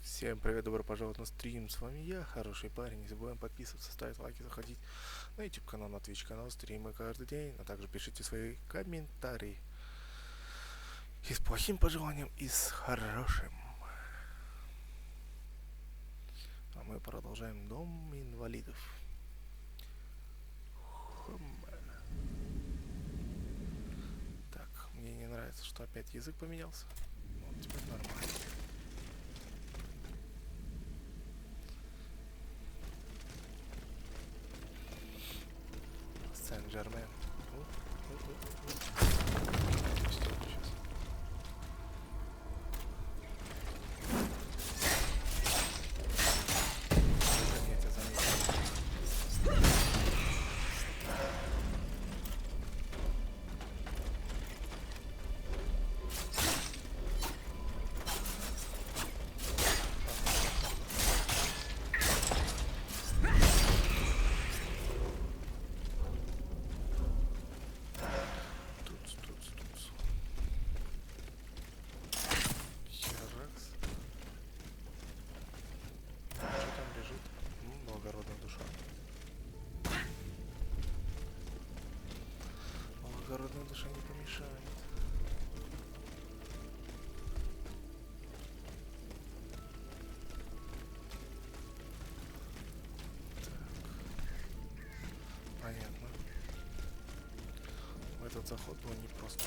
Всем привет, добро пожаловать на стрим. С вами я, хороший парень. Не забываем подписываться, ставить лайки, заходить на YouTube канал, на Twitch канал, стримы каждый день. А также пишите свои комментарии. И с плохим пожеланием, и с хорошим. А мы продолжаем Дом инвалидов. Так, мне не нравится, что опять язык поменялся. Вот теперь нормально. Сен-Жермен. Благородная душа не помешает. Так. Понятно. Этот заход был непрост.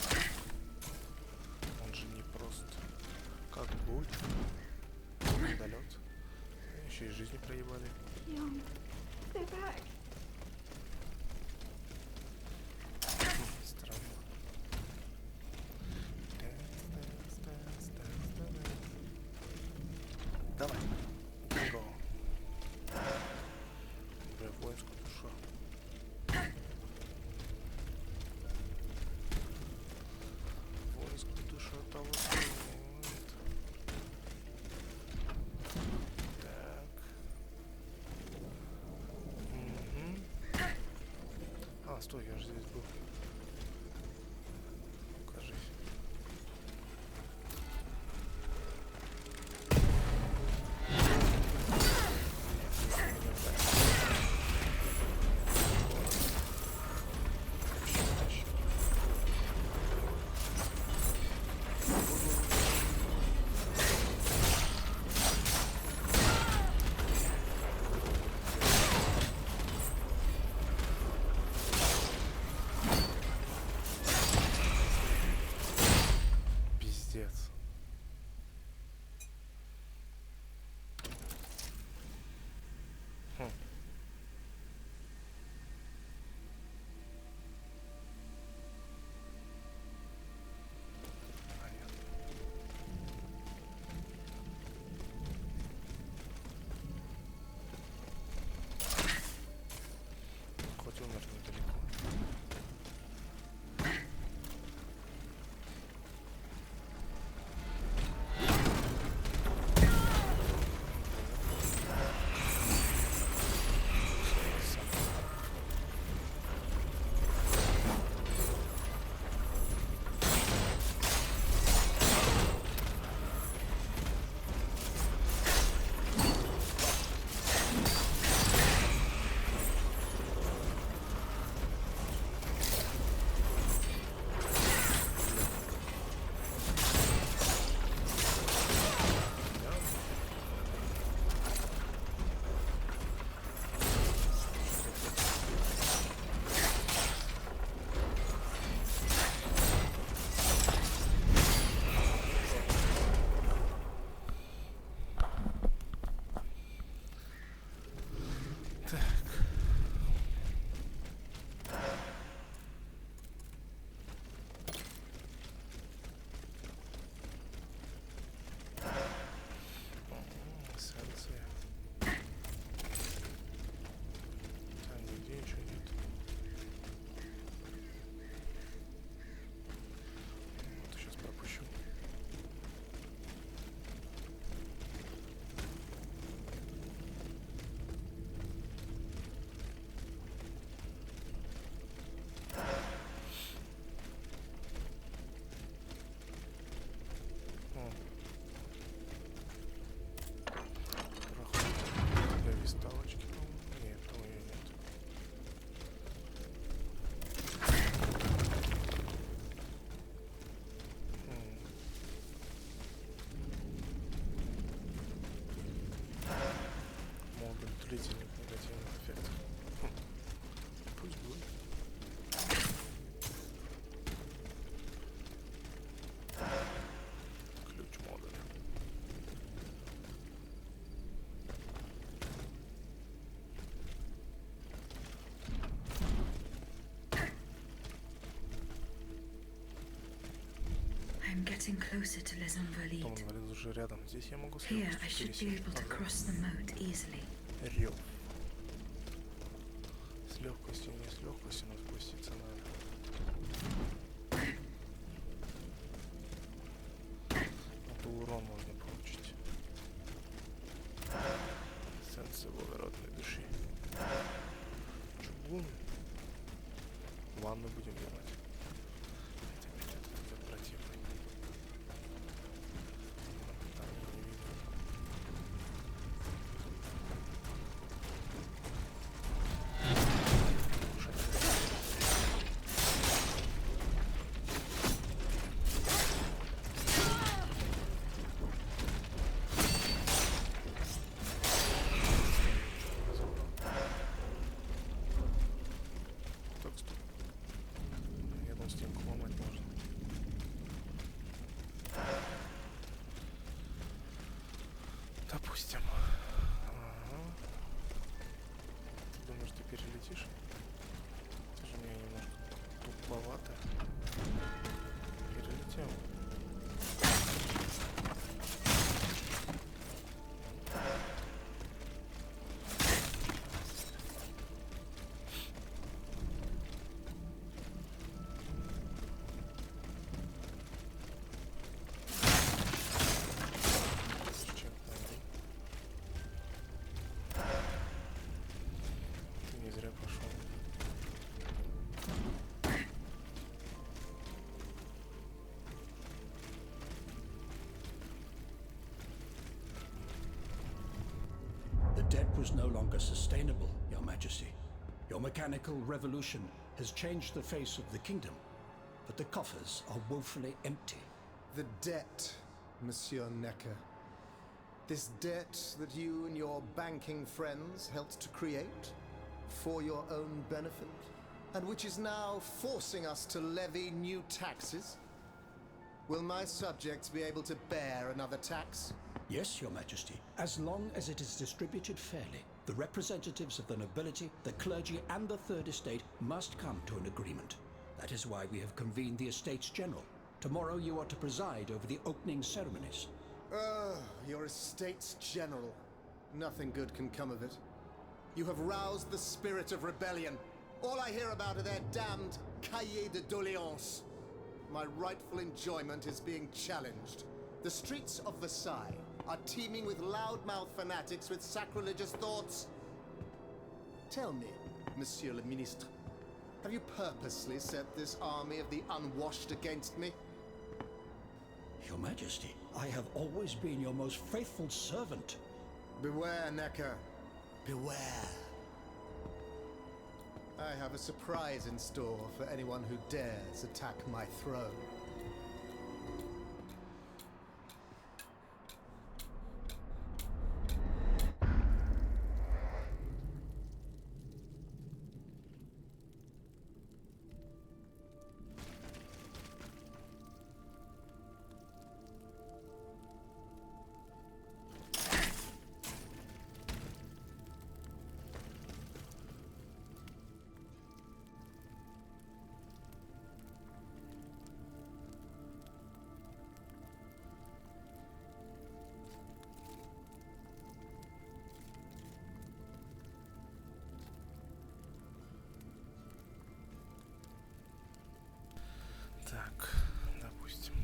Он же не прост. Как будет? Недолет. Еще и жизни проебали. Давай. Го. Бля, воинскую душу. Воинскую душу от того стоит. Так. А, стой, я же здесь был. Кажись. I'm getting closer to Les Том Invalides. инвалид уже рядом. Здесь я могу с Here, I легкостью should be пересечь. able to cross the moat easily. Рев. С легкостью, не с легкостью, но спуститься надо. А то урон можно получить. Эссенция благородной души. Чугун. Ванну будем делать. Это опять этот противный. Там я не видел. Так, стоп. Я думал, стенку ломать можно. Допустим. Ага. Ты думаешь, ты перелетишь? Это же мне немножко туповато. Перелетел. Чек найди. Ты не зря пошел. The debt was no longer sustainable, Your Majesty. Your mechanical revolution has changed the face of the kingdom, but the coffers are woefully empty. The debt, Monsieur Necker. This debt that you and your banking friends helped to create for your own benefit, and which is now forcing us to levy new taxes? Will my subjects be able to bear another tax? Yes, Your Majesty, as long as it is distributed fairly. The representatives of the nobility, the clergy, and the Third Estate must come to an agreement. That is why we have convened the Estates General. Tomorrow you are to preside over the opening ceremonies. Your Estates General. Nothing good can come of it. You have roused the spirit of rebellion. All I hear about are their damned cahiers de doléances. My rightful enjoyment is being challenged. The streets of Versailles are teeming with loudmouth fanatics with sacrilegious thoughts. Tell me, Monsieur le Ministre, have you purposely set this army of the unwashed against me? Your Majesty, I have always been your most faithful servant. Beware, Necker. Beware. I have a surprise in store for anyone who dares attack my throne. Так, допустим.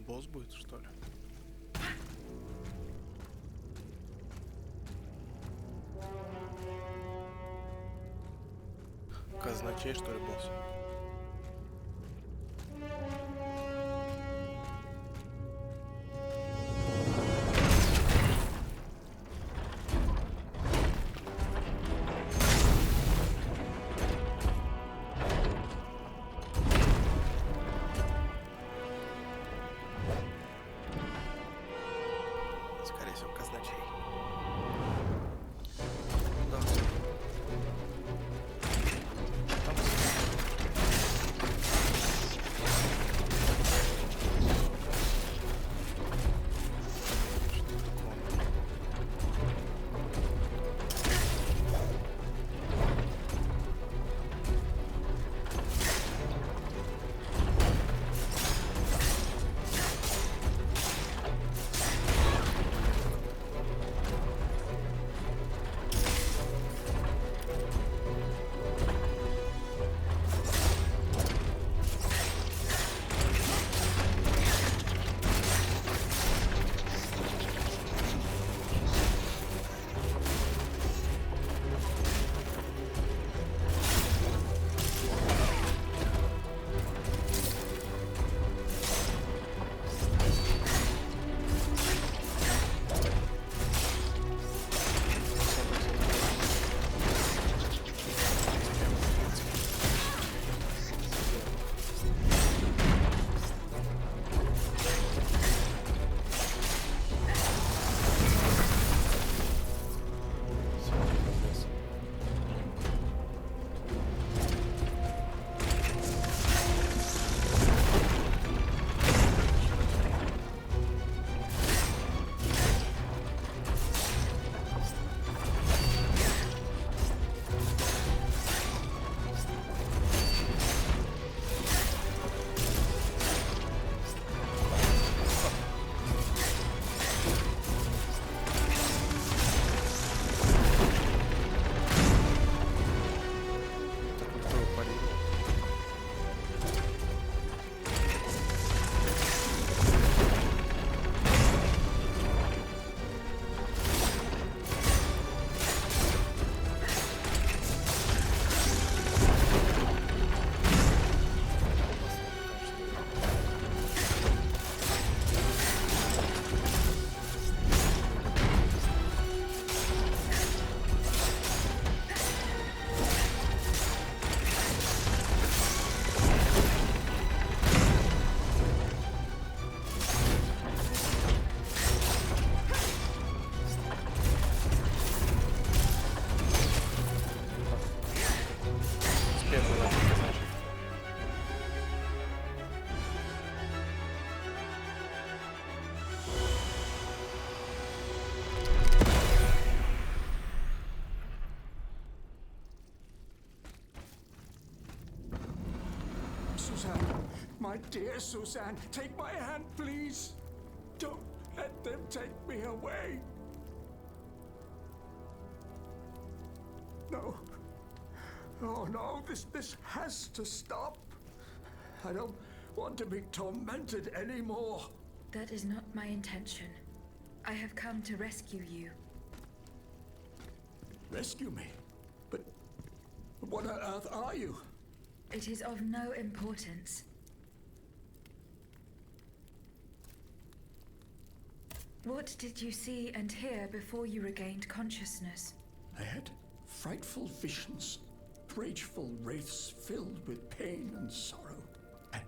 Босс будет, что ли? Казначей, что ли, босс? Скорее всего, казначей. Ну да. Там Suzanne, my dear Suzanne, take my hand, please. Don't let them take me away. No. Oh no, this has to stop. I don't want to be tormented anymore. That is not my intention. I have come to rescue you. Rescue me? But what on earth are you? It is of no importance. What did you see and hear before you regained consciousness? I had frightful visions, rageful wraiths filled with pain and sorrow.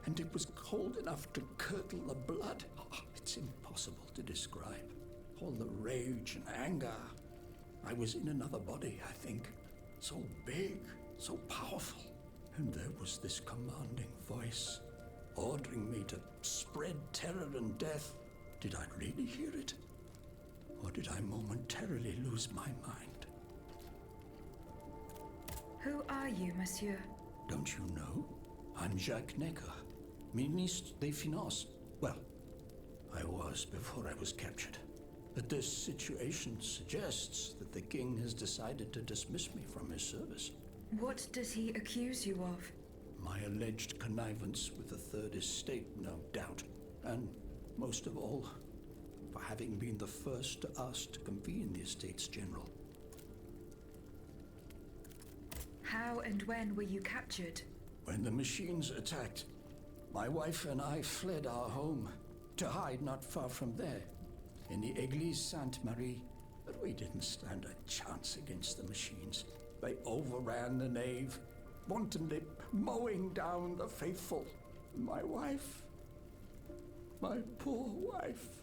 And it was cold enough to curdle the blood. Oh, it's impossible to describe. All the rage and anger. I was in another body, I think. So big, so powerful. And there was this commanding voice, ordering me to spread terror and death. Did I really hear it? Or did I momentarily lose my mind? Who are you, monsieur? Don't you know? I'm Jacques Necker, Ministre des Finances. Well, I was before I was captured. But this situation suggests that the king has decided to dismiss me from his service. What does he accuse you of? My alleged connivance with the Third Estate, no doubt. And most of all, for having been the first to ask to convene the Estates General. How and when were you captured? When the machines attacked, my wife and I fled our home to hide not far from there, in the Église Sainte-Marie. But we didn't stand a chance against the machines. They overran the nave, wantonly mowing down the faithful. My wife, my poor wife,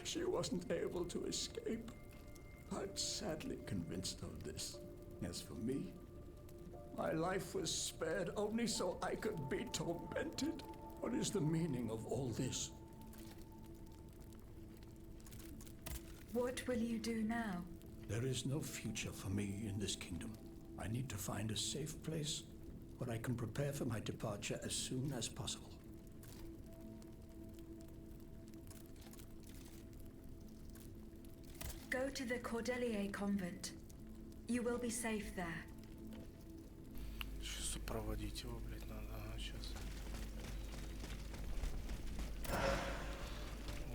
she wasn't able to escape. I'm sadly convinced of this. As for me, my life was spared only so I could be tormented. What is the meaning of all this? What will you do now? There is no future for me in this kingdom. I need to find a safe place where I can prepare for my departure as soon as possible. Go to the Cordelier convent. You will be safe there. Сейчас сопроводить его, блядь, надо. Ага, сейчас.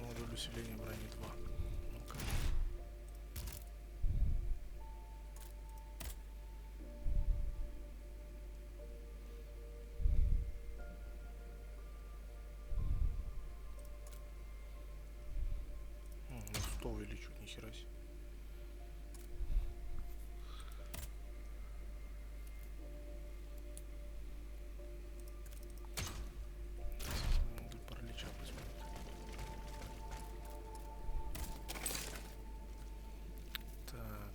Модуль усиления брони 2. Ну-ка. Ну, 100 увеличу, нихера себе. Паралича возьмут. Так.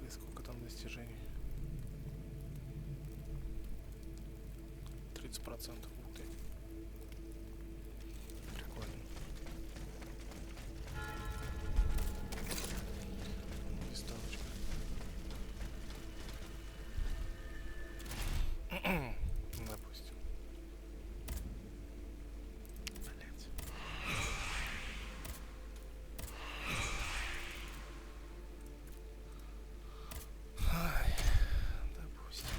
И сколько там достижений? 30%. Ух ты. Прикольно. Листовочка. Допустим. Блять. Ай, допустим.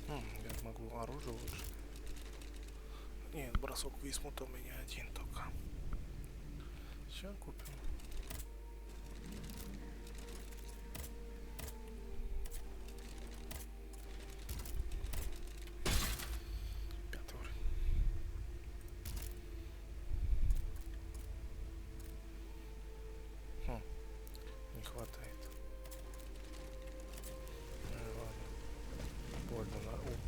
Я могу оружие лучше. Нет, бросок висмута у меня один только. Сейчас купим. Пятый уровень. Не хватает. Ладно. Больно на ум.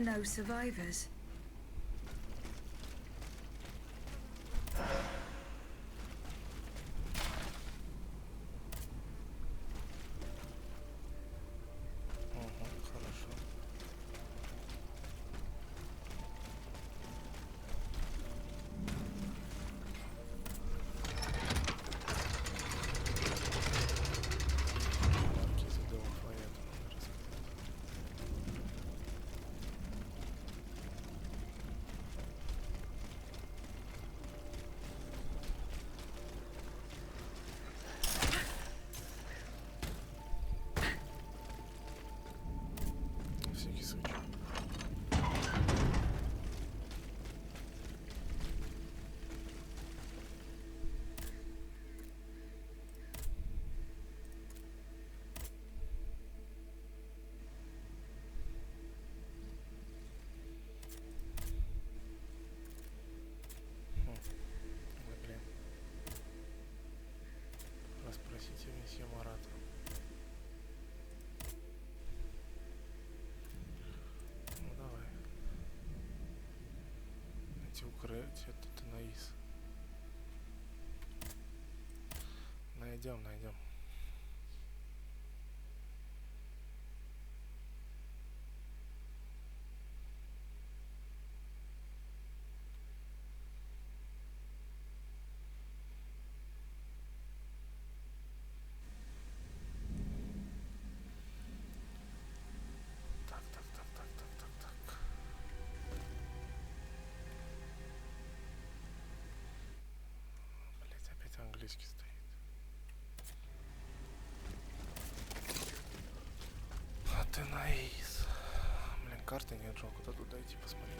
No survivors. Хорошо. Маркиза де Лафайета надо рассказать. На всякий случай. Ой, блин. Расспросите месье Марата. Ну давай. Эти укрытия, это Наис. Найдем, найдем. Так, так, так, так, так, так, так. Блять, опять английский стоит. А ты Наис. Блин, карты нет, жалко туда идти посмотреть.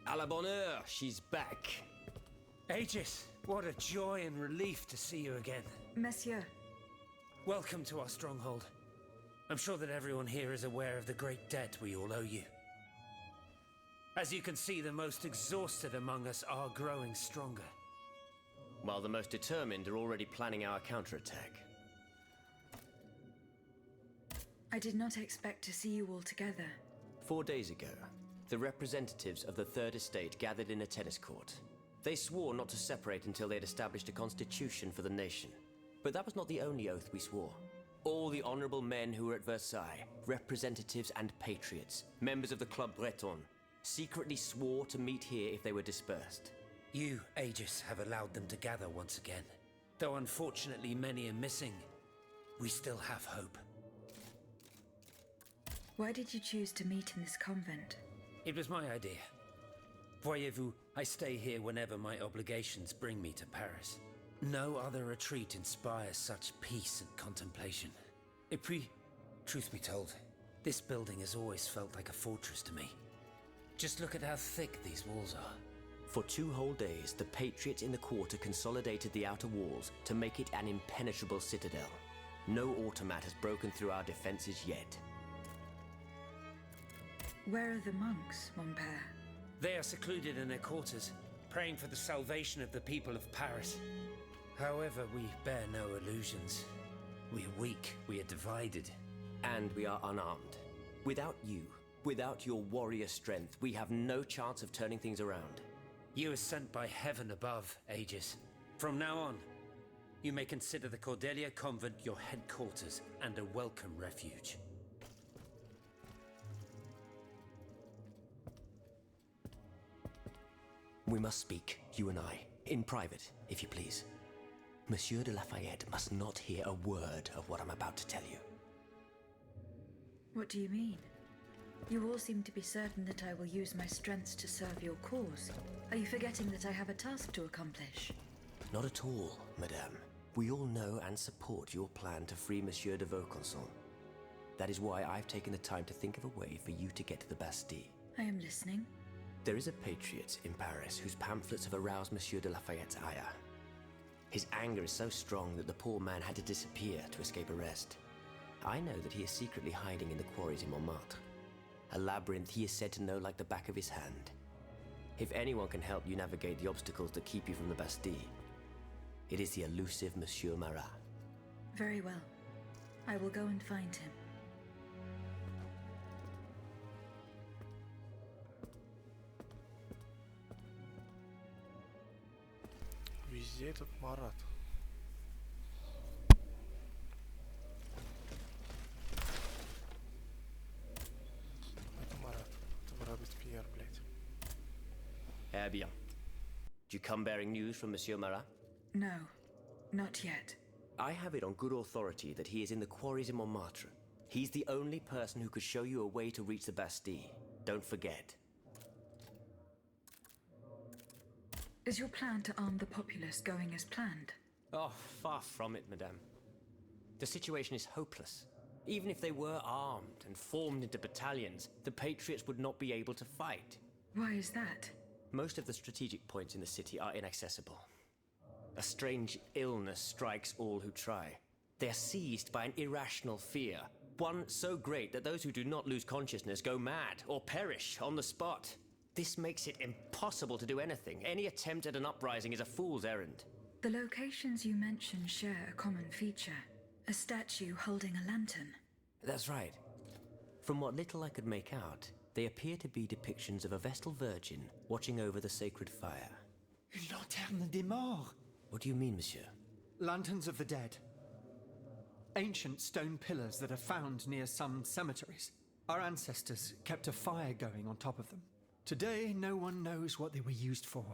À la bonne heure, she's back. Aegis, what a joy and relief to see you again. Monsieur, Welcome to our stronghold. I'm sure that everyone here is aware of the great debt we all owe you. As you can see, the most exhausted among us are growing stronger. While the most determined are already planning our counterattack. I did not expect to see you all together. 4 days ago, the representatives of the Third Estate gathered in a tennis court. They swore not to separate until they had established a constitution for the nation. But that was not the only oath we swore. All the honorable men who were at Versailles, representatives and patriots, members of the Club Breton, secretly swore to meet here if they were dispersed. You, Aegis, have allowed them to gather once again. Though unfortunately many are missing, we still have hope. Why did you choose to meet in this convent? It was my idea. Voyez-vous, I stay here whenever my obligations bring me to Paris. No other retreat inspires such peace and contemplation. Et puis, truth be told, this building has always felt like a fortress to me. Just look at how thick these walls are. For 2 whole days, the patriots in the quarter consolidated the outer walls to make it an impenetrable citadel. No automat has broken through our defenses yet. Where are the monks, mon père? They are secluded in their quarters, praying for the salvation of the people of Paris. However, we bear no illusions. We are weak, we are divided. And we are unarmed. Without you, without your warrior strength, we have no chance of turning things around. You are sent by heaven above, Aegis. From now on, you may consider the Cordelia Convent your headquarters and a welcome refuge. We must speak, you and I, in private, if you please. Monsieur de Lafayette must not hear a word of what I'm about to tell you. What do you mean? You all seem to be certain that I will use my strengths to serve your cause. Are you forgetting that I have a task to accomplish? Not at all, madame. We all know and support your plan to free Monsieur de Vaucanson. That is why I've taken the time to think of a way for you to get to the Bastille. I am listening. There is a patriot in Paris whose pamphlets have aroused Monsieur de Lafayette's ire. His anger is so strong that the poor man had to disappear to escape arrest. I know that he is secretly hiding in the quarries in Montmartre. A labyrinth he is said to know like the back of his hand. If anyone can help you navigate the obstacles that keep you from the Bastille, it is the elusive Monsieur Marat. Very well. I will go and find him. Везде этот Марат. Это Марат. Это Робеспьер, блядь. Eh bien. Do you come bearing news from Monsieur Marat? No, not yet. I have it on good authority that he is in the quarries in Montmartre. He's the only person who could show you a way to reach the Bastille. Don't forget. Is your plan to arm the populace going as planned? Oh, far from it, madame. The situation is hopeless. Even if they were armed and formed into battalions, the Patriots would not be able to fight. Why is that? Most of the strategic points in the city are inaccessible. A strange illness strikes all who try. They are seized by an irrational fear, one so great that those who do not lose consciousness go mad or perish on the spot. This makes it impossible to do anything. Any attempt at an uprising is a fool's errand. The locations you mention share a common feature. A statue holding a lantern. That's right. From what little I could make out, they appear to be depictions of a Vestal Virgin watching over the sacred fire. Une lanterne des morts. What do you mean, monsieur? Lanterns of the dead. Ancient stone pillars that are found near some cemeteries. Our ancestors kept a fire going on top of them. Today, no one knows what they were used for.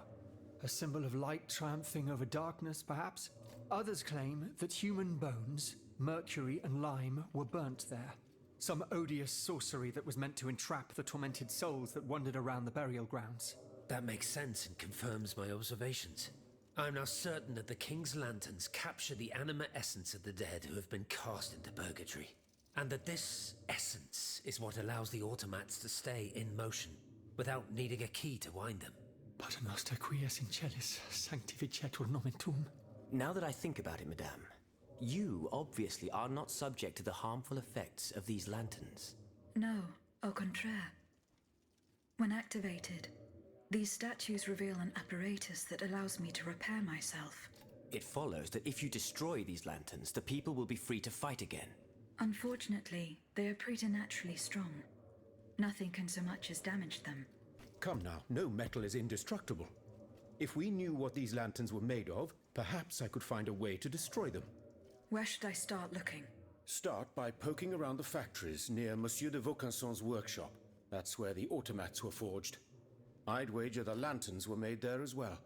A symbol of light triumphing over darkness, perhaps? Others claim that human bones, mercury and lime, were burnt there. Some odious sorcery that was meant to entrap the tormented souls that wandered around the burial grounds. That makes sense and confirms my observations. I am now certain that the King's lanterns capture the anima essence of the dead who have been cast into purgatory, and that this essence is what allows the automats to stay in motion, without needing a key to wind them. Pater noster qui es in celis, sanctificetur nomen tuum. Now that I think about it, madame, you obviously are not subject to the harmful effects of these lanterns. No, au contraire. When activated, these statues reveal an apparatus that allows me to repair myself. It follows that if you destroy these lanterns, the people will be free to fight again. Unfortunately, they are preternaturally strong. Nothing can so much as damage them. Come now, no metal is indestructible. If we knew what these lanterns were made of, perhaps I could find a way to destroy them. Where should I start looking? Start by poking around the factories near Monsieur de Vaucanson's workshop. That's where the automats were forged. I'd wager the lanterns were made there as well.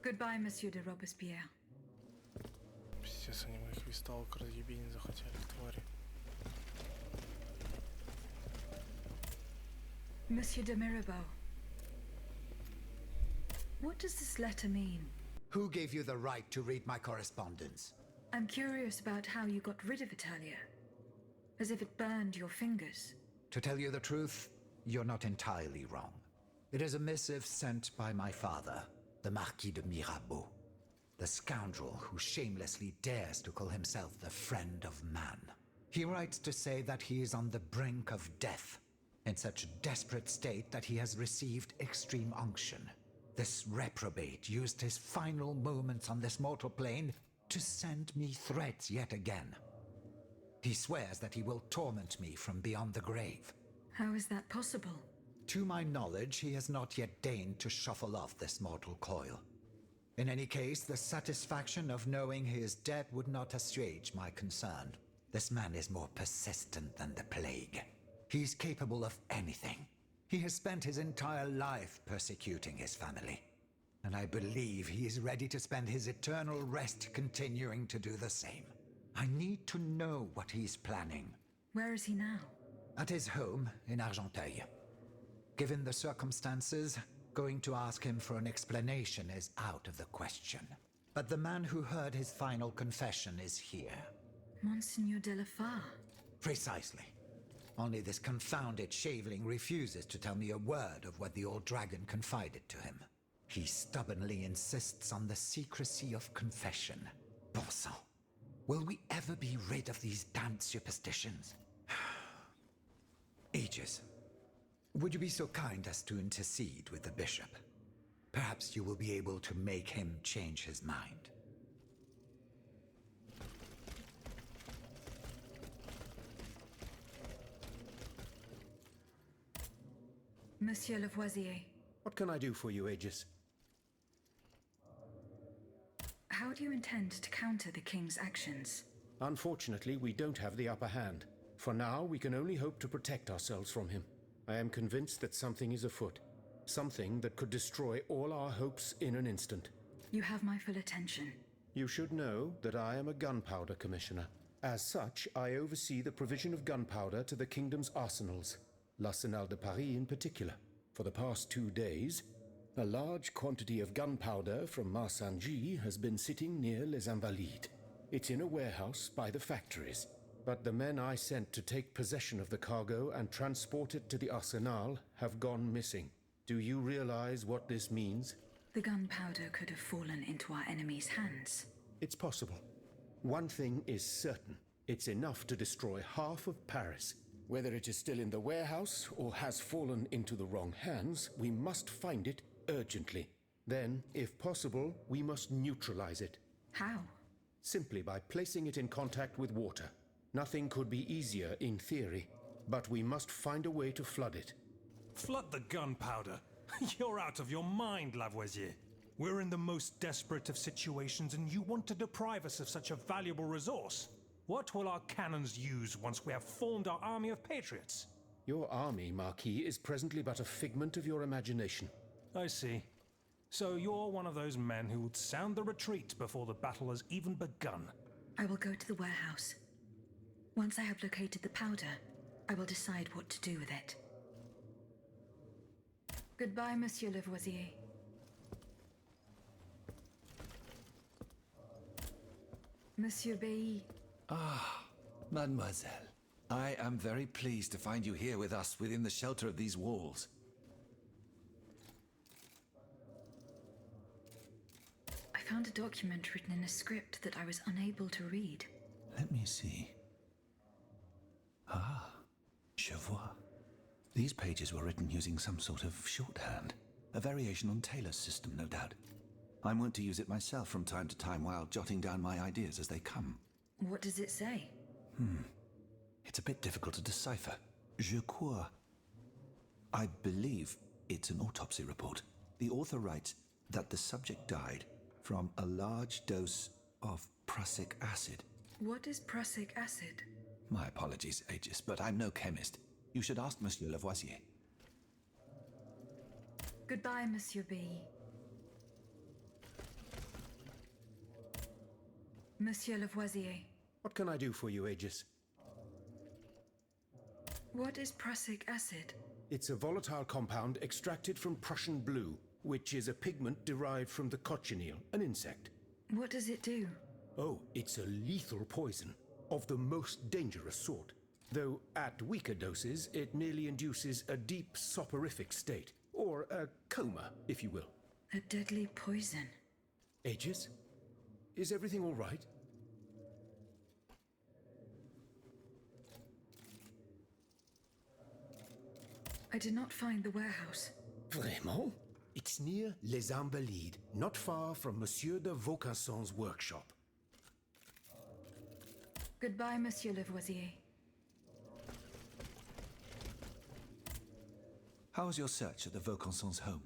Goodbye, Monsieur de Robespierre. Пиздец, они моих висталок разъебень захотели, твари. Monsieur de Mirabeau. What does this letter mean? Who gave you the right to read my correspondence? I'm curious about how you got rid of Italia. As if it burned your fingers. To tell you the truth, you're not entirely wrong. It is a missive sent by my father, the Marquis de Mirabeau, the scoundrel who shamelessly dares to call himself the friend of man. He writes to say that he is on the brink of death, in such a desperate state that he has received extreme unction. This reprobate used his final moments on this mortal plane to send me threats yet again. He swears that he will torment me from beyond the grave. How is that possible? To my knowledge, he has not yet deigned to shuffle off this mortal coil. In any case, the satisfaction of knowing he is dead would not assuage my concern. This man is more persistent than the plague. He's capable of anything. He has spent his entire life persecuting his family. And I believe he is ready to spend his eternal rest continuing to do the same. I need to know what he's planning. Where is he now? At his home in Argenteuil. Given the circumstances, going to ask him for an explanation is out of the question. But the man who heard his final confession is here. Monseigneur de la Fare. Precisely. Only this confounded shaveling refuses to tell me a word of what the old dragon confided to him. He stubbornly insists on the secrecy of confession. Bon sang. Will we ever be rid of these damned superstitions? Aegis, would you be so kind as to intercede with the bishop? Perhaps you will be able to make him change his mind. Monsieur Lavoisier, What can I do for you, Aegis? how do you intend to counter the king's actions? Unfortunately, we don't have the upper hand. For now, we can only hope to protect ourselves from him. I am convinced that something is afoot. Something that could destroy all our hopes in an instant. You have my full attention. You should know that I am a gunpowder commissioner. As such, I oversee the provision of gunpowder to the kingdom's arsenals, l'Arsenal de Paris in particular. For the past 2 days, a large quantity of gunpowder from Marsangy has been sitting near Les Invalides. It's in a warehouse by the factories. But the men I sent to take possession of the cargo and transport it to the Arsenal have gone missing. Do you realize what this means? The gunpowder could have fallen into our enemy's hands. It's possible. One thing is certain. It's enough to destroy half of Paris. Whether it is still in the warehouse or has fallen into the wrong hands, we must find it urgently. Then, if possible, we must neutralize it. How? Simply by placing it in contact with water. Nothing could be easier in theory, but we must find a way to flood it. Flood the gunpowder? You're out of your mind, Lavoisier. We're in the most desperate of situations and you want to deprive us of such a valuable resource. What will our cannons use once we have formed our army of patriots? Your army, Marquis, is presently but a figment of your imagination. I see. So you're one of those men who would sound the retreat before the battle has even begun. I will go to the warehouse. Once I have located the powder, I will decide what to do with it. Goodbye, Monsieur Lavoisier. Monsieur Bailly. Ah, mademoiselle. I am very pleased to find you here with us within the shelter of these walls. I found a document written in a script that I was unable to read. Let me see. Ah, je vois. These pages were written using some sort of shorthand. A variation on Taylor's system, no doubt. I'm wont to use it myself from time to time while jotting down my ideas as they come. What does it say? It's a bit difficult to decipher. Je crois. I believe it's an autopsy report. The author writes that the subject died from a large dose of prussic acid. What is prussic acid? My apologies, Aegis, but I'm no chemist. You should ask Monsieur Lavoisier. Goodbye, Monsieur B. Monsieur Lavoisier. What can I do for you, Aegis? What is prussic acid? It's a volatile compound extracted from Prussian blue, which is a pigment derived from the cochineal, an insect. What does it do? Oh, it's a lethal poison, of the most dangerous sort. Though at weaker doses, it merely induces a deep soporific state, or a coma, if you will. A deadly poison. Aegis? Is everything all right? I did not find the warehouse. Vraiment? It's near Les Invalides, not far from Monsieur de Vaucanson's workshop. Goodbye, Monsieur Lavoisier. How was your search at the Vaucansons' home?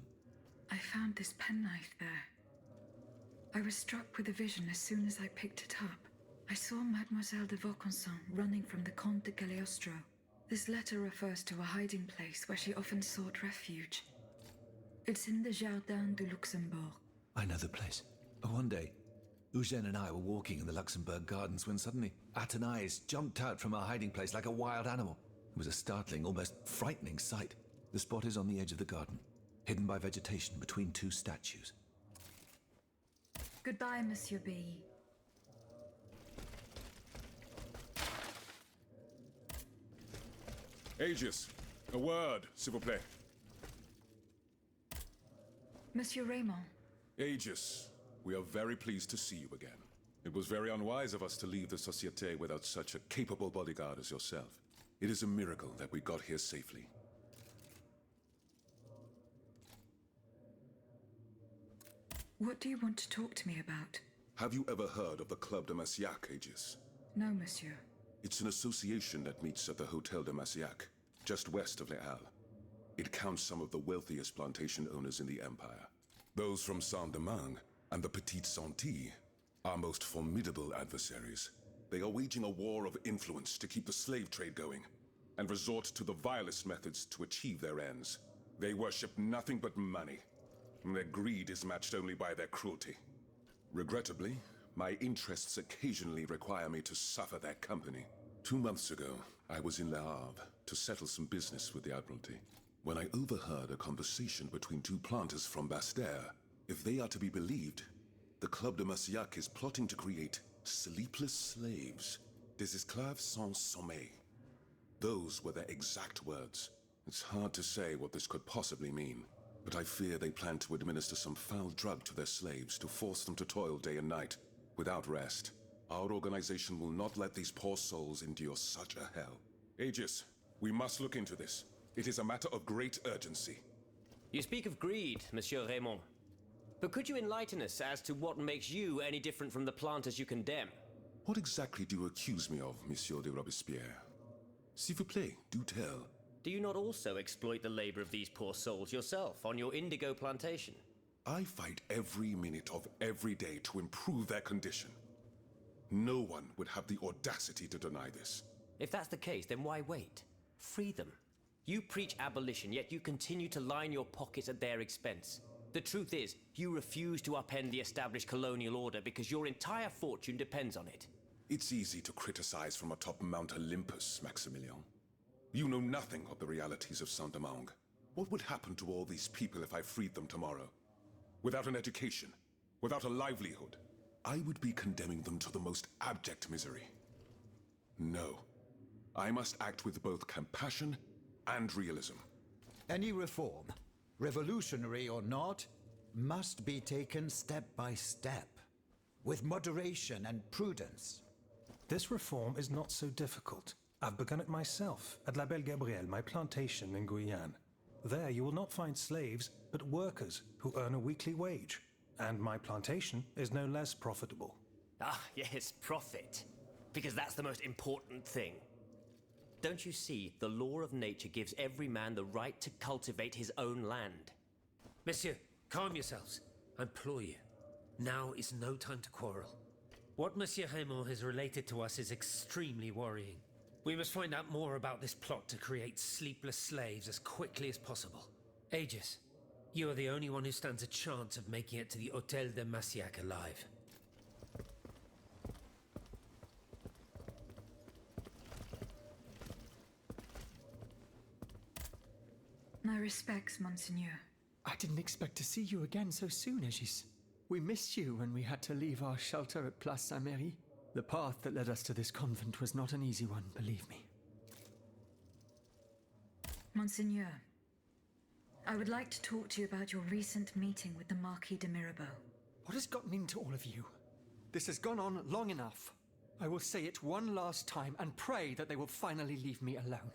I found this penknife there. I was struck with a vision as soon as I picked it up. I saw Mademoiselle de Vaucanson running from the Comte de Cagliostro. This letter refers to a hiding place where she often sought refuge. It's in the Jardin du Luxembourg. I know the place. One day, Eugène and I were walking in the Luxembourg gardens when suddenly Athénaïs jumped out from our hiding place like a wild animal. It was a startling, almost frightening sight. The spot is on the edge of the garden, hidden by vegetation between two statues. Goodbye, Monsieur B. Aegis, a word, s'il vous plaît. Monsieur Raymond. Aegis, we are very pleased to see you again. It was very unwise of us to leave the Société without such a capable bodyguard as yourself. It is a miracle that we got here safely. What do you want to talk to me about? Have you ever heard of the Club de Massiac, Aegis? No, monsieur. It's an association that meets at the Hotel de Massiac, just west of Les Halles. It counts some of the wealthiest plantation owners in the Empire. Those from Saint-Domingue and the Petite Santé, our most formidable adversaries. They are waging a war of influence to keep the slave trade going, and resort to the vilest methods to achieve their ends. They worship nothing but money, and their greed is matched only by their cruelty. Regrettably, my interests occasionally require me to suffer their company. 2 months ago, I was in Le Havre to settle some business with the Admiralty, when I overheard a conversation between two planters from Bastère. If they are to be believed, the Club de Massiac is plotting to create sleepless slaves, des esclaves sans sommeil. Those were their exact words. It's hard to say what this could possibly mean, but I fear they plan to administer some foul drug to their slaves to force them to toil day and night, without rest. Our organization will not let these poor souls endure such a hell. Aegis, we must look into this. It is a matter of great urgency. You speak of greed, Monsieur Raymond. But could you enlighten us as to what makes you any different from the planters you condemn? What exactly do you accuse me of, Monsieur de Robespierre? S'il vous plaît, do tell. Do you not also exploit the labor of these poor souls yourself on your indigo plantation? I fight every minute of every day to improve their condition. No one would have the audacity to deny this. If that's the case, then why wait? Free them. You preach abolition, yet you continue to line your pockets at their expense. The truth is, you refuse to upend the established colonial order because your entire fortune depends on it. It's easy to criticize from atop Mount Olympus, Maximilian. You know nothing of the realities of Saint-Domingue. What would happen to all these people if I freed them tomorrow? Without an education, without a livelihood, I would be condemning them to the most abject misery. No. I must act with both compassion and realism. Any reform, revolutionary or not, must be taken step by step, with moderation and prudence. This reform is not so difficult. I've begun it myself at La Belle Gabrielle, my plantation in Guyane. There you will not find slaves, but workers who earn a weekly wage. And my plantation is no less profitable. Ah, yes, profit. Because that's the most important thing. Don't you see, the law of nature gives every man the right to cultivate his own land. Monsieur, calm yourselves. I implore you. Now is no time to quarrel. What Monsieur Raymond has related to us is extremely worrying. We must find out more about this plot to create sleepless slaves as quickly as possible. Aegis, you are the only one who stands a chance of making it to the Hotel de Massiac alive. My respects, Monseigneur. I didn't expect to see you again so soon, Aegis. We missed you when we had to leave our shelter at Place Saint-Méry. The path that led us to this convent was not an easy one, believe me. Monseigneur, I would like to talk to you about your recent meeting with the Marquis de Mirabeau. What has gotten into all of you? This has gone on long enough. I will say it one last time and pray that they will finally leave me alone.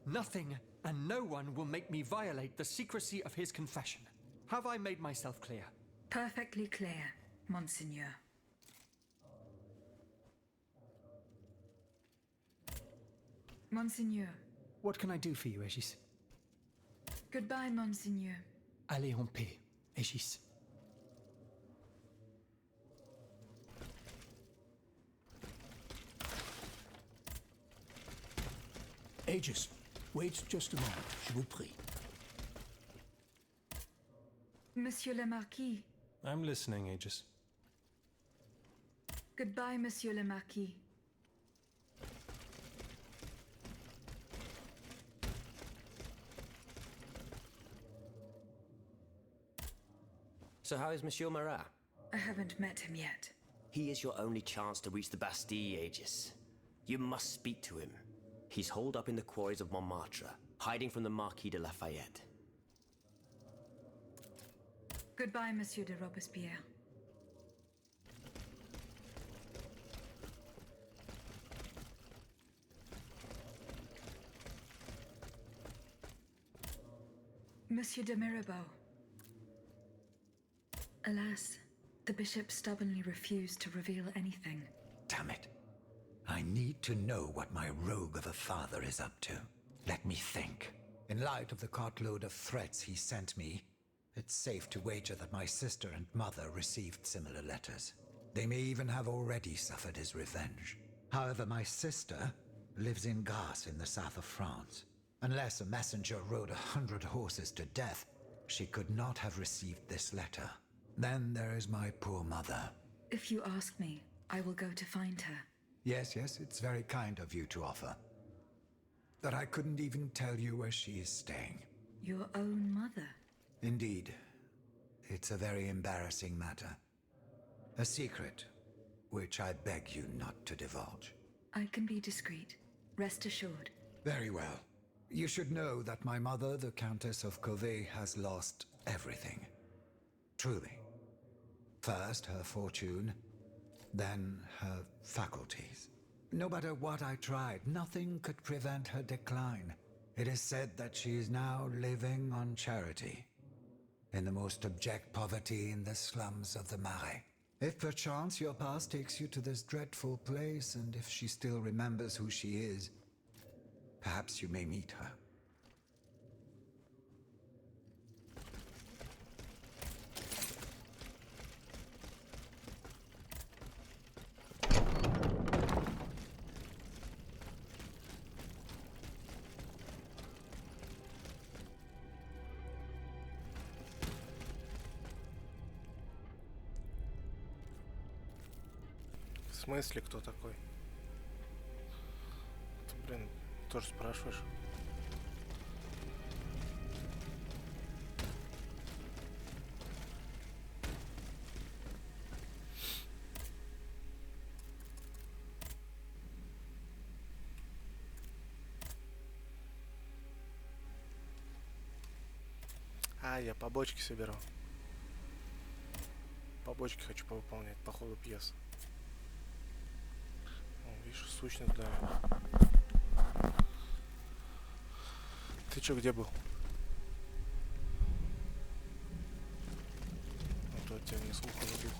Nothing and no one will make me violate the secrecy of his confession. Have I made myself clear? Perfectly clear, Monseigneur. Monseigneur. What can I do for you, Aegis? Goodbye, Monseigneur. Allez en paix, Aegis. Aegis, wait just a moment, je vous prie. Monsieur le Marquis. I'm listening, Aegis. Goodbye, Monsieur le Marquis. So how is Monsieur Marat? I haven't met him yet. He is your only chance to reach the Bastille, Aegis. You must speak to him. He's holed up in the quarries of Montmartre, hiding from the Marquis de Lafayette. Goodbye, Monsieur de Robespierre. Monsieur de Mirabeau. Alas, the bishop stubbornly refused to reveal anything. Damn it. I need to know what my rogue of a father is up to. Let me think. In light of the cartload of threats he sent me, it's safe to wager that my sister and mother received similar letters. They may even have already suffered his revenge. However, my sister lives in Grasse in the south of France. Unless a messenger rode 100 horses to death, she could not have received this letter. Then there is my poor mother. If you ask me, I will go to find her. Yes, it's very kind of you to offer. But I couldn't even tell you where she is staying. Your own mother? Indeed. It's a very embarrassing matter. A secret, which I beg you not to divulge. I can be discreet. Rest assured. Very well. You should know that my mother, the Countess of Covey, has lost everything. Truly. First her fortune, then her faculties. No matter what I tried, nothing could prevent her decline. It is said that she is now living on charity, in the most abject poverty in the slums of the Marais. If perchance your past takes you to this dreadful place, and if she still remembers who she is, perhaps you may meet her. В смысле, кто такой? Ты, блин, тоже спрашиваешь? А, я побочки собирал. Побочки хочу повыполнять по ходу пьесы. Видишь, сущность, да. Ты чё, где был? А то от тебя ни слуха, ни духа.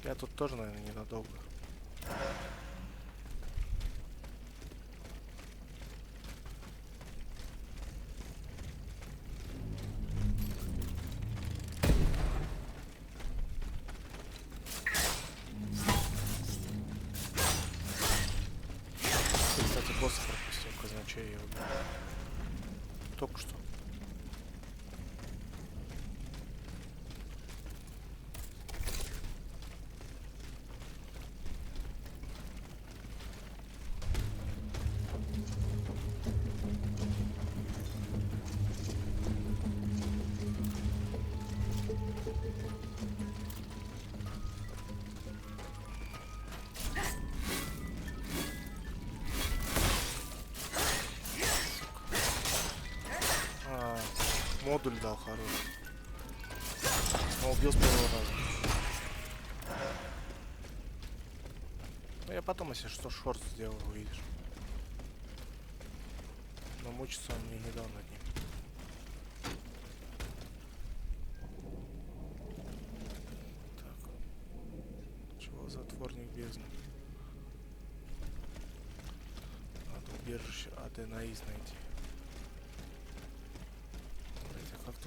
Я тут тоже, наверное, ненадолго. Ты, кстати, босса пропустил, Казначей я убил. Только что. Модуль дал хороший. Но убил с первого раза. Ну я потом, если что, шорт сделал, увидишь. Но мучиться он мне не дал над ним. Так. Чего затворник бездны? Надо убежище Аденаис найти.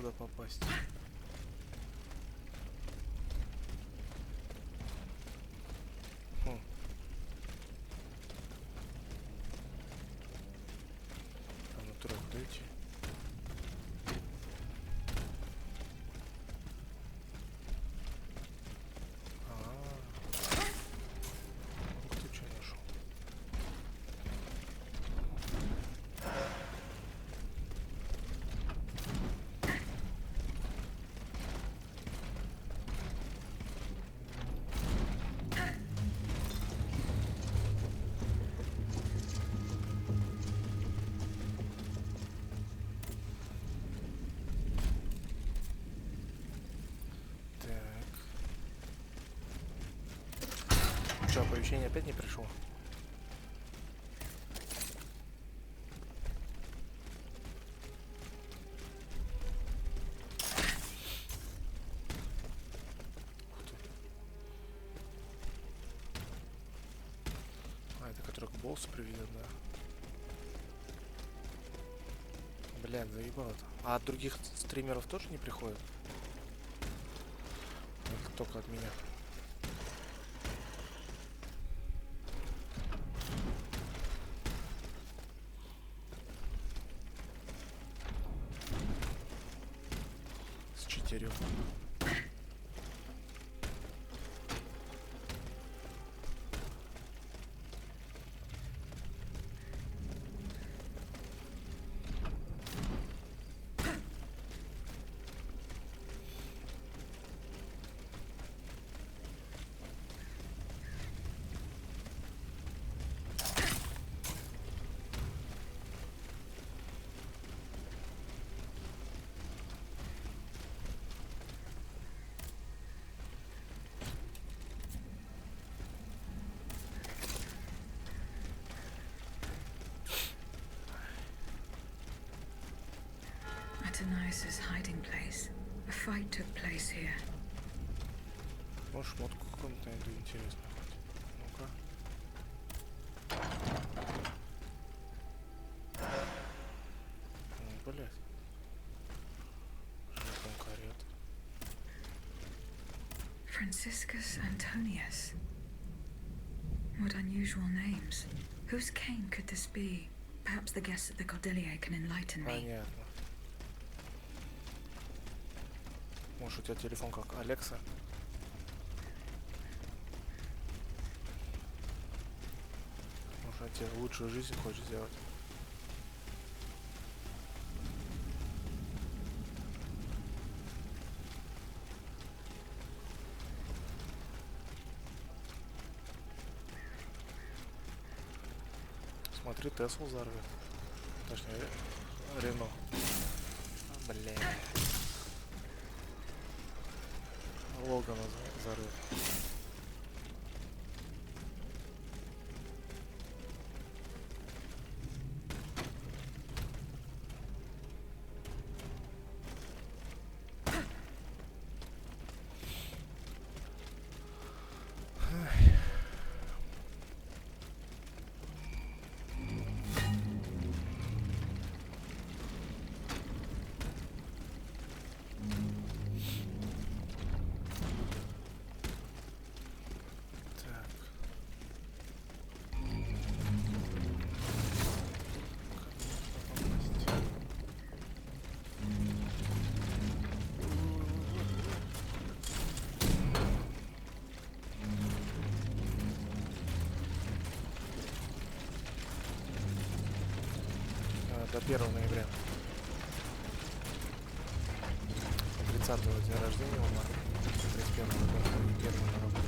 туда попасть? Там на трек дойти. Ты что нашел? Что, оповещение опять не пришло? Ух ты. Это который к боссу приведет, да? Блядь, заебало-то. А от других стримеров тоже не приходит? Это только от меня. С 4. Athenais' hiding place. A fight took place here. Может, шмотку какую-нибудь найду интересную хоть. Ну-ка. Блять. Жертвам карета. Franciscus Antonius. What unusual names. Whose cane could this be? Perhaps the guests at the Cordelier can enlighten me. Понятно. Может, у тебя телефон как Алекса? Может, он тебе лучшую жизнь хочет сделать? Смотри, Теслу взорвет. Точнее, Рено. Бля. Логана взорвет. До 1 ноября. 30-го дня рождения у Марка. 31-го и 1 на работу.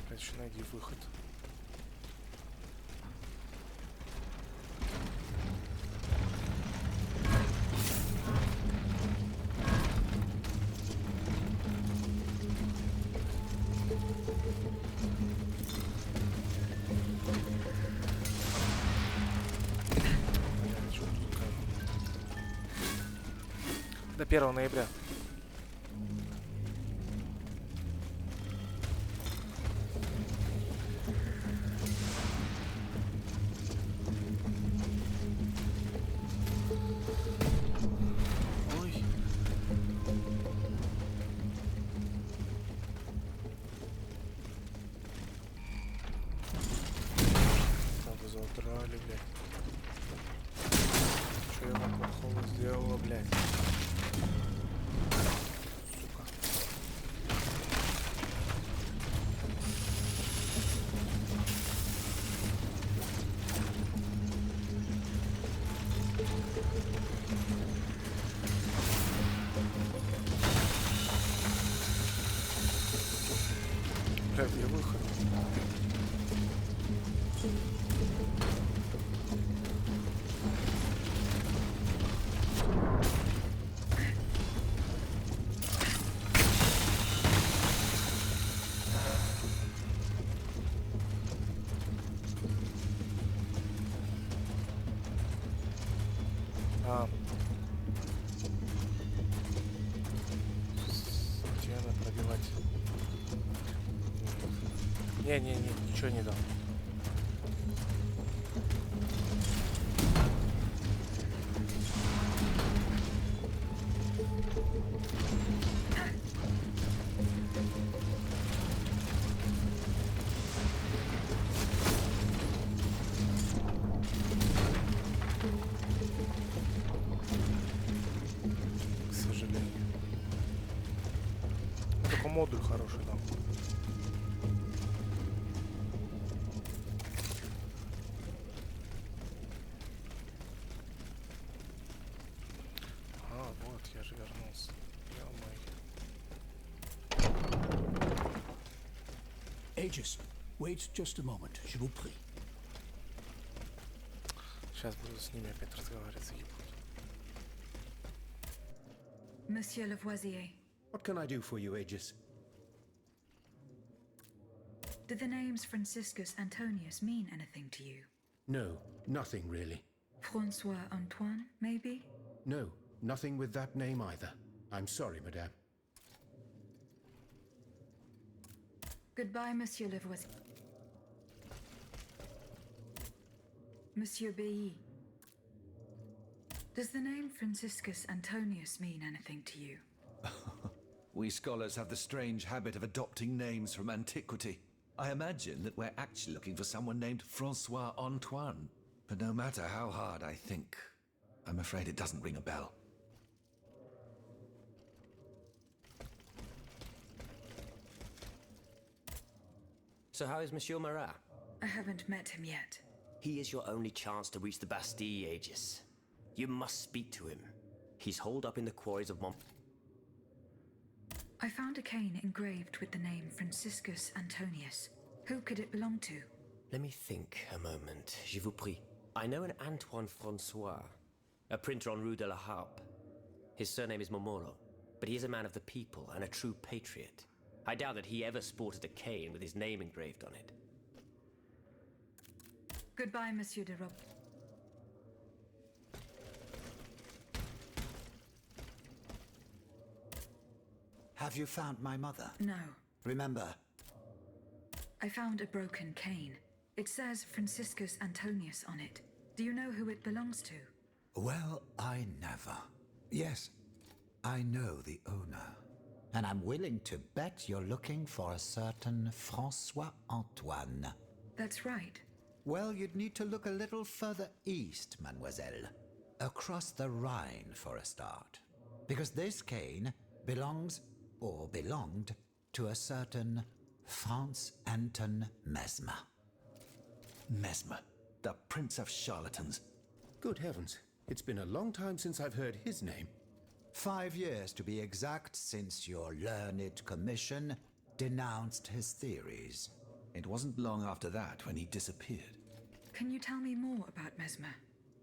Короче, найди выход. До 1 ноября. Ой. Надо заутрали, блядь. Что я вам плохого сделала, блядь? Сука. Блядь, где выход? А. Стены пробивать. Не, ничего не дал. К сожалению. Только модуль хороший дал. А, вот, я же вернулся. Ё-моё. Aegis, wait just a moment, je vous prie. Сейчас буду с ними опять разговаривать, заебут. Monsieur Lavoisier, What can I do for you, Aegis? do the names Franciscus Antonius mean anything to you? No, nothing really. Francois Antoine, maybe? No, nothing with that name either. I'm sorry, madame. Goodbye, Monsieur Lavoisier. Monsieur B. Does the name Franciscus Antonius mean anything to you? We scholars have the strange habit of adopting names from antiquity. I imagine that we're actually looking for someone named Francois Antoine. But no matter how hard I think, I'm afraid it doesn't ring a bell. So how is Monsieur Marat? I haven't met him yet. He is your only chance to reach the Bastille, Aegis. You must speak to him. He's holed up in the quarries of Mont... I found a cane engraved with the name Franciscus Antonius. Who could it belong to? Let me think a moment. Je vous prie. I know an Antoine Francois, a printer on Rue de la Harpe. His surname is Momoro, but he is a man of the people and a true patriot. I doubt that he ever sported a cane with his name engraved on it. Goodbye, Monsieur de Rob. Have you found my mother? No. Remember, I found a broken cane. It says Franciscus Antonius on it. Do you know who it belongs to? well, I never. Yes, I know the owner. And I'm willing to bet you're looking for a certain Francois Antoine. That's right. Well, you'd need to look a little further east, mademoiselle. Across the Rhine for a start. Because this cane belongs, or belonged, to a certain Franz Anton Mesmer. Mesmer, the prince of charlatans. Good heavens, it's been a long time since I've heard his name. 5 years to be exact since your learned commission denounced his theories. It wasn't long after that when he disappeared. Can you tell me more about Mesmer?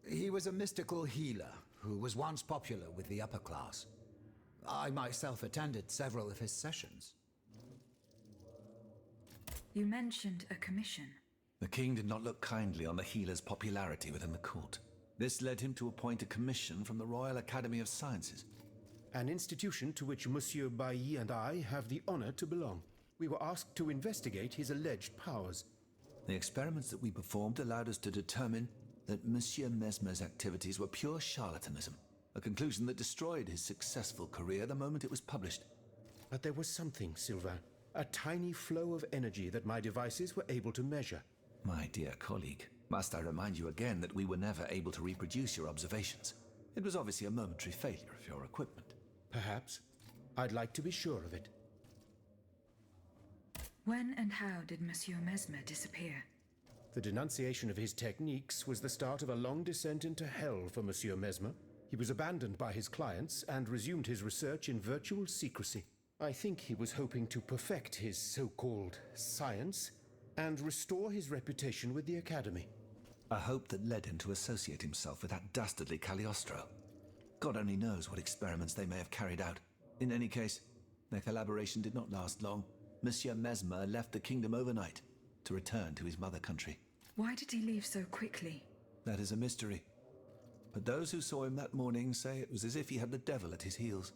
He was a mystical healer who was once popular with the upper class. I myself attended several of his sessions. You mentioned a commission. The king did not look kindly on the healer's popularity within the court. This led him to appoint a commission from the Royal Academy of Sciences. an institution to which Monsieur Bailly and I have the honor to belong. We were asked to investigate his alleged powers. The experiments that we performed allowed us to determine that Monsieur Mesmer's activities were pure charlatanism, a conclusion that destroyed his successful career the moment it was published. But there was something, Sylvain, a tiny flow of energy that my devices were able to measure. My dear colleague, must I remind you again that we were never able to reproduce your observations? It was obviously a momentary failure of your equipment. Perhaps. I'd like to be sure of it. When and how did Monsieur Mesmer disappear? The denunciation of his techniques was the start of a long descent into hell for Monsieur Mesmer. He was abandoned by his clients and resumed his research in virtual secrecy. I think he was hoping to perfect his so-called science and restore his reputation with the Academy. A hope that led him to associate himself with that dastardly Cagliostro. God only knows what experiments they may have carried out. In any case, their collaboration did not last long. Monsieur Mesmer left the kingdom overnight to return to his mother country. Why did he leave so quickly? That is a mystery. But those who saw him that morning say it was as if he had the devil at his heels.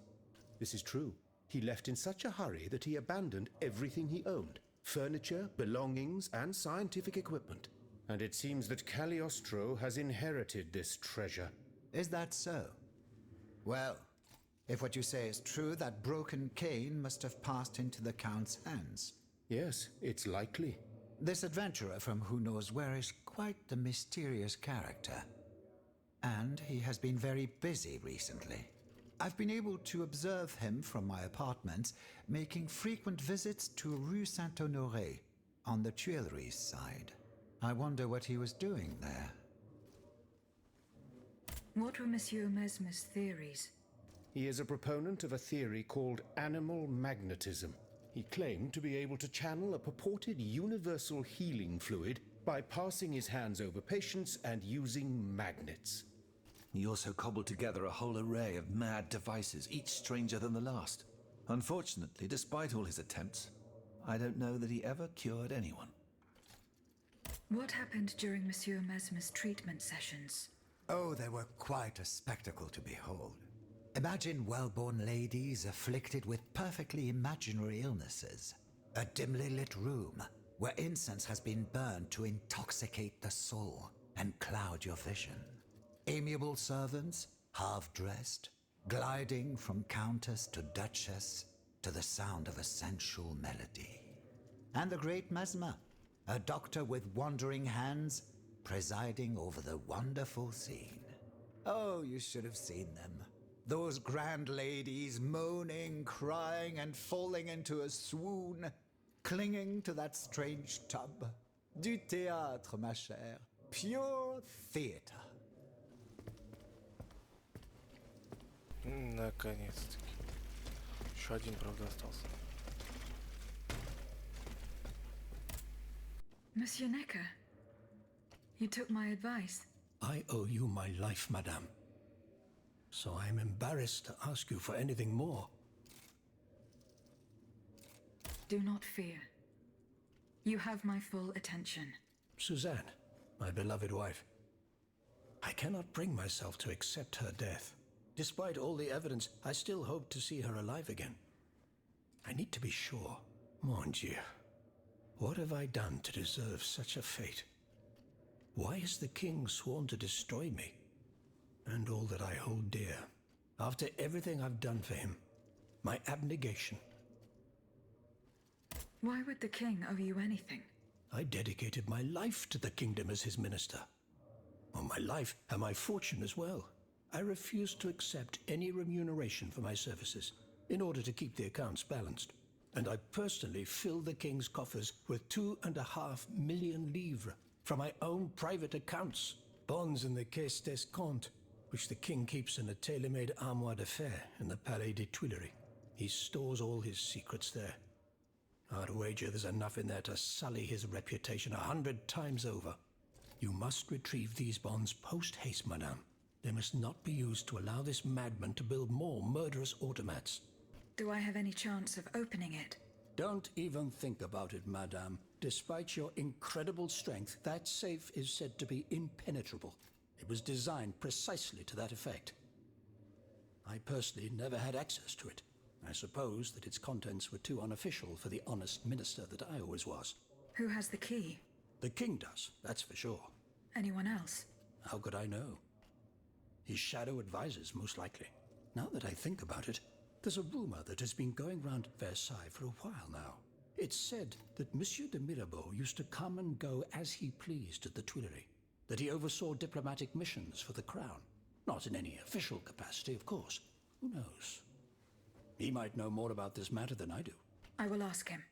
This is true. He left in such a hurry that he abandoned everything he owned. Furniture, belongings, and scientific equipment. And it seems that Cagliostro has inherited this treasure. Is that so? Well, if what you say is true, that broken cane must have passed into the Count's hands. Yes, it's likely. This adventurer from who knows where is quite the mysterious character. And he has been very busy recently. I've been able to observe him from my apartments, making frequent visits to Rue Saint-Honoré, on the Tuileries side. I wonder what he was doing there. What were Monsieur Mesmer's theories? He is a proponent of a theory called animal magnetism. He claimed to be able to channel a purported universal healing fluid by passing his hands over patients and using magnets. He also cobbled together a whole array of mad devices, each stranger than the last. Unfortunately, despite all his attempts, I don't know that he ever cured anyone. What happened during Monsieur Mesmer's treatment sessions? Oh, they were quite a spectacle to behold. Imagine well-born ladies afflicted with perfectly imaginary illnesses. A dimly lit room where incense has been burned to intoxicate the soul and cloud your vision. Amiable servants, half-dressed, gliding from countess to duchess to the sound of a sensual melody. And the great Mesmer, a doctor with wandering hands, presiding over the wonderful scene. Oh, you should have seen them. Those grand ladies moaning, crying, and falling into a swoon, clinging to that strange tub. Du théâtre, ma chère. Pure theater. Наконец-таки. Еще один, правда, остался. Monsieur Necker, you took my advice. I owe you my life, madame. So I am embarrassed to ask you for anything more. Do not fear. You have my full attention. Suzanne, my beloved wife. I cannot bring myself to accept her death. Despite all the evidence, I still hope to see her alive again. I need to be sure. Mon Dieu. What have I done to deserve such a fate? Why has the king sworn to destroy me? And all that I hold dear. After everything I've done for him. My abnegation. Why would the king owe you anything? I dedicated my life to the kingdom as his minister. Well, my life and my fortune as well. I refused to accept any remuneration for my services in order to keep the accounts balanced. And I personally filled the king's coffers with 2.5 million livres from my own private accounts. Bonds in the Caisse d'Escompte, which the king keeps in a tailor-made armoire d'affaires in the Palais des Tuileries. He stores all his secrets there. I'd wager there's enough in there to sully his reputation 100 times over. You must retrieve these bonds post-haste, madame. They must not be used to allow this madman to build more murderous automats. Do I have any chance of opening it? Don't even think about it, madame. Despite your incredible strength, that safe is said to be impenetrable. It was designed precisely to that effect. I personally never had access to it. I suppose that its contents were too unofficial for the honest minister that I always was. Who has the key? The king does, that's for sure. Anyone else? How could I know? His shadow advisors, most likely. Now that I think about it, there's a rumor that has been going round at Versailles for a while now. It's said that Monsieur de Mirabeau used to come and go as he pleased at the Tuileries, that he oversaw diplomatic missions for the crown. Not in any official capacity, of course. Who knows? He might know more about this matter than I do. I will ask him.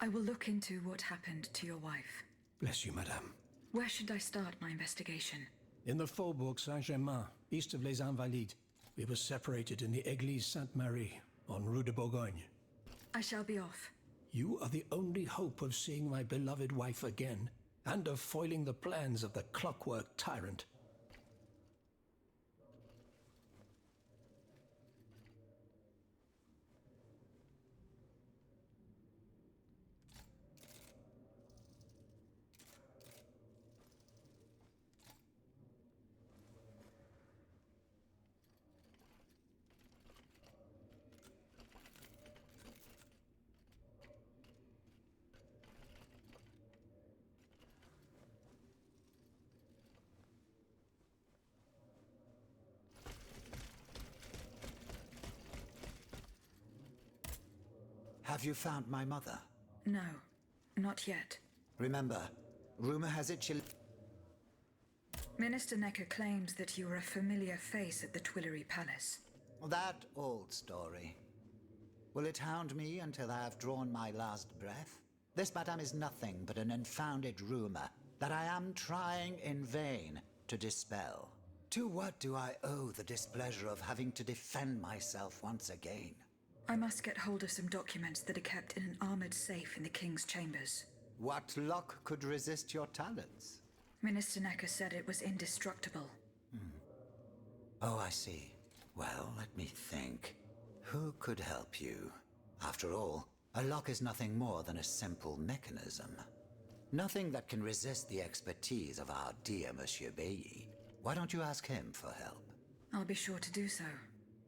I will look into what happened to your wife. Bless you, madame. Where should I start my investigation? In the Faubourg Saint-Germain, east of Les Invalides. We were separated in the Église Sainte-Marie, on Rue de Bourgogne. I shall be off. You are the only hope of seeing my beloved wife again, and of foiling the plans of the clockwork tyrant. Have you found my mother? No, not yet. Remember, rumor has it she... Minister Necker claims that you were a familiar face at the Tuileries Palace. That old story. Will it hound me until I have drawn my last breath? This, madame, is nothing but an unfounded rumor that I am trying in vain to dispel. To what do I owe the displeasure of having to defend myself once again? I must get hold of some documents that are kept in an armored safe in the king's chambers. What luck could resist your talents? Minister Necker said it was indestructible. Oh, I see. Well, let me think. Who could help you? After all, a lock is nothing more than a simple mechanism. Nothing that can resist the expertise of our dear Monsieur Bailly. Why don't you ask him for help? I'll be sure to do so.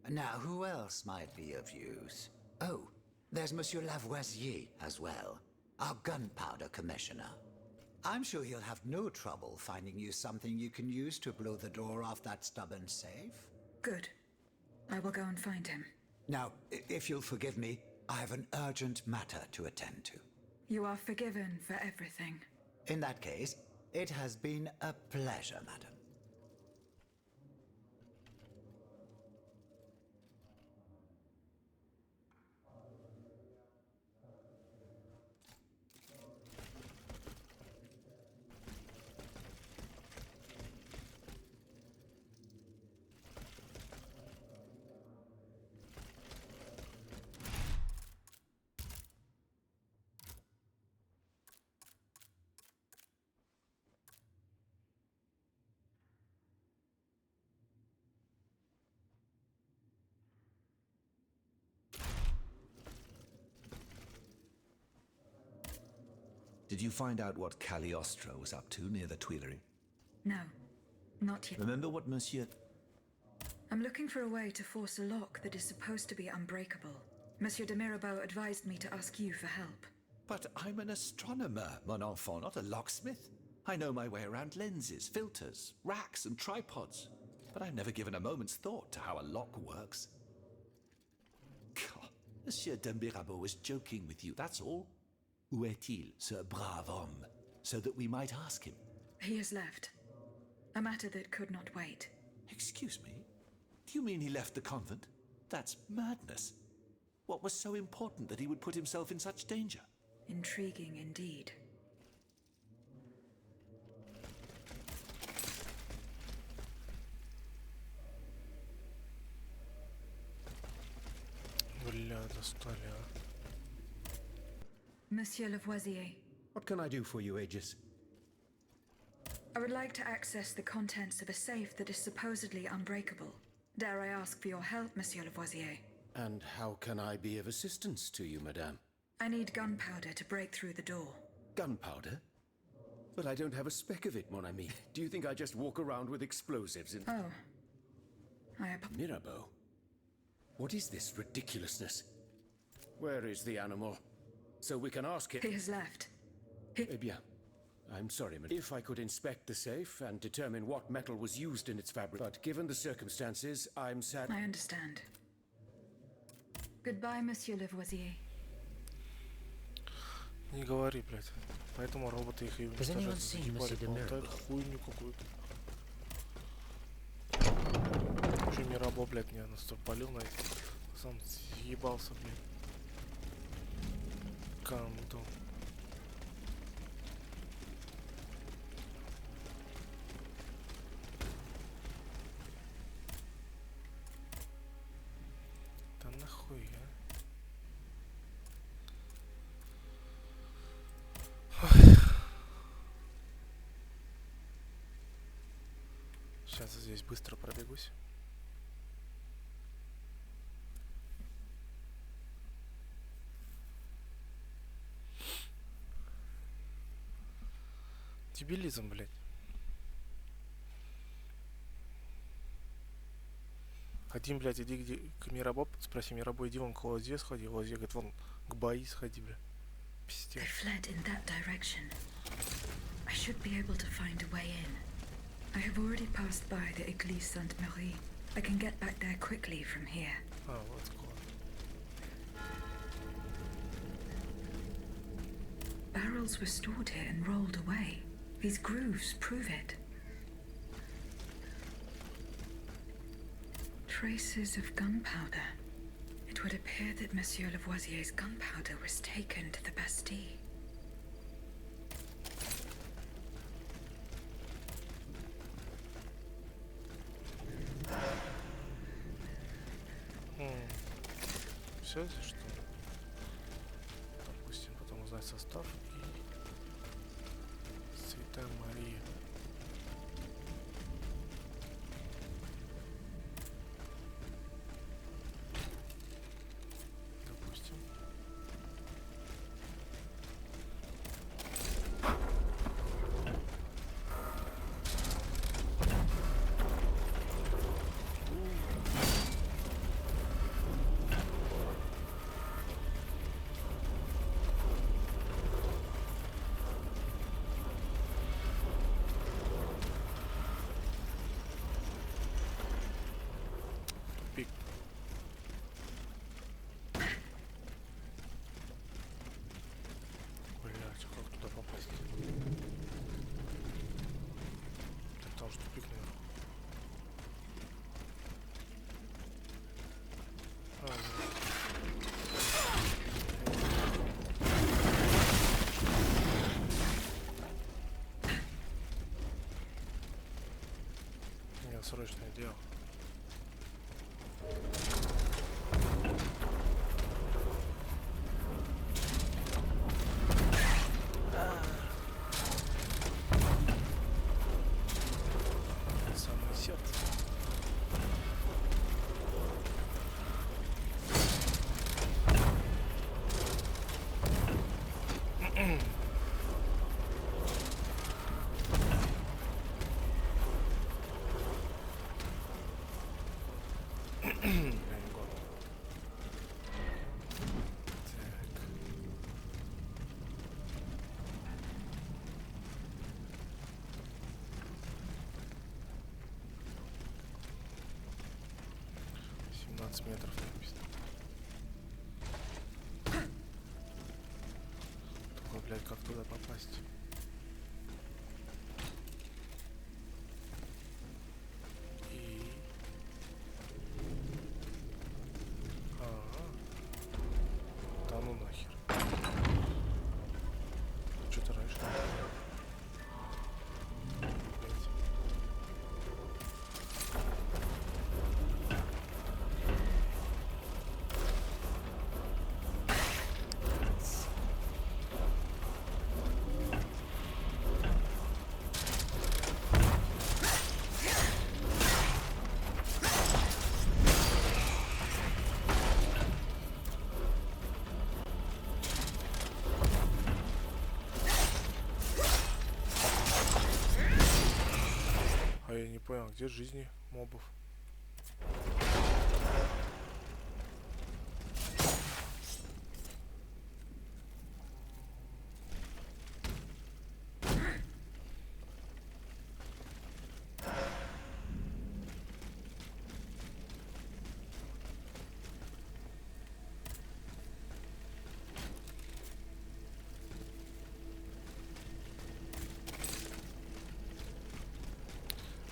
Now, who else might be of use? Oh, there's Monsieur Lavoisier as well, our gunpowder commissioner. I'm sure he'll have no trouble finding you something you can use to blow the door off that stubborn safe. Good. I will go and find him. Now, if you'll forgive me, I have an urgent matter to attend to. You are forgiven for everything. In that case, it has been a pleasure, madam. Did you find out what Cagliostro was up to near the Tuileries? No, not yet. Remember what Monsieur... I'm looking for a way to force a lock that is supposed to be unbreakable. Monsieur de Mirabeau advised me to ask you for help. But I'm an astronomer, mon enfant, not a locksmith. I know my way around lenses, filters, racks and tripods. But I've never given a moment's thought to how a lock works. God, Monsieur de Mirabeau was joking with you, that's all. Où est-il, ce brave homme, so that we might ask him? He has left. A matter that could not wait. Excuse me? Do you mean he left the convent? That's madness. What was so important that he would put himself in such danger? Intriguing indeed. Бля, достали, а. Monsieur Lavoisier, What can I do for you, Aegis? I would like to access the contents of a safe that is supposedly unbreakable. Dare I ask for your help, Monsieur Lavoisier? And how can I be of assistance to you, madame? I need gunpowder to break through the door. Gunpowder? But I don't have a speck of it, mon ami. Do you think I just walk around with explosives in... Oh. Mirabeau? What is this ridiculousness? Where is the animal? So we can ask it... He has left. Eh bien. I'm sorry, madame. If I could inspect the safe and determine what metal was used in its fabric, but given the circumstances, I'm sad... I understand. Goodbye, Monsieur Lavoisier. Не говори, блядь. Поэтому роботы их и уничтожают. Болтают хуйню какую-то. Че Мирабо, блядь, меня настолько полил на эти. Сам съебался, блядь. Канду. Да нахуй, а? Сейчас здесь быстро пробегусь. Дебилизм, блядь. Хотим, блядь, иди к Мирабо, спроси Мирабо, иди вон к Лозе сходи. Лозе говорит, вон к Баи сходи, бля. Пиздец. They fled in that direction. I should be able to find a way in. I have already passed by the Église Sainte-Marie. I can get back there quickly from here. А, вот скоро. Barrels were stored here and rolled away. These grooves prove it. Traces of gunpowder. It would appear that Monsieur Lavoisier's gunpowder was taken to the Bastille. Все, что ли? Допустим, потом узнать состав и Святая Мария. Допустим. Тупик. Блять, как туда попасть? Так там же тупик, наверное. Нет, срочное дело. Самое сердце. Метров написано. Только, блядь, как туда попасть? И... Да ну нахер. Что ты раньше? не понял, где жизни мобов?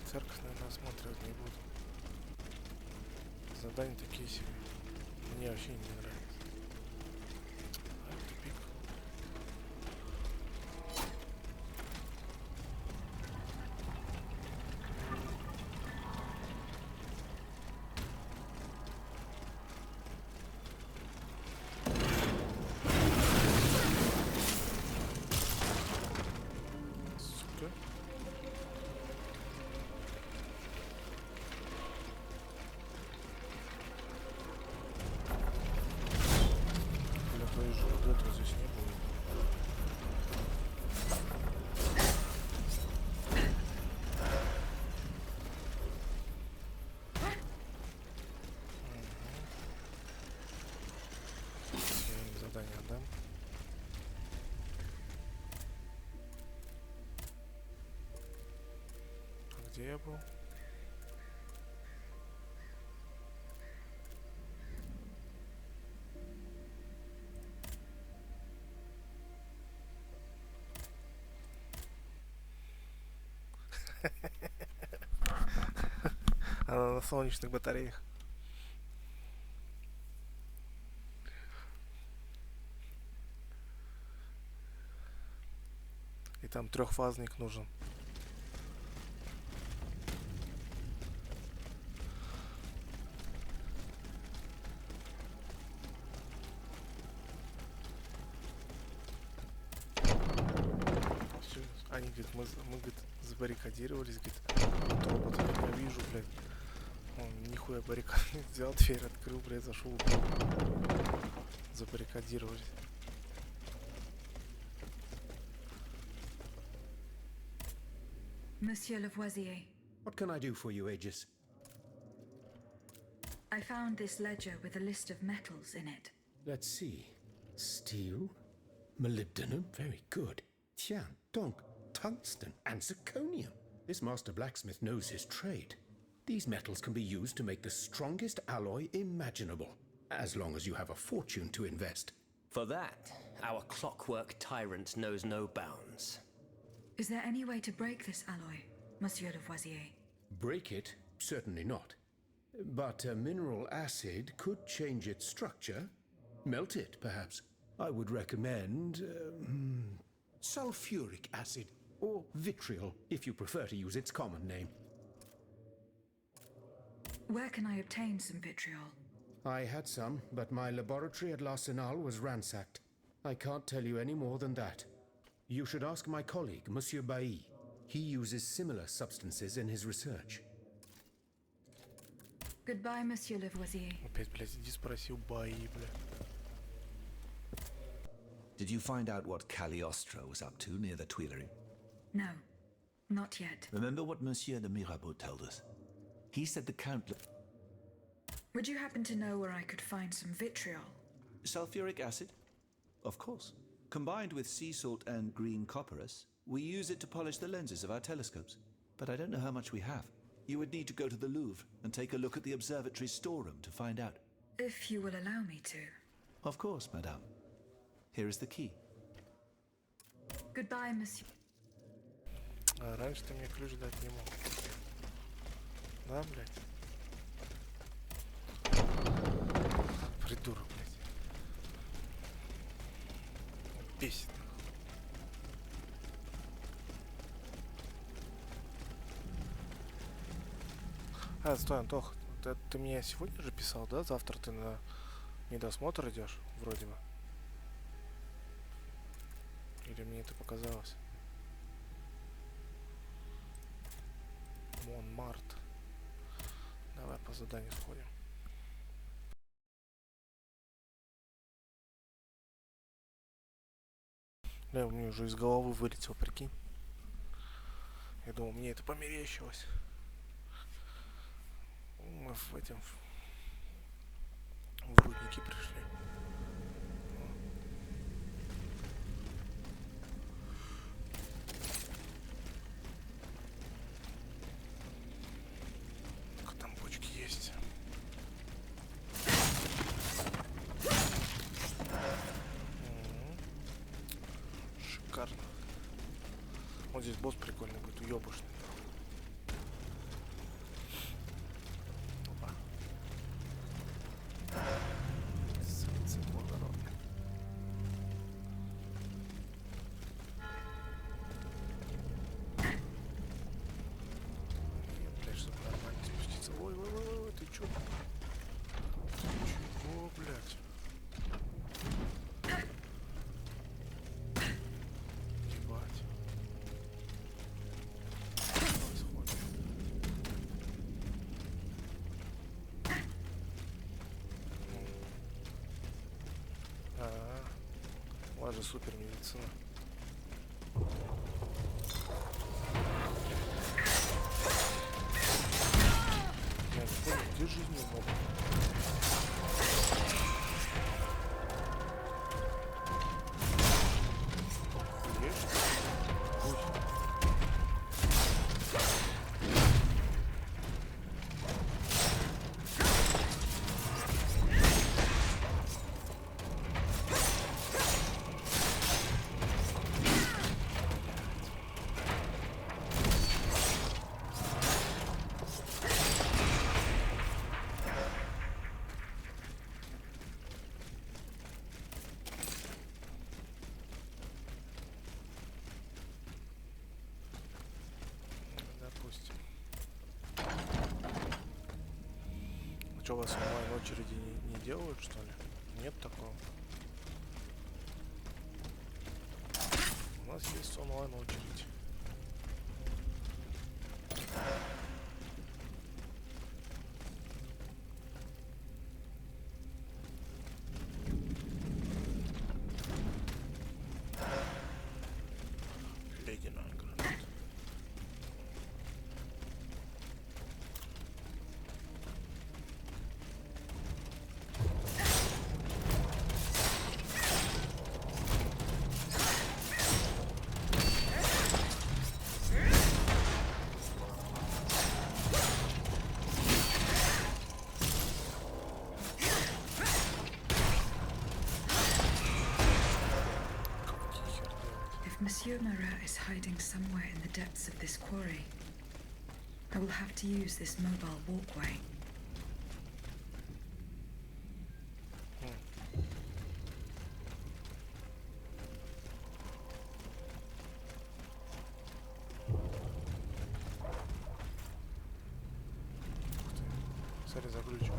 Церковь, наверное, осматривать не буду. Задания такие себе. Мне вообще не нравится. Тупик. Сука. Для твоей же вот этого здесь не было. Я им задание отдам. А где я был? Она на солнечных батареях. И там трехфазник нужен. Всё, они говорит, мы говорит, забаррикадировались, говорит, от роботов. Я вижу, блядь. Он нихуя баррикад взял, дверь открыл, блядь, зашел. Забаррикадировались. Monsieur Lavoisier, What can I do for you, Aegis? I found this ledger with a list of metals in it. Let's see. Steel, molybdenum, very good. Tian, donc, tungsten, and zirconium. This master blacksmith knows his trade. These metals can be used to make the strongest alloy imaginable, as long as you have a fortune to invest. For that, our clockwork tyrant knows no bounds. Is there any way to break this alloy, Monsieur Lavoisier? Break it? Certainly not. But a mineral acid could change its structure. Melt it, perhaps. I would recommend sulfuric acid, or vitriol, if you prefer to use its common name. Where can I obtain some vitriol? I had some, but my laboratory at L'Arsenal was ransacked. I can't tell you any more than that. You should ask my colleague, Monsieur Bailly. He uses similar substances in his research. Goodbye, Monsieur Lavoisier. Опять, блядь, иди спроси у Баи, бля. Did you find out what Cagliostro was up to near the Tuileries? No, not yet. Remember what Monsieur de Mirabeau told us? He said the Count... Would you happen to know where I could find some vitriol? Sulfuric acid? Of course. Combined with sea salt and green copperas, we use it to polish the lenses of our telescopes. But I don't know how much we have. You would need to go to the Louvre and take a look at the observatory's storeroom to find out. If you will allow me to. Of course, madame. Here is the key. Goodbye, Monsieur. А раньше ты мне ключ дать не мог. Да, блядь? Придурок, блядь. Бесит. А, стой, Антох, ты мне сегодня же писал, да? Завтра ты на медосмотр идешь, вроде бы. Или мне это показалось? Монмарт. Давай по заданию сходим. Да, у меня уже из головы вылетел, прикинь. Я думал, мне это померещилось. Мы в этим... В рудники пришли. Там бочки есть. Шикарно. Вот здесь босс прикольный будет, уёбышный. Опа. Солнце благородное. Блядь, чтобы нормально спуститься. Ой, ты чё? Ты чего, блядь? Ебать. Происходит. У вас же супер медицина. Я не понял, где жизни много? Допустим. А что, у вас онлайн очереди не делают, что ли? Нет такого? У нас есть онлайн очередь. Ледяная граната. If Monsieur Marat is hiding somewhere in the depths of this quarry, I will have to use this mobile walkway. Смотри, заглючил.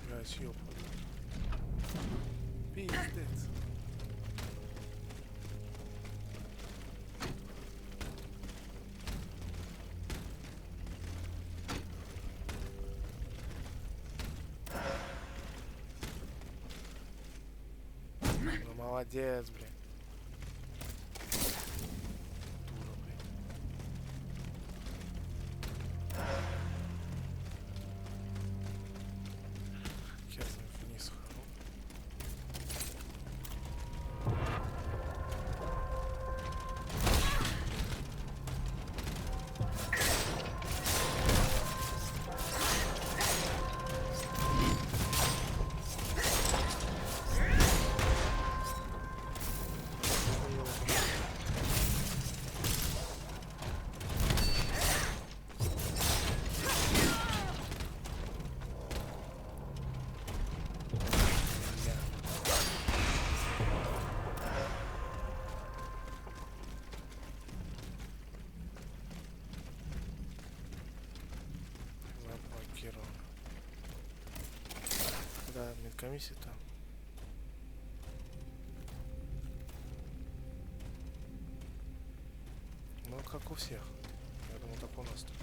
Блядь, ёпта. Пиздец. Ну молодец, блин. Дура, блин. Хер с ним вниз хожу. Заблокирован. Да, медкомиссия там. как у всех. Я думаю, так у нас-то.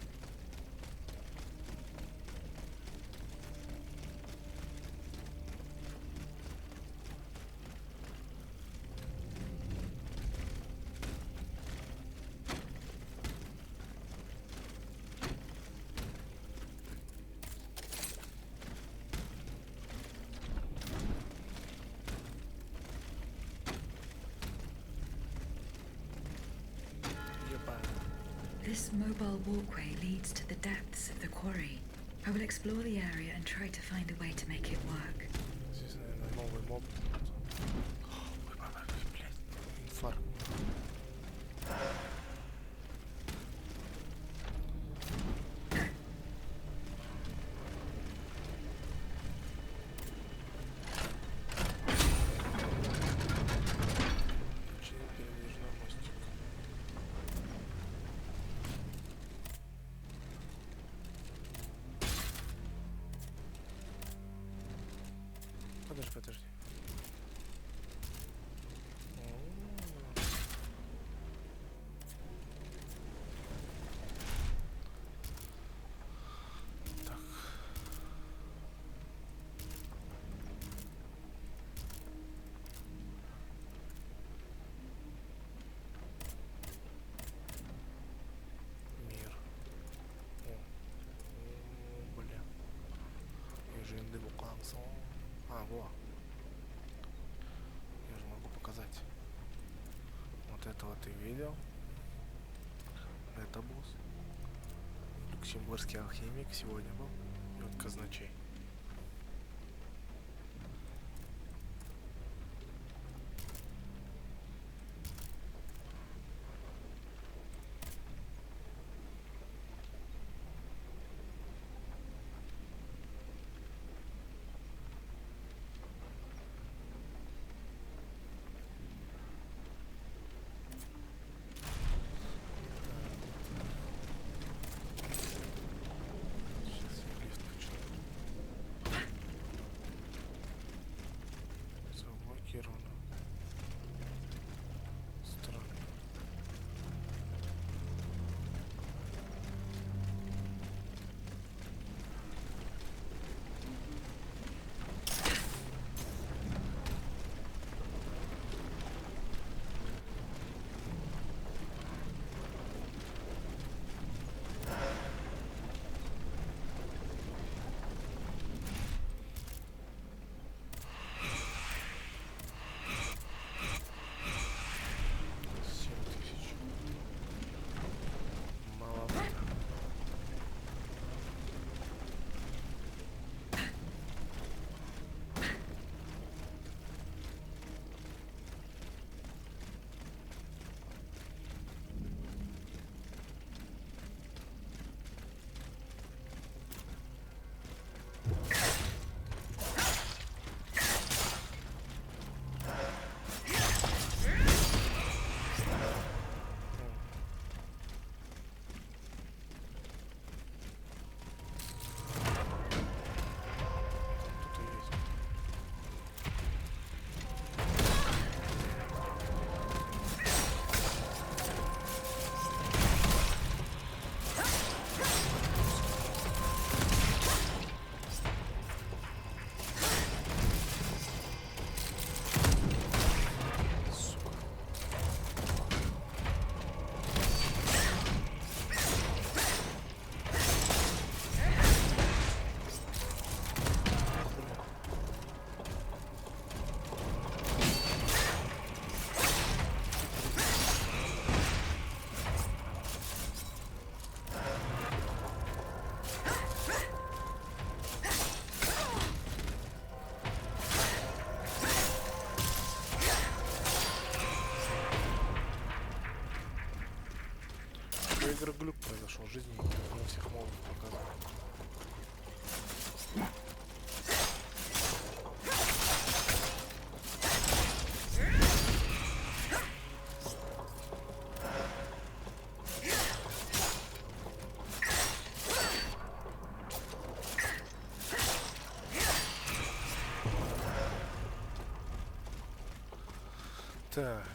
This mobile walkway leads to the depths of the quarry. I will explore the area and try to find a way to make it work. Здесь, наверное, новый моб. Ой, блядь, инфаркт. Подожди. Так. Мир. Бля. Я же индыбу канцел. Во. Я же могу показать. Вот этого ты видел. Это босс. Люксембургский алхимик сегодня был. И вот казначей. Заблокировано. Странно. Глюк произошел, жизни не всех мобов показывает. Так.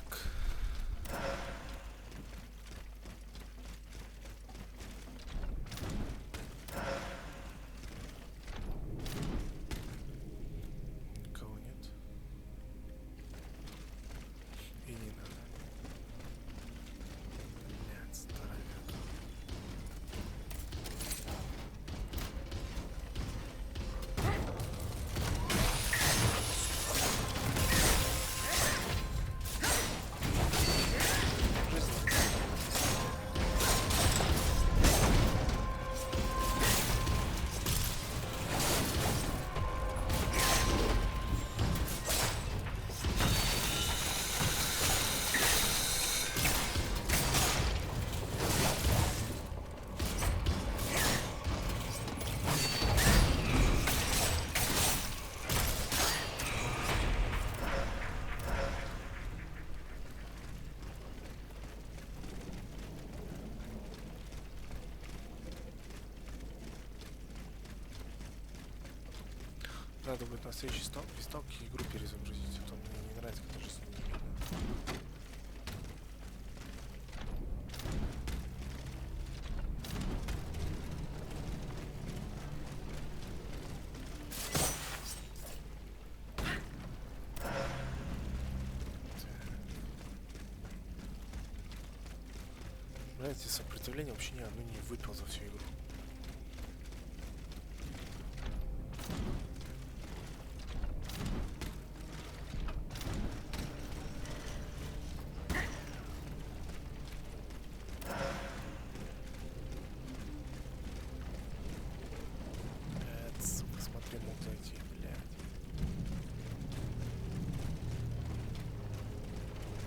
Надо будет на следующей сталке игру перезагрузить, а то мне не нравится, когда жизнь не видно. Блядь, сопротивление вообще ни одну не выпил за всю игру. Сука, смотри, мог зайти, блядь.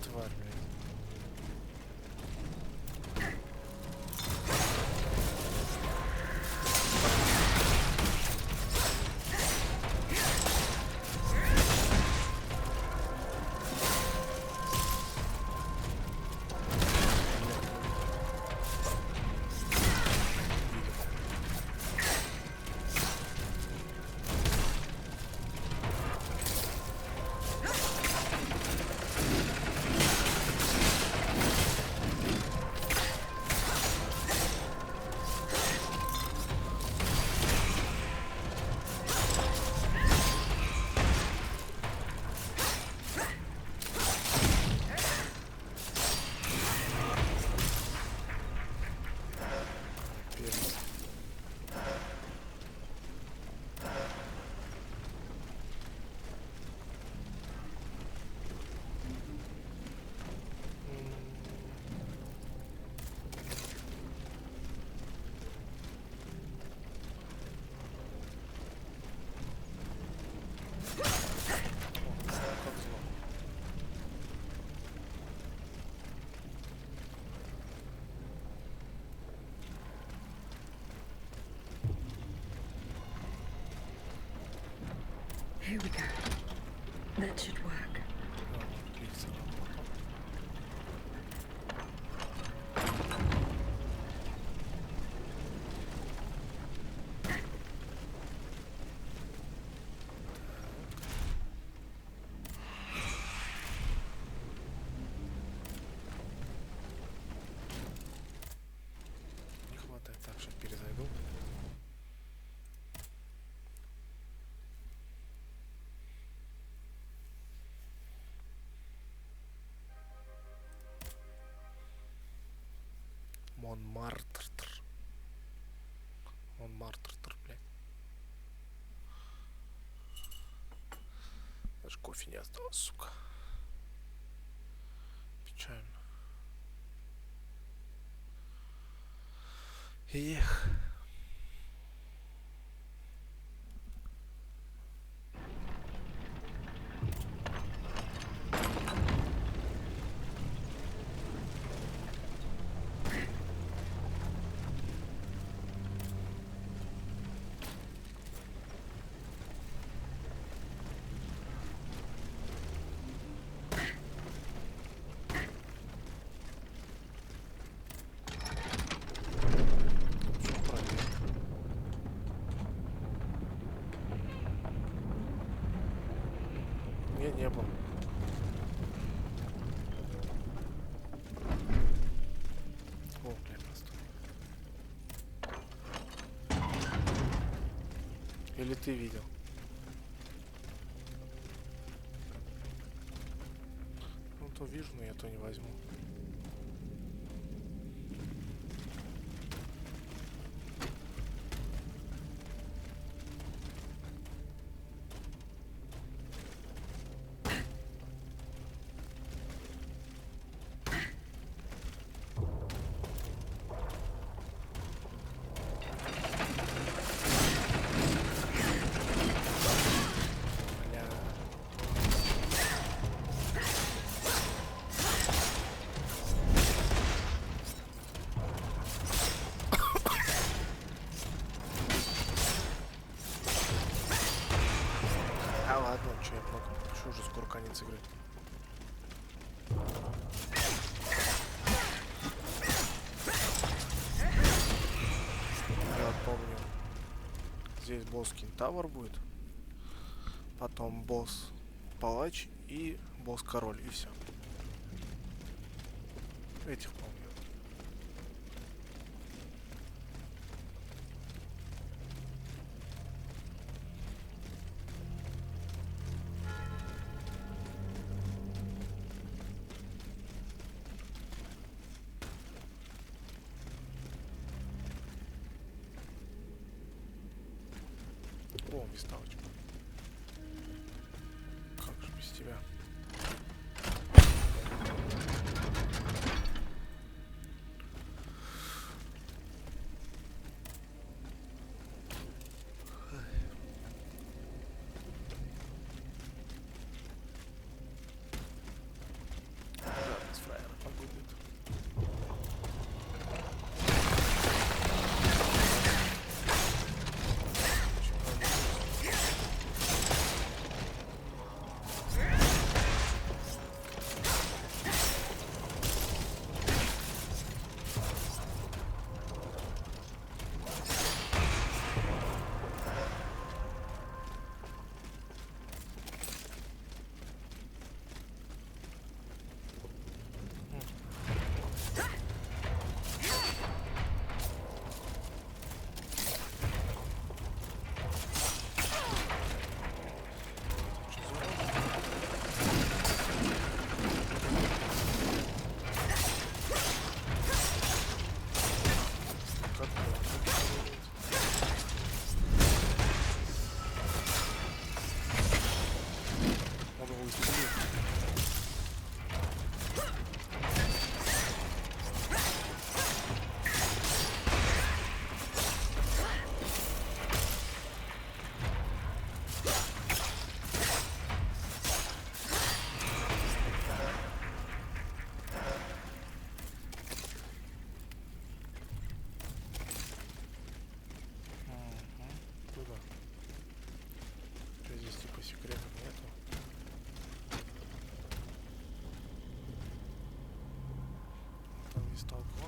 Тварь, блядь. Here we go. That should work. Не хватает, так что перезайду. Монмартр. Монмартр, блядь. Даже кофе не осталось, сука. Печально. Эх. Не было. О, блядь, просто. Или ты видел? Ну, то вижу, но я то не возьму. Что я много? Что уже скоро конец игры? Я помню, здесь босс Центавр будет. потом босс палач и босс король, и все. Этих помню. О, виставочка. Как же без тебя? Гадость фраера погубит.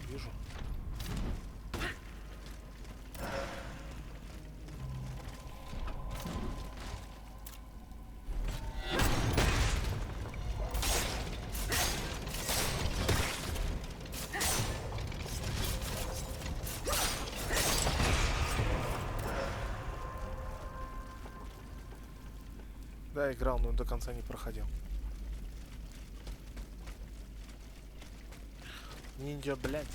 Вижу. Да, играл, но до конца не проходил. Ниндзя, блядь.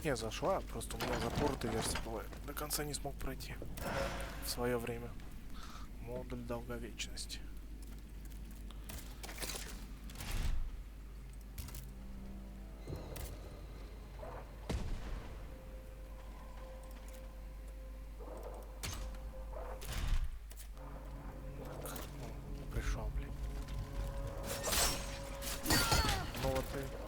Не, зашла, просто у меня запоротая версия бывает. До конца не смог пройти в свое время. Модуль долговечности. Пришел, блин. Ну вот и...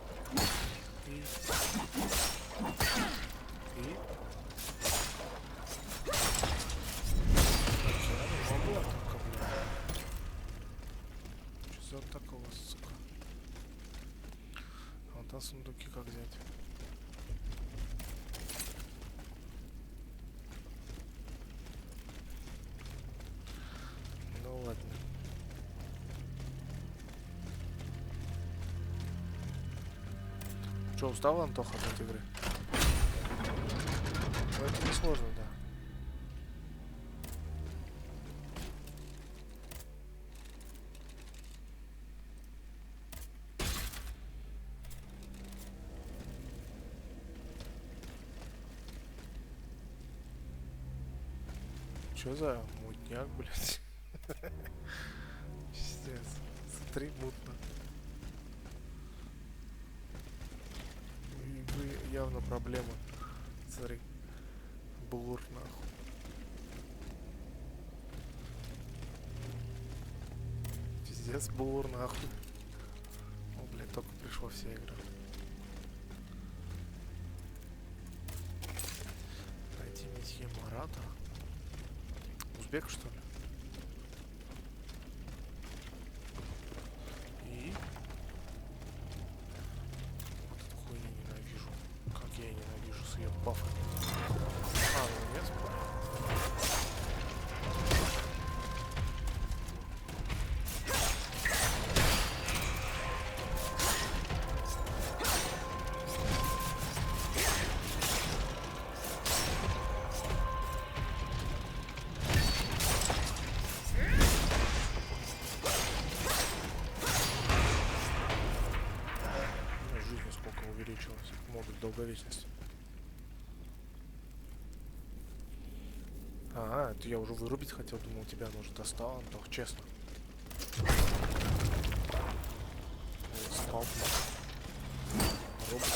Что за такого, сука? А вот там сундуки как взять? Ну ладно. Че, устал, Антоха, от этой игры? Ну, это не сложно, да. Что за мутняк, блядь? Пиздец. Смотри, мутно. У игры явно проблема. Смотри. Блур, нахуй. Пиздец. Пиздец, бур, нахуй. О, блядь, только пришло все игры. Найти месье Марата. Узбек, что ли? И... Вот эту хуйню ненавижу. Как я ее ненавижу с ее бафами. А, ну нет, жизнь сколько увеличилась. Модуль долговечности. А, это я уже вырубить хотел, думал, тебя уже достал, Антох, честно. Стал, робот,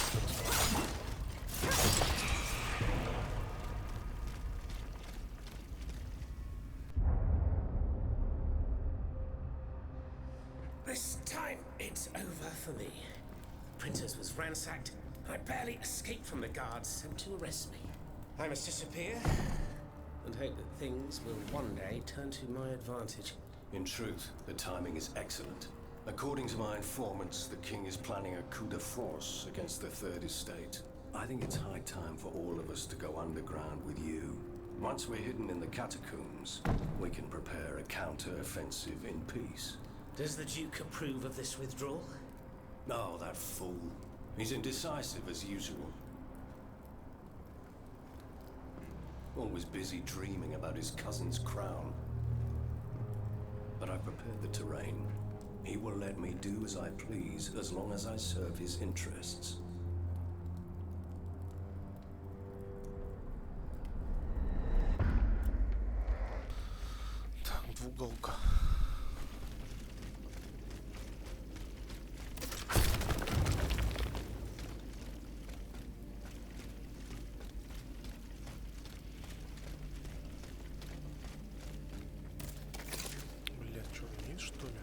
This time it's over for me. Printers was ransacked. I barely escaped from the guards sent to arrest me. I must disappear and hope that things will one day turn to my advantage. In truth, the timing is excellent. According to my informants, the king is planning a coup de force against the Third Estate. I think it's high time for all of us to go underground with you. Once we're hidden in the catacombs, we can prepare a counter-offensive in peace. Does the Duke approve of this withdrawal? Oh, that fool. He's indecisive as usual. Always busy dreaming about his cousin's crown. But I've prepared the terrain. He will let me do as I please as long as I serve his interests. Так, двуголка. Блядь, что, вниз, что ли?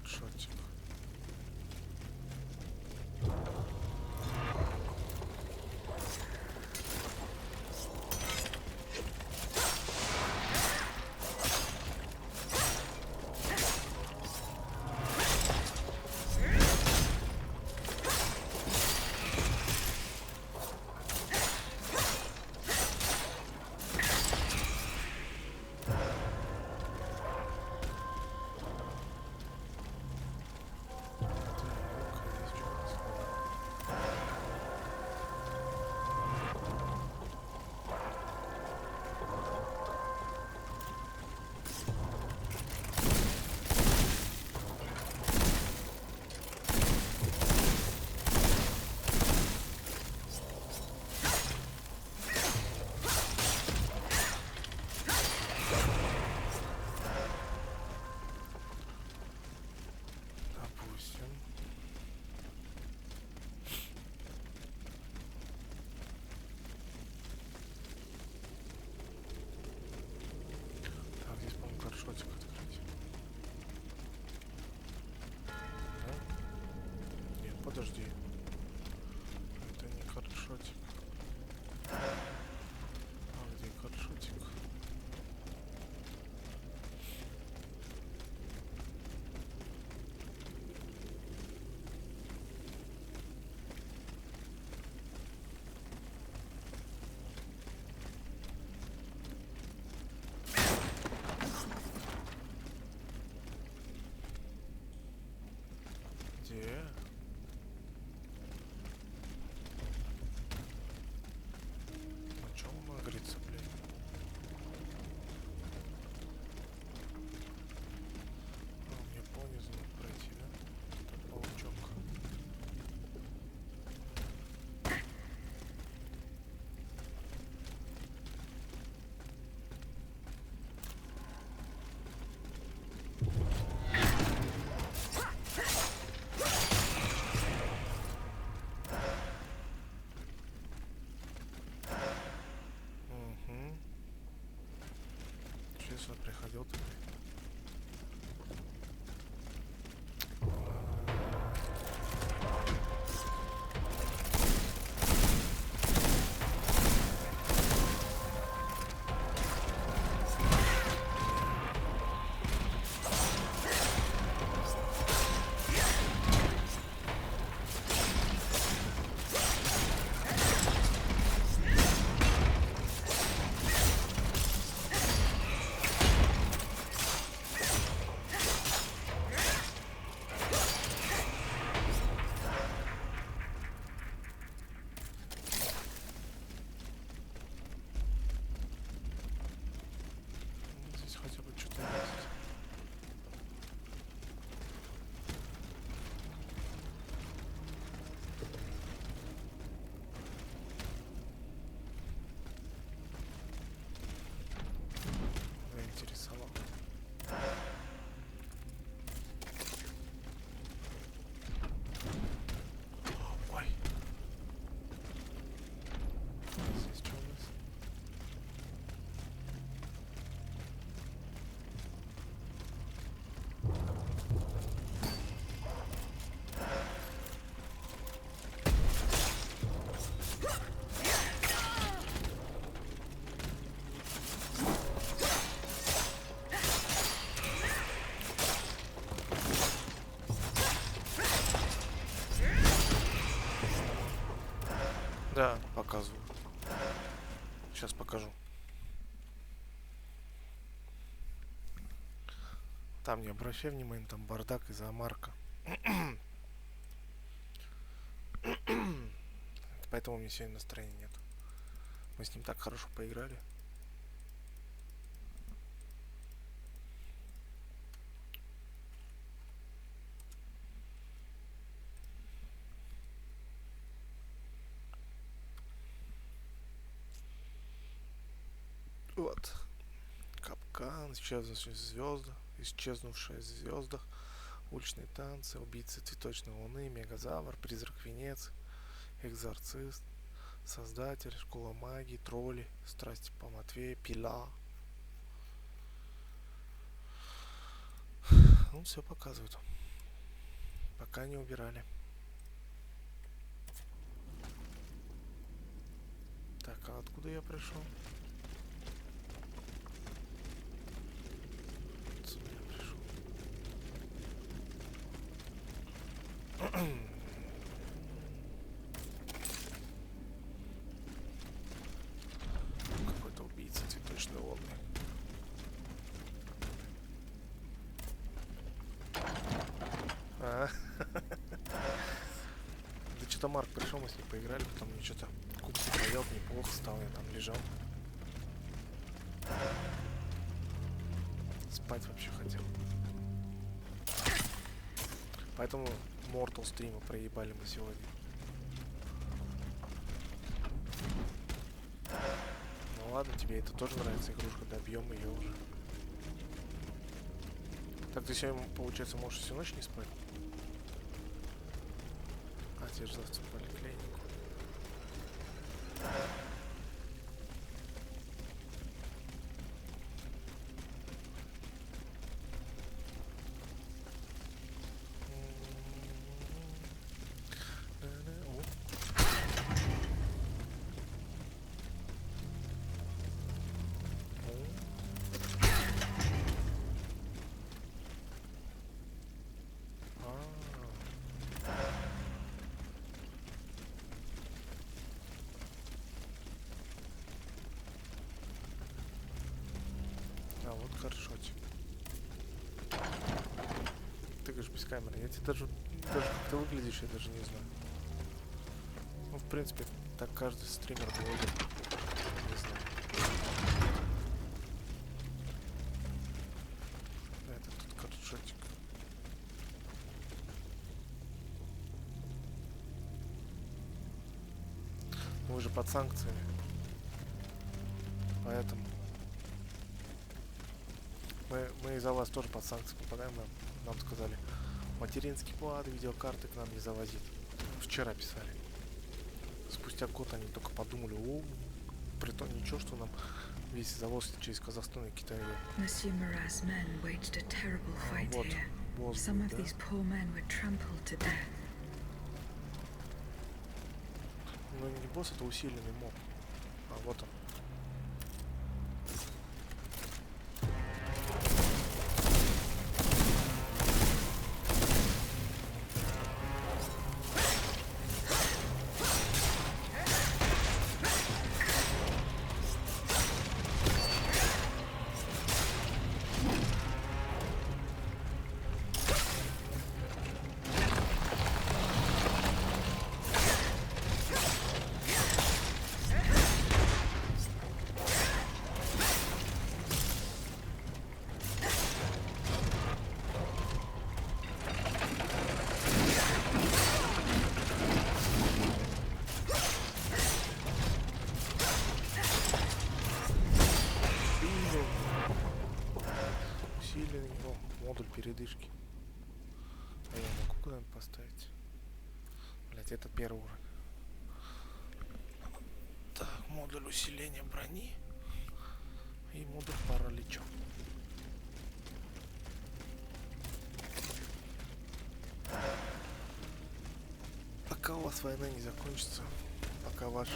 Шотик. подожди. Это не картшотик. А где картшотик? Где? На чем он говорится, блин? А, мне понизу надо пройти, да? Это паучок. Сейчас вот приходил такой. Здесь хотя бы что-то есть. Заинтересовал. Ой. Здесь что у нас? Да, показываю. Сейчас покажу. Там не обращай внимания, там бардак из-за Марка. Поэтому у меня сегодня настроения нет. Мы с ним так хорошо поиграли. Вот. Капкан, исчезнувшая в звездах, уличные танцы, убийцы цветочной луны, мегазавр, призрак венец, экзорцист, создатель, школа магии, тролли, страсти по Матвею, пила. Ну, все показывают. Пока не убирали. Так, а откуда я пришел? Отсюда я пришел. Какой-то убийца цветочной луны. Да что-то Марк пришел, мы с ним поиграли, потом мне что-то кубки поел, неплохо стал, я там лежал. Спать вообще хотел. Поэтому Mortal стрима проебали мы сегодня. Ну ладно, тебе это тоже нравится игрушка, добьем ее уже. Так ты сегодня, получается, можешь всю ночь не спать? А, тебе же завтра в поликлинику. Вот каршотик. Ты говоришь без камеры. Я тебе даже как ты выглядишь, я даже не знаю. Ну, в принципе, так каждый стример блогер. Не знаю. Это тут каршотик. Вы же под санкциями. Поэтому мы из-за вас тоже под санкции попадаем. Нам сказали, материнский плат, видеокарты к нам не завозить. Вчера писали. Спустя год они только подумали, притом ничего, что нам весь завоз через Казахстан и Китай. Monsieur Marat's men waged a terrible fight вот, here. Босс Some был, of да? these poor men were trampled to death. Ну не босс, это усиленный моб. А вот он. Усиленный модуль передышки. А я могу куда-нибудь поставить? Блять, это первый уровень. Так, модуль усиления брони и модуль паралича. Пока у вас война не закончится, пока ваш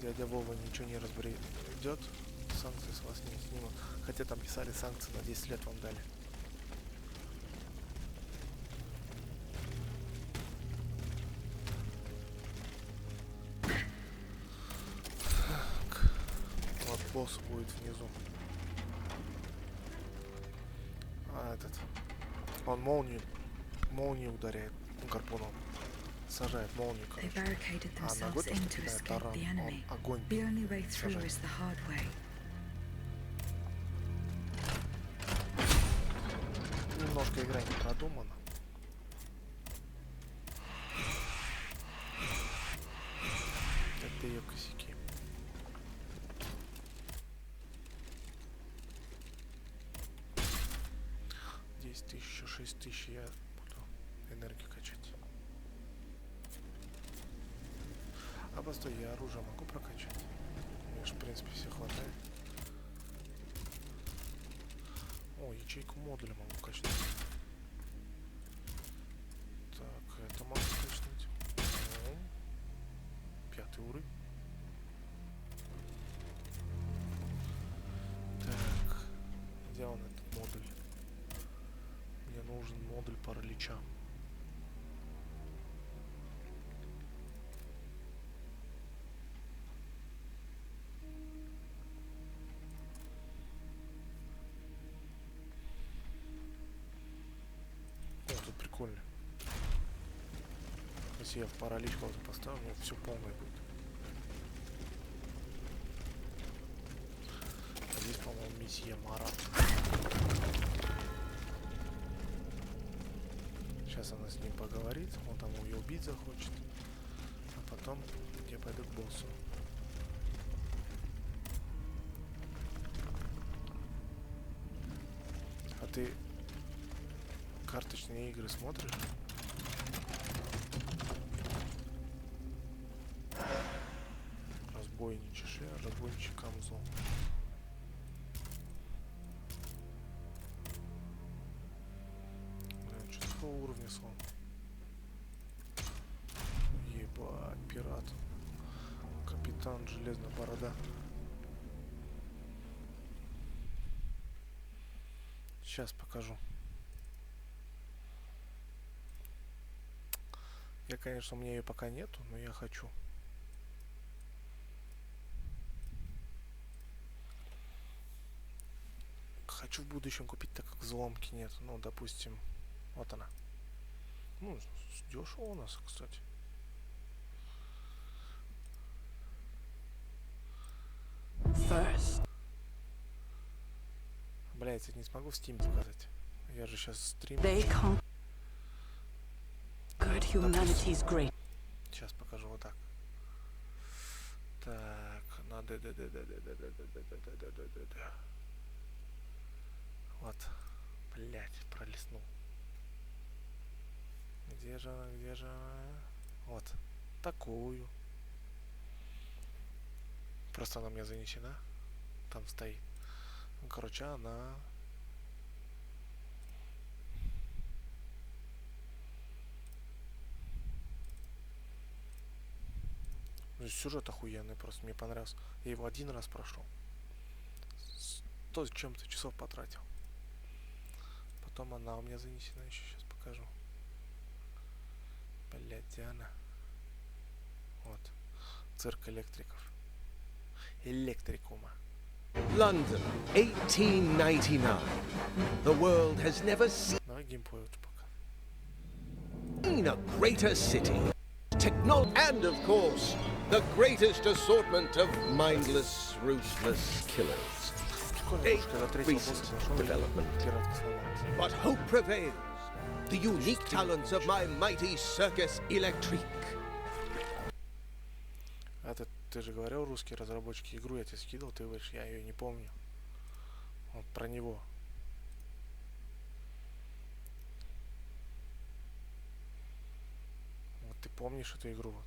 дядя Вова ничего не разберет, санкции с вас не снимут. Хотя там писали, санкции на 10 лет вам дали. Так. Вот босс будет внизу. А этот. Он молнию ударяет гарпуном. Сажает молнию, They короче. barricaded А ногой themselves то, что in to кидает escape таран, the он enemy. огонь The only way through сажает. is the hard way. Немножко игра не продумана. Это ее косяки. Еще 6000 я буду энергию качать. А постой, я оружие могу прокачать? Мне же в принципе все хватает. О, ячейку модуля могу качать. Так, это могу качнуть. 5 уровень. Так, где он этот модуль? Мне нужен модуль паралича. О, тут прикольно. Если я в паралич кого-то поставлю, у меня все полное будет. А здесь, по-моему, месье Марат. Сейчас она с ним поговорит, он там ее убить захочет. А потом я пойду к боссу. А ты карточные игры смотришь? Разбойничий разбойничий камзол. Что такого уровня слон? Ебать, пират. Капитан Железная Борода. Сейчас покажу. Я, конечно, у меня ее пока нету, но я хочу. хочу в будущем купить, так как взломки нет. Ну, допустим, вот она. Ну, дешево у нас, кстати. Блять, я не смогу в Steam показать. Я же сейчас стрим. Сейчас покажу вот так. Так, надо. Вот. Блять, пролистнул. Где же она, где же она? Вот. Такую. Просто она у меня занесена. Там стоит. Ну, короче, она... Ну, сюжет охуенный, просто мне понравился. Я его один раз прошел. 100 с чем-то часов потратил. Потом она у меня занесена, еще сейчас покажу. Блять, где она? Вот. Цирк электриков. Электрикума. London, 1899. The world has never seen Давай геймплей лучше пока. a greater city. Technology and, of course, the greatest assortment of mindless, ruthless killers. A recent development. But hope prevails. The unique talents of my mighty circus electrique. А ты же говорил, русские разработчики, игру я тебе скидывал, ты говоришь, я ее не помню. Вот про него. Вот ты помнишь эту игру? Вот.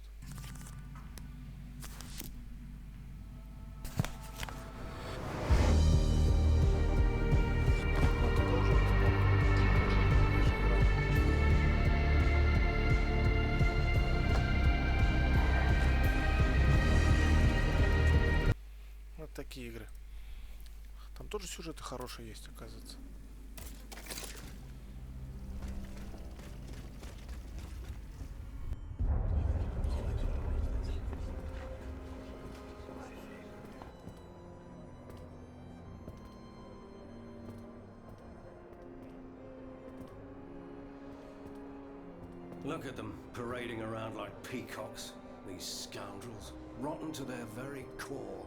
Вот такие игры. Там тоже сюжеты хорошие есть, оказывается. Look at them, parading around like peacocks. These scoundrels, rotten to their very core.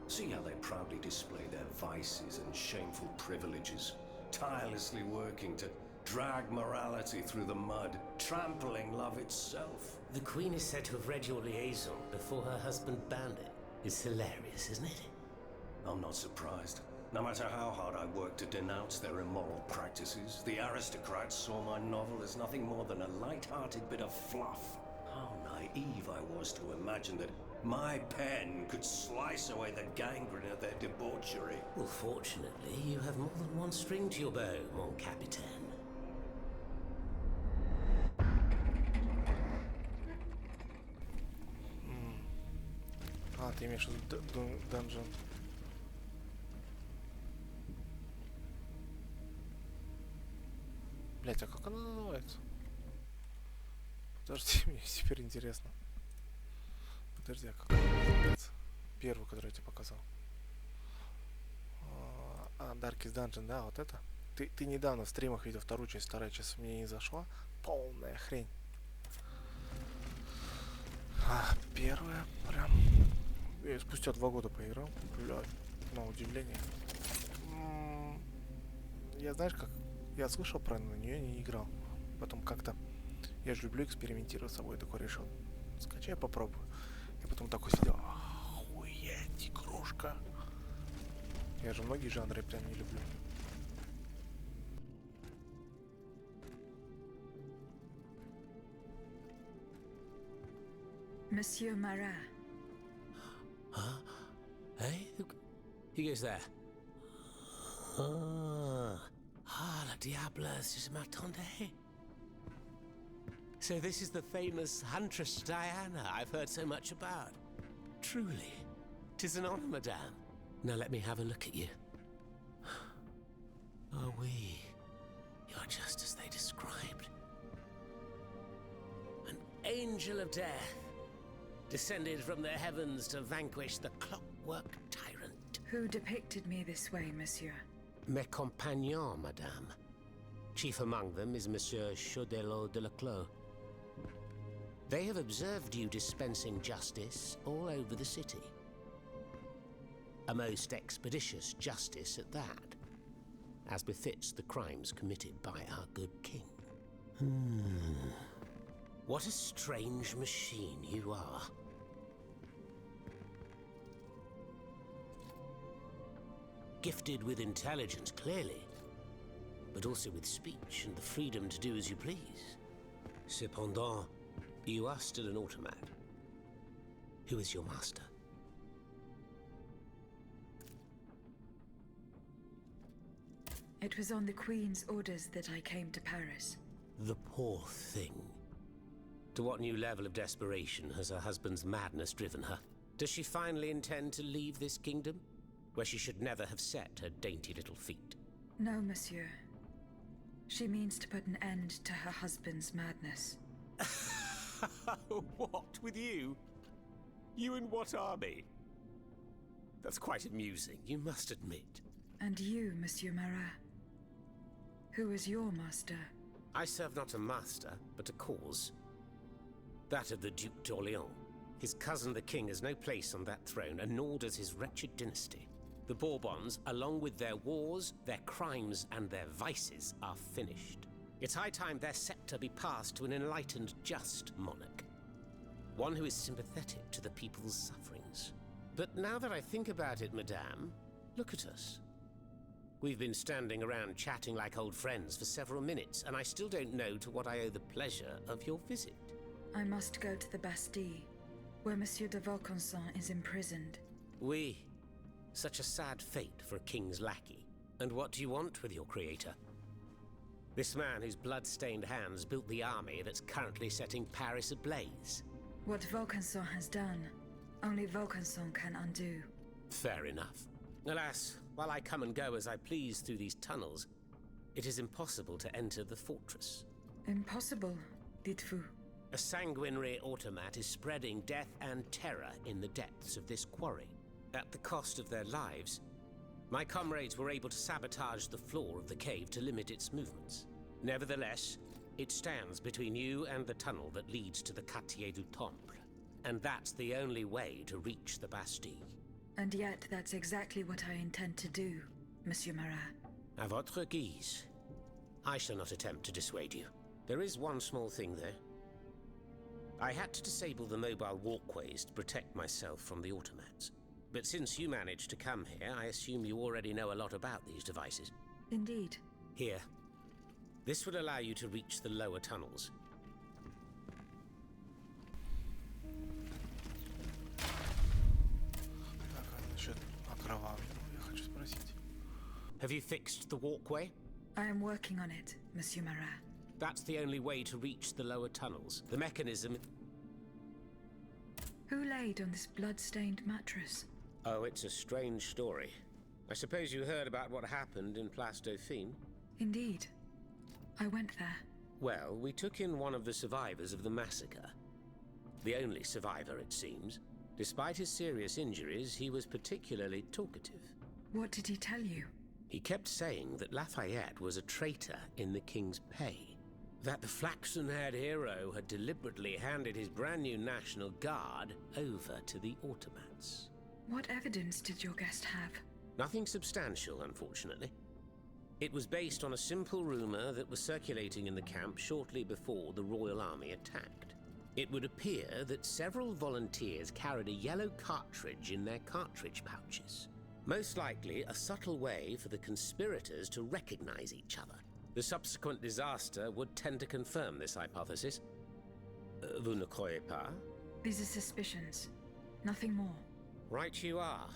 See how they proudly display their vices and shameful privileges, tirelessly working to drag morality through the mud, trampling love itself. The Queen is said to have read your liaison before her husband banned it. It's hilarious, isn't it? I'm not surprised. No matter how hard I work to denounce their immoral practices, the aristocrats saw my novel as nothing more than a light-hearted bit of fluff. How naive I was to imagine that my pen could slice away the gangrene of their debauchery. Well, fortunately, you have more than one string to your bow, mon capitaine. А, ты имеешь в виду Dungeon. Блять, а как она называется? Подожди, мне теперь интересно. Подожди, а как она называется? Первую, которую я тебе показал. Darkest Dungeon, да, вот это. Ты недавно в стримах видел вторую часть, вторая часть мне не зашла. Полная хрень. А первая прям... Я спустя 2 года поиграл. Блядь, на удивление. Я, знаешь, как... Я слышал про нее, не играл. Потом как-то... Я же люблю экспериментировать с собой. Такой решил. Скачай, попробую. И потом такой сидел. Охуеть, игрушка. Я же многие жанры прям не люблю. Monsieur Marat. Huh? Hey? Who goes there? La Diableuse, je m'attendais. So this is the famous Huntress Diana I've heard so much about. Truly, 'tis an honor, madame. Now let me have a look at you. Oh, you're just as they described. An angel of death, descended from the heavens to vanquish the clockwork tyrant. Who depicted me this way, monsieur? Mes compagnons, madame. Chief among them is Monsieur Chaudelot de la Clos. They have observed you dispensing justice all over the city. A most expeditious justice at that, as befits the crimes committed by our good king. What a strange machine you are. Gifted with intelligence, clearly, but also with speech and the freedom to do as you please. Cependant, you are still an automat. Who is your master? It was on the Queen's orders that I came to Paris. The poor thing. To what new level of desperation has her husband's madness driven her? Does she finally intend to leave this kingdom, where she should never have set her dainty little feet? No, monsieur. She means to put an end to her husband's madness. What, with you? You in what army? That's quite amusing, you must admit. And you, Monsieur Marat? Who is your master? I serve not a master, but a cause. That of the Duc d'Orléans. His cousin the king has no place on that throne, and nor does his wretched dynasty. The Bourbons, along with their wars, their crimes, and their vices, are finished. It's high time their scepter be passed to an enlightened, just monarch. One who is sympathetic to the people's sufferings. But now that I think about it, madame, look at us. We've been standing around chatting like old friends for several minutes, and I still don't know to what I owe the pleasure of your visit. I must go to the Bastille, where Monsieur de Vaucanson is imprisoned. Oui. Such a sad fate for a king's lackey. And what do you want with your creator? This man whose blood-stained hands built the army that's currently setting Paris ablaze. What Vaucanson has done, only Vaucanson can undo. Fair enough. Alas, while I come and go as I please through these tunnels, it is impossible to enter the fortress. Impossible, dites-vous? A sanguinary automat is spreading death and terror in the depths of this quarry. At the cost of their lives, my comrades were able to sabotage the floor of the cave to limit its movements. Nevertheless, it stands between you and the tunnel that leads to the Quartier du Temple, and that's the only way to reach the Bastille. And yet that's exactly what I intend to do, Monsieur Marat. À votre guise. I shall not attempt to dissuade you. There is one small thing, though. I had to disable the mobile walkways to protect myself from the automats. But since you managed to come here, I assume you already know a lot about these devices. Indeed. Here. This will allow you to reach the lower tunnels. Насчет окровавленного я хочу спросить. Have you fixed the walkway? I am working on it, Monsieur Marat. That's the only way to reach the lower tunnels. The mechanism... Who laid on this blood-stained mattress? Oh, it's a strange story. I suppose you heard about what happened in Place Dauphine? Indeed. I went there. Well, we took in one of the survivors of the massacre. The only survivor, it seems. Despite his serious injuries, he was particularly talkative. What did he tell you? He kept saying that Lafayette was a traitor in the king's pay. That the flaxen-haired hero had deliberately handed his brand new National Guard over to the automats. What evidence did your guest have? Nothing substantial, unfortunately. It was based on a simple rumor that was circulating in the camp shortly before the Royal Army attacked. It would appear that several volunteers carried a yellow cartridge in their cartridge pouches. Most likely a subtle way for the conspirators to recognize each other. The subsequent disaster would tend to confirm this hypothesis. Vous ne croyez pas? These are suspicions. Nothing more. Right you are.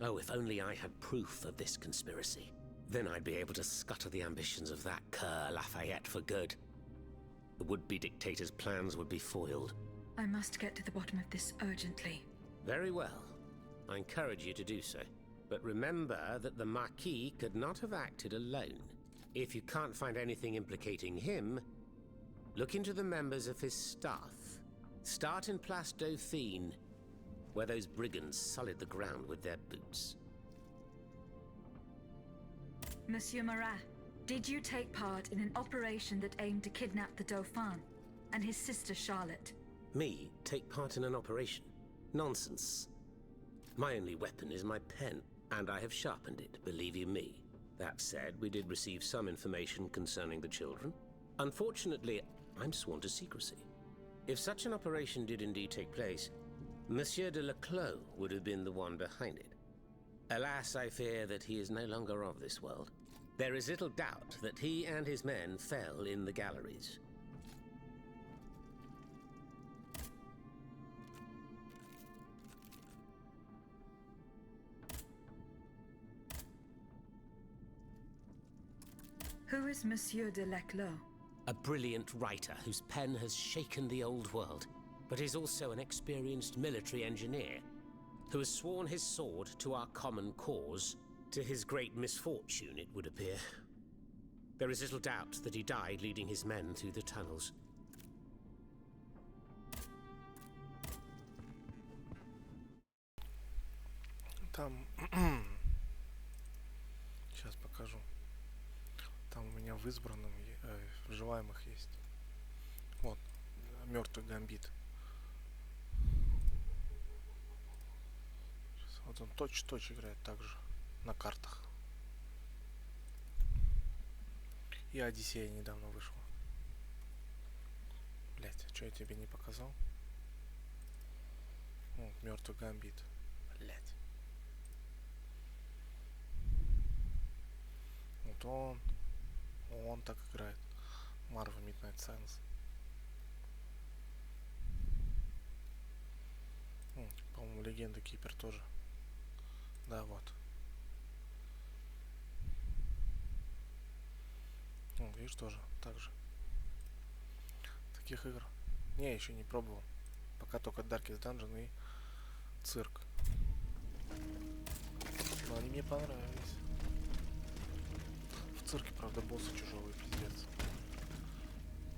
Oh, if only I had proof of this conspiracy. Then I'd be able to scutter the ambitions of that cur Lafayette for good. The would-be dictator's plans would be foiled. I must get to the bottom of this urgently. Very well. I encourage you to do so. But remember that the Marquis could not have acted alone. If you can't find anything implicating him, look into the members of his staff. Start in Place Dauphine, where those brigands sullied the ground with their boots. Monsieur Marat, did you take part in an operation that aimed to kidnap the Dauphin and his sister Charlotte? Me take part in an operation? Nonsense. My only weapon is my pen, and I have sharpened it, believe you me. That said, we did receive some information concerning the children. Unfortunately, I'm sworn to secrecy. If such an operation did indeed take place, Monsieur de Leclos would have been the one behind it. Alas, I fear that he is no longer of this world. There is little doubt that he and his men fell in the galleries. Who is Monsieur de Leclos? A brilliant writer whose pen has shaken the old world, but is also an experienced military engineer who has sworn his sword to our common cause, to his great misfortune, it would appear. There is little doubt that he died leading his men through the tunnels. Там... Сейчас покажу. Там у меня в избранном, в желаемых есть. Вот, мертвый гамбит. Сейчас, вот он точь-в-точь играет так же на картах. И Одиссея недавно вышла. Блять, а что я тебе не показал? Вот, мертвый гамбит. Блять. Вот он так играет. Marvel Midnight Suns. По-моему, Легенда Кипер тоже. Да, вот. Видишь, тоже так же. Таких игр. Не, еще не пробовал. Пока только Darkest Dungeon и Цирк. Но они мне понравились. В Цирке, правда, боссы чужого, пиздец.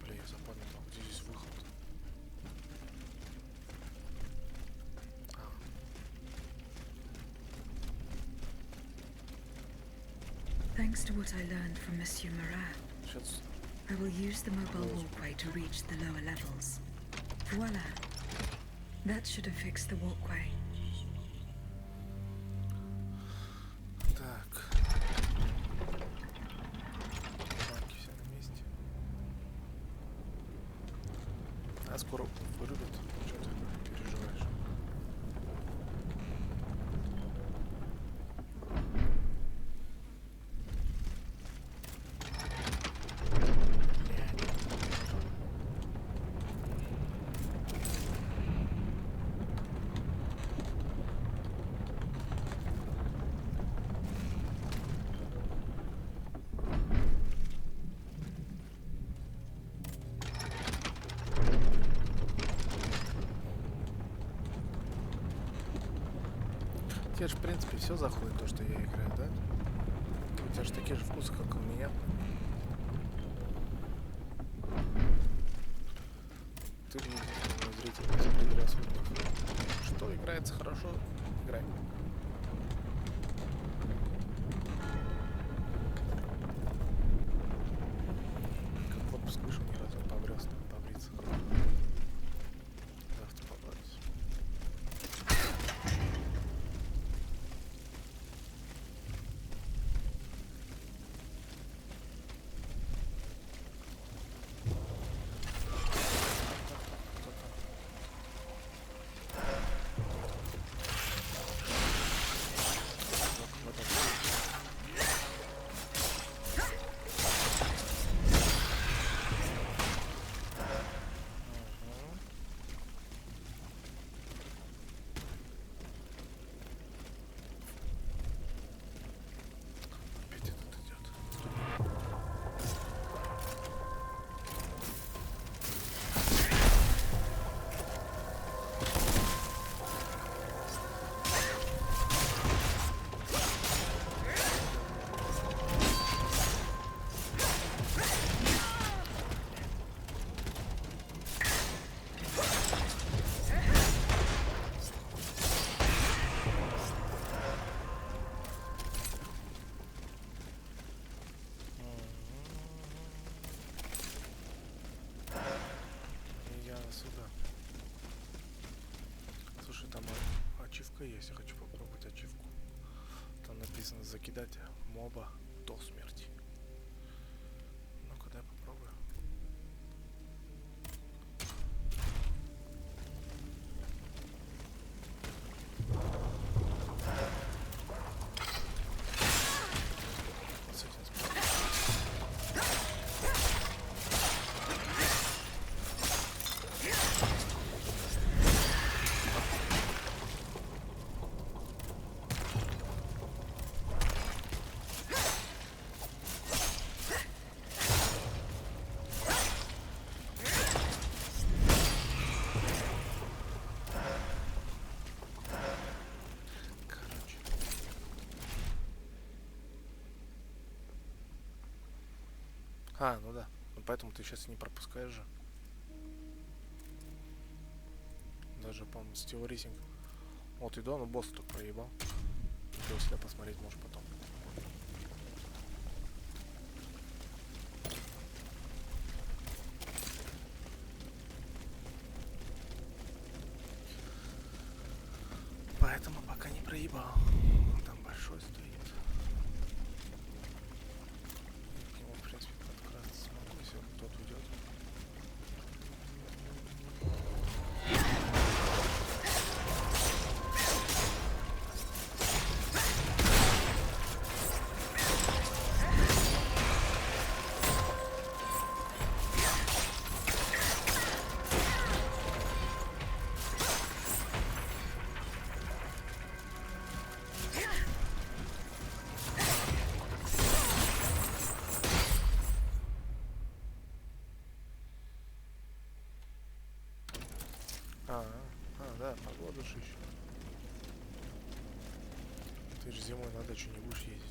Бля, я запамятовал, где здесь выход. Thanks to what I learned from Monsieur Marat, I will use the mobile walkway to reach the lower levels. Voila. That should have fixed the walkway. Так. Банки все на месте. А скоро вырубят. Что ты переживаешь? Тебе же, в принципе, все заходит, то, что я играю, да? У тебя же такие же вкусы, как и у меня. Ты не единственный зритель без предрассудков. Что играется хорошо, играй. Как в отпуск вышел, ни разу не побрился, надо побриться. Завтра побреюсь. я хочу попробовать ачивку. Там написано закидать моба до смерти. Ну-ка, дай попробую. А, ну да. Ну, поэтому ты сейчас и не пропускаешь же. Даже, по-моему, Steelrising. Вот иду, но босса только проебал. Если посмотреть, может потом. Поэтому пока не проебал. Там большой стоит. К нему, в принципе, подкрасться смогу, если тот уйдет. Да, погода же еще. Ты же зимой на дачу не будешь ездить.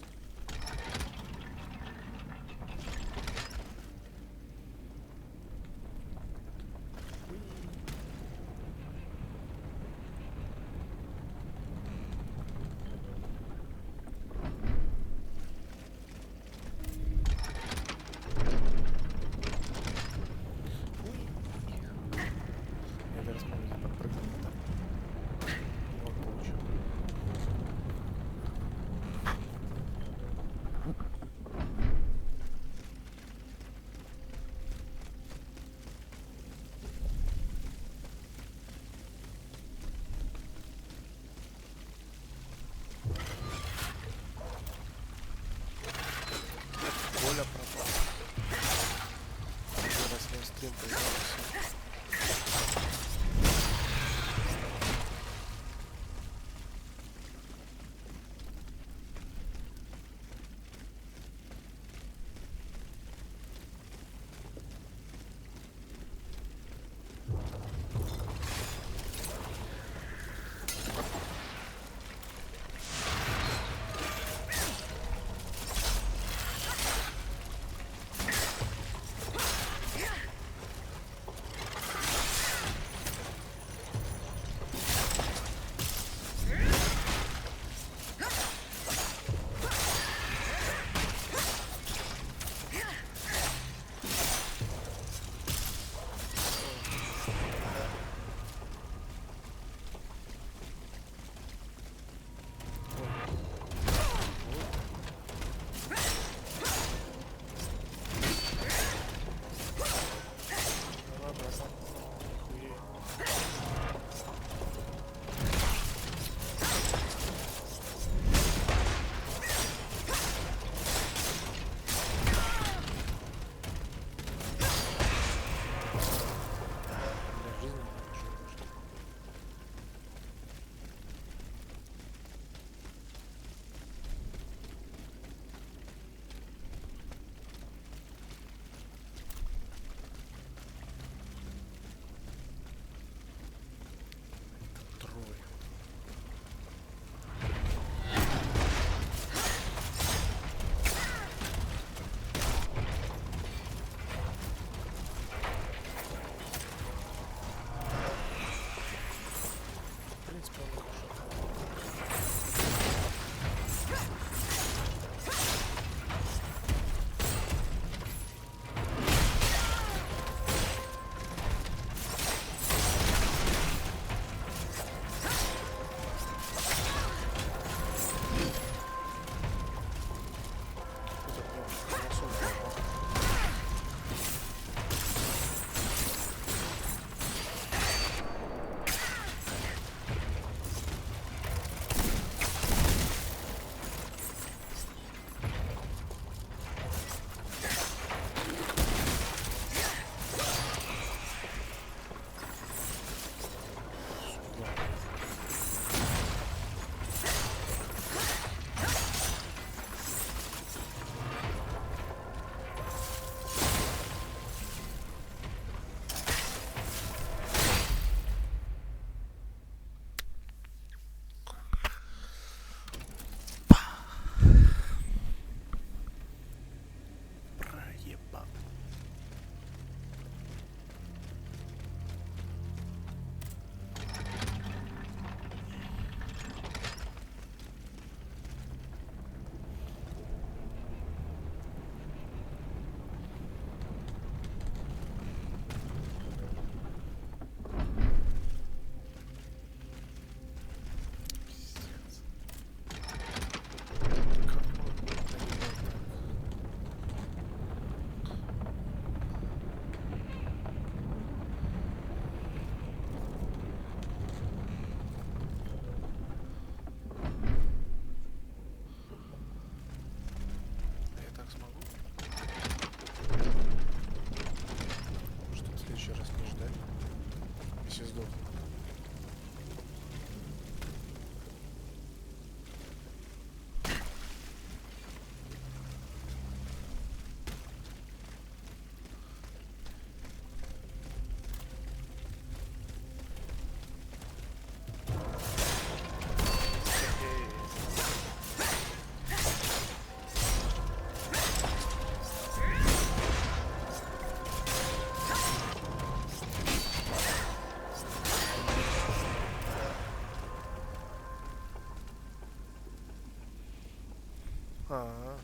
А-а-а.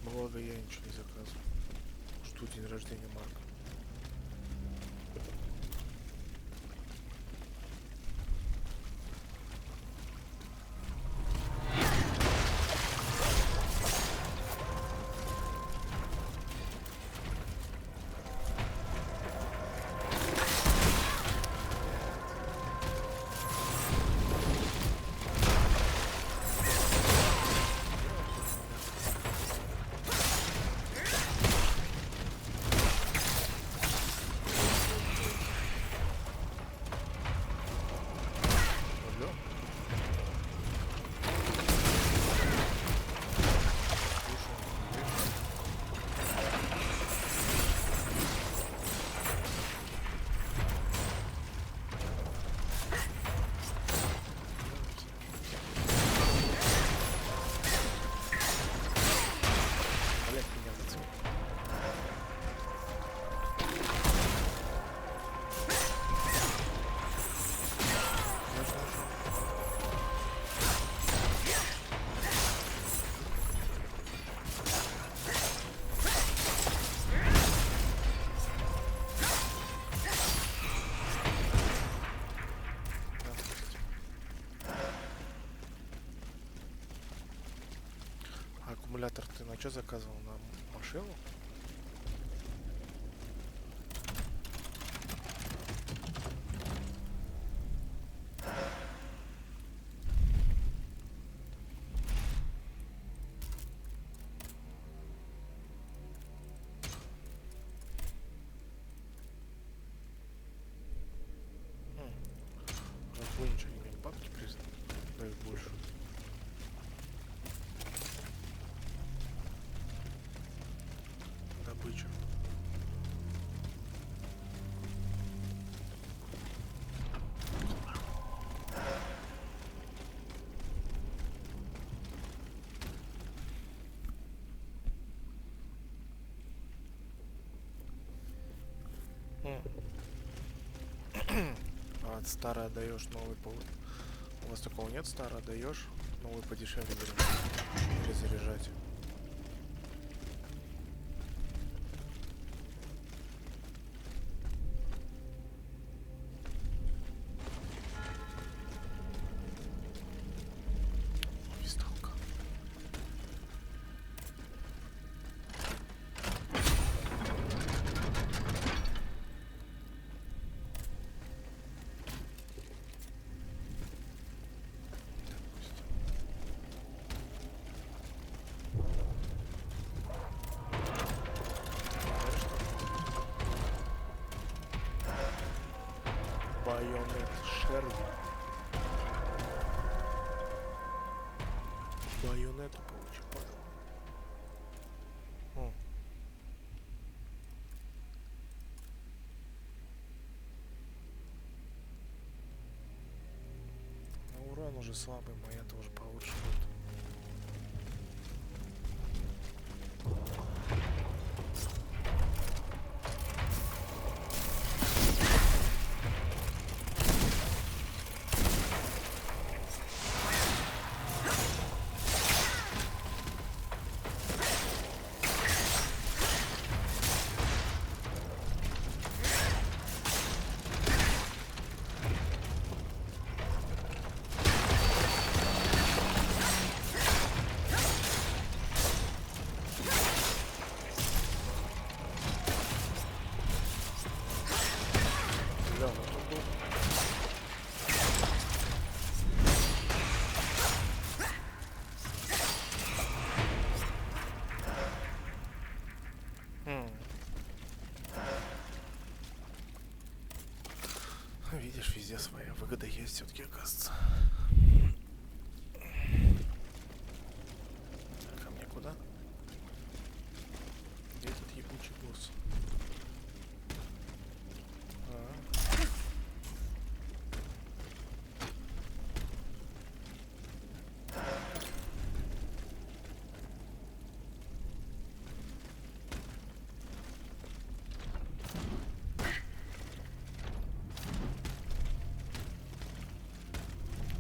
Благо я ничего не заказывал. Жду день рождения Марка. Аккумулятор ты на что заказывал? На машину? Разбой ничего не имеет. Бабки признаны. Дай больше. Добыча. А старый отдаешь, новый повод. У вас такого нет? Старый отдаешь, новый подешевле перезаряжать. Байонет Шерви. Байонету получу, понял. Ну, урон уже слабый, моя тоже получше будет. Видишь, везде своя выгода есть все-таки, оказывается. Ко мне куда? Где этот ебучий босс?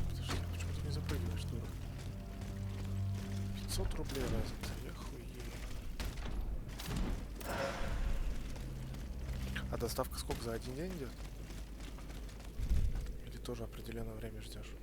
Подожди. 500 рублей разница, я хуею. А доставка сколько, за один день идет? Или тоже определенное время ждешь?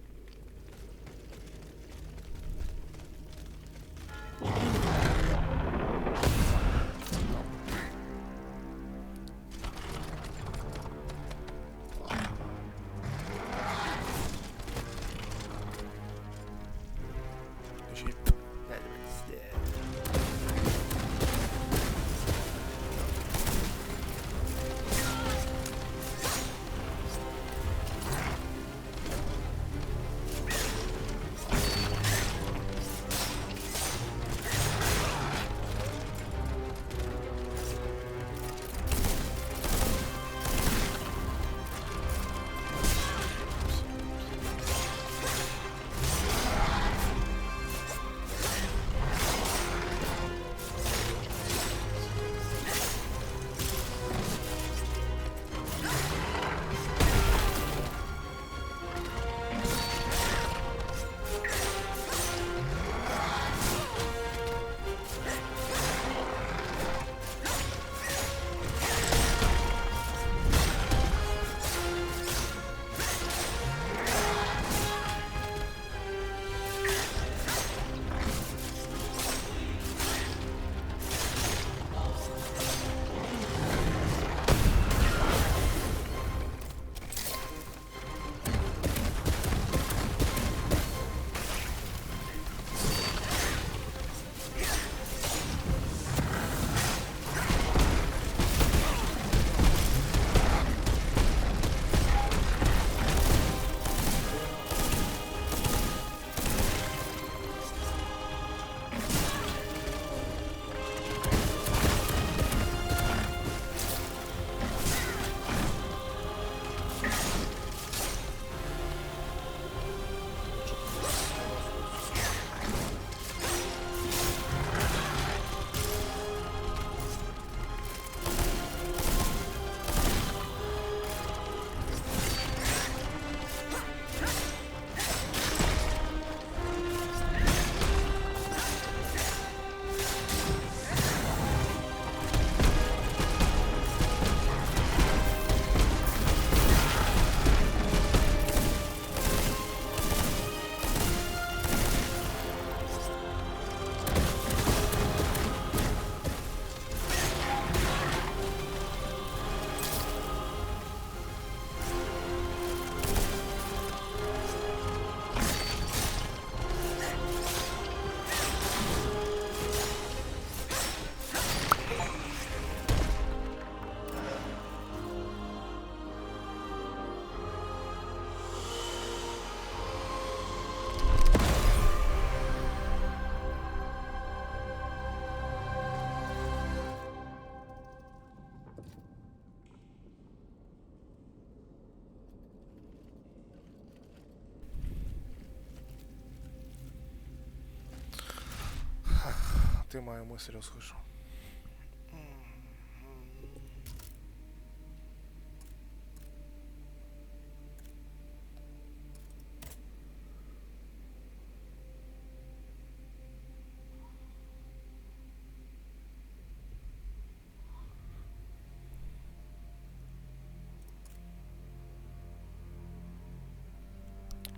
Ты мою мысль услышал.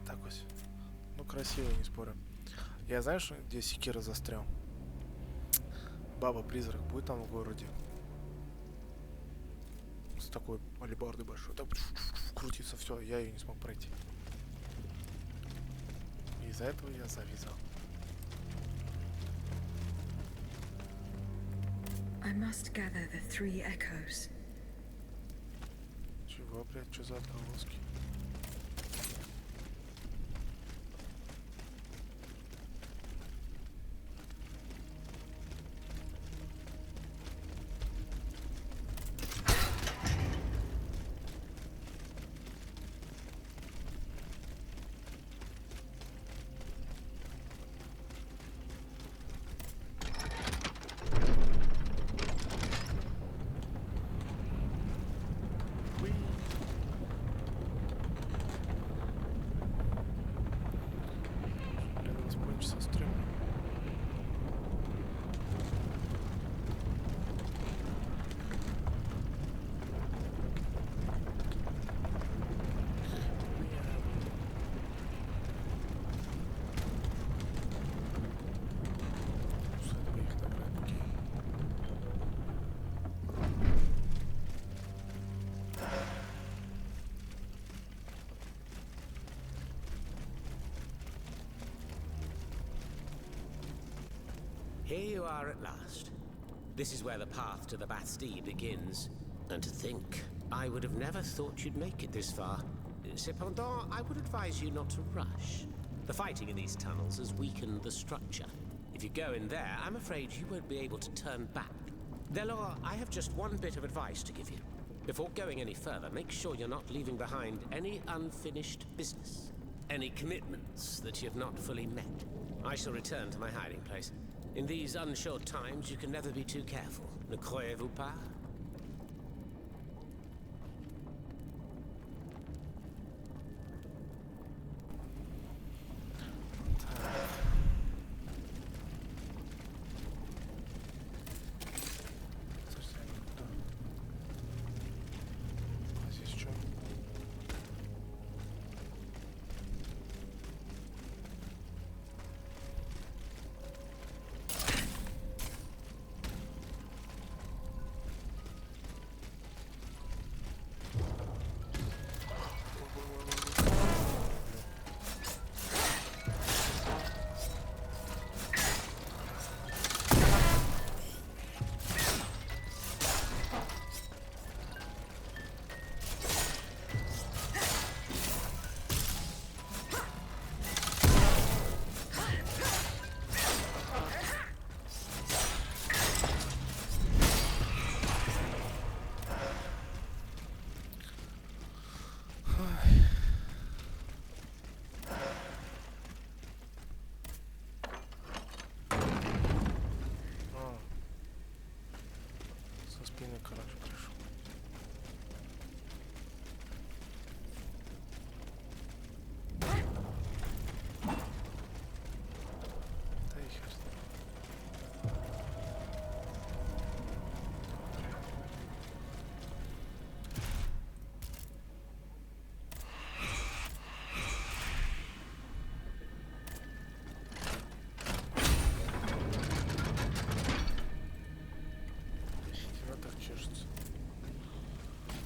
Так вот. Ну, красиво, не спорю. Я знаешь, где секира застрял? Баба-призрак будет там в городе. С такой алебардой большой. Так крутится, все, я ее не смог пройти. И из-за этого я завязал. I must gather the 3 echoes. Чего, блядь, что за отголоски? here you are at last. This is where the path to the Bastille begins. And to think, I would have never thought you'd make it this far. Cependant, I would advise you not to rush. The fighting in these tunnels has weakened the structure. If you go in there, I'm afraid you won't be able to turn back. Delor, I have just one bit of advice to give you. Before going any further, make sure you're not leaving behind any unfinished business. Any commitments that you've not fully met. I shall return to my hiding place. In these unsure times, you can never be too careful. Ne croyez-vous pas?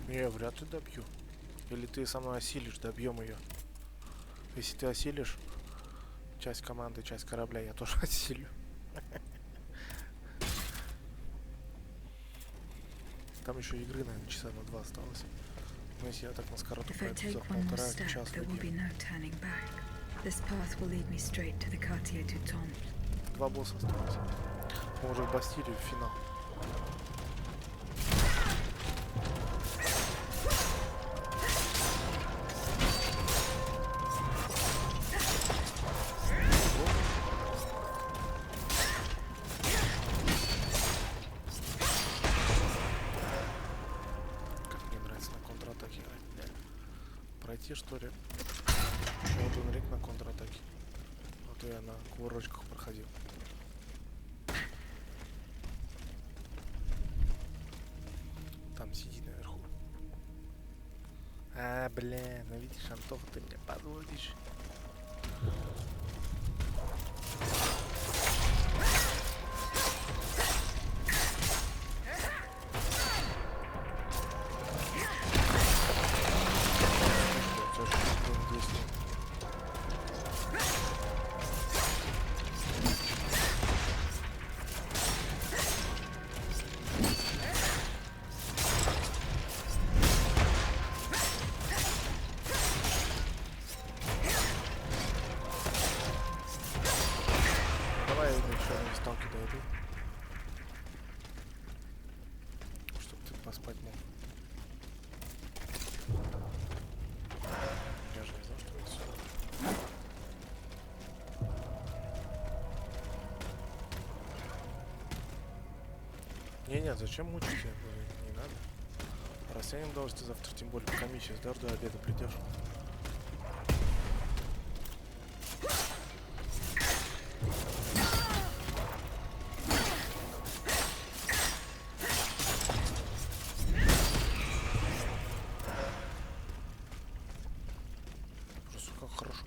Я вряд ли добью. Или ты со мной осилишь, добьем ее. Если ты осилишь часть команды, часть корабля, я тоже осилю. Там еще игры, наверное, часа на 2 осталось. Но если я так на скороту пройду за полтора часа, два босса осталось. Мы уже в Бастилии, в финал. Что ли? Еще один рейд на контратаке. А то я на кувырочках проходил. Там сиди наверху. А, бля, ну видишь, Антох, ты меня подводишь. Чтобы ты поспать мог. Я же не знал, что это сюда. Не, зачем мучить тебя? Не надо. Растянем удовольствие завтра, тем более пока комиссия сдашь, до обеда придешь.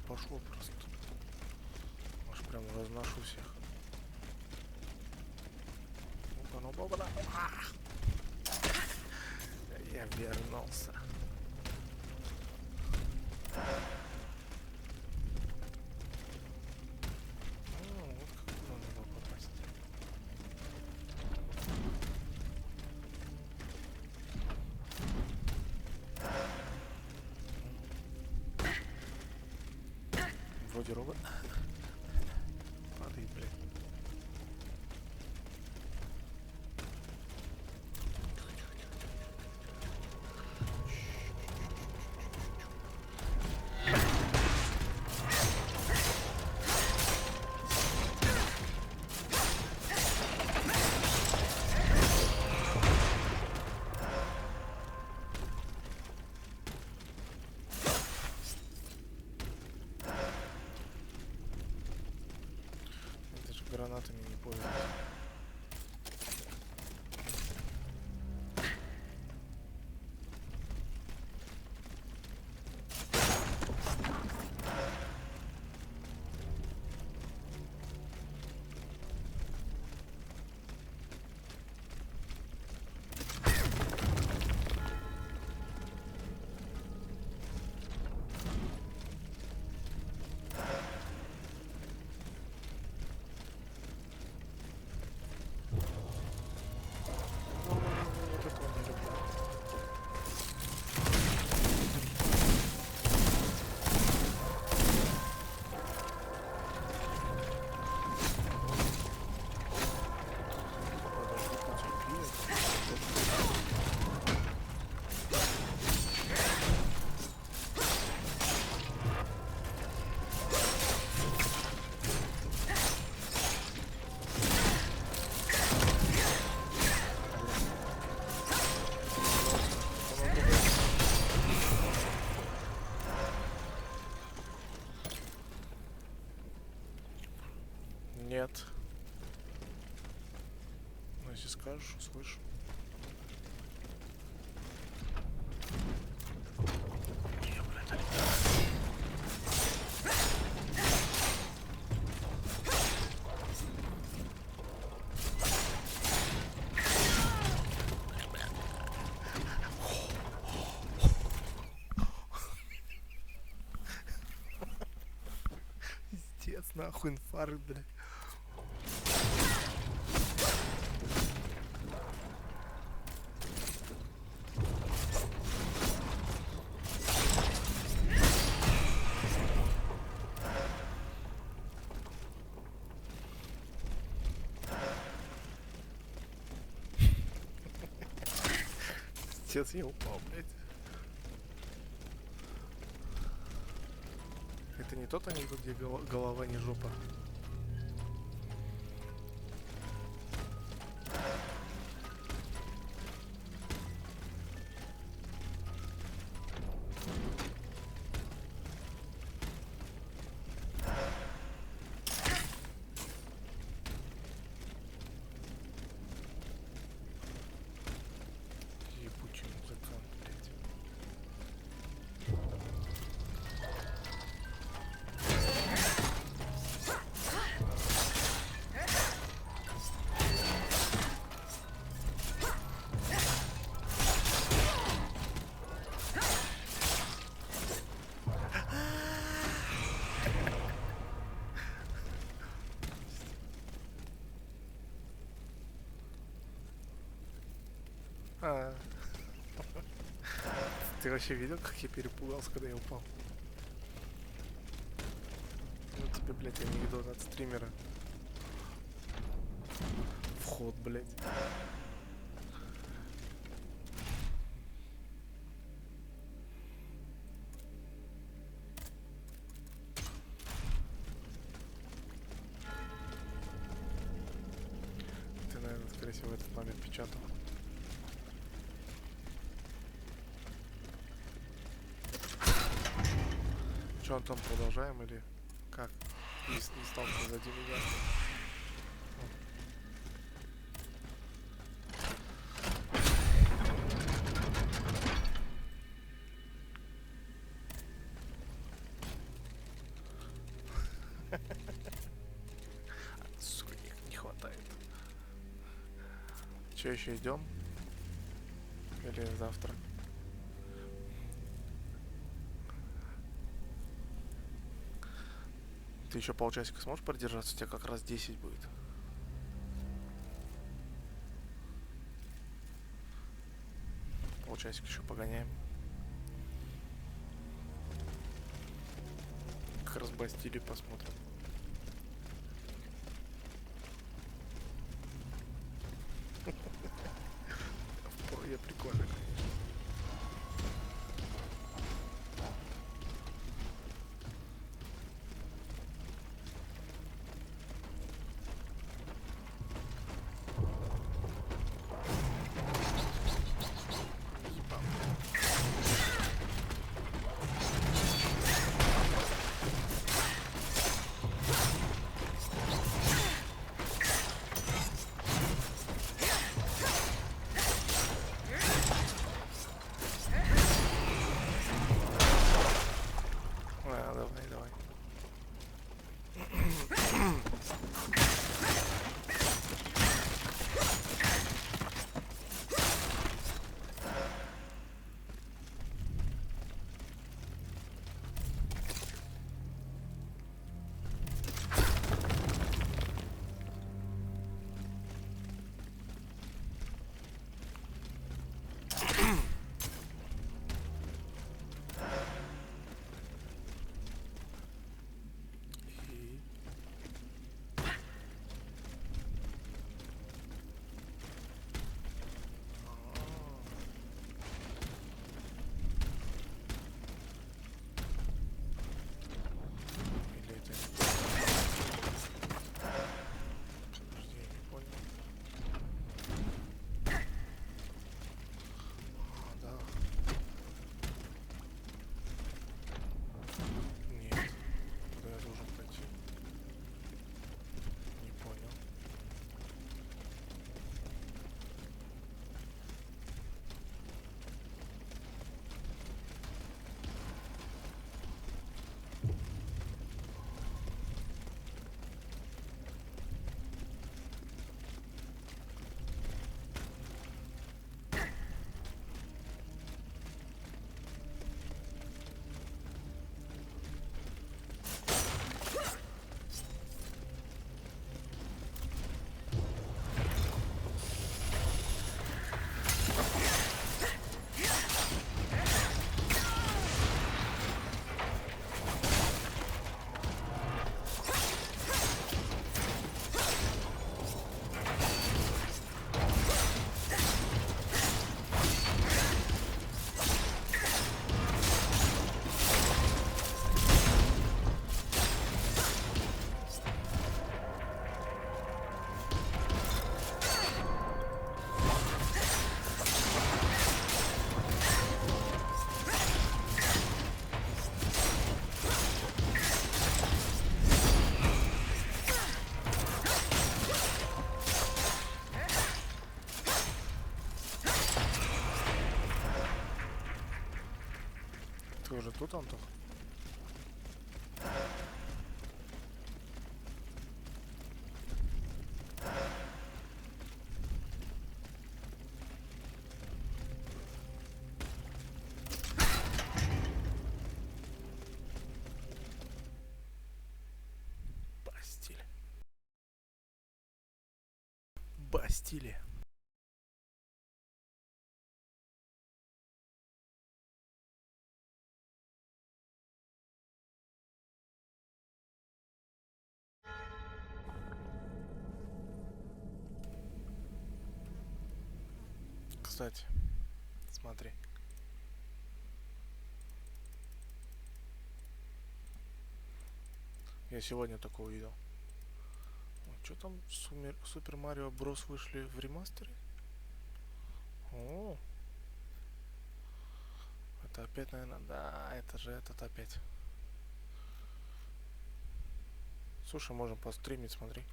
Пошло просто. Аж прям разношу всех. Опа. Я вернулся. Вот как туда надо попасть. вроде робот. Падает, блядь. Гранатами не пользуюсь. Нет. Ну, если скажешь, услышу. Не, блядь, пиздец, нахуй инфаркт, блядь. Пиздец, я упал, блядь. Это не тот анекдот, где голова не жопа. Ебучий музыкант, блядь. А. Ты вообще видел, как я перепугался, когда я упал? Ну тебе, блядь, анекдот от стримера. Вход, блядь. Ты, наверное, скорее всего, в этот момент печатал. Че, Антон, продолжаем или как? Не стал позади меня. Сука, не хватает. Че, еще идем? Или завтра? Ты еще полчасика сможешь продержаться? У тебя как раз 10 будет. Полчасика еще погоняем. Как Сейчас Бастилию посмотрим. Вполне прикольно, конечно. Давай, давай. Ты уже тут, Антох? Бастилия. Бастилия. Кстати, смотри. Я сегодня такое увидел. Что там Супер Марио Брос вышли в ремастере? О, это опять, наверное, да, это же этот опять. Слушай, можем постримить, смотри.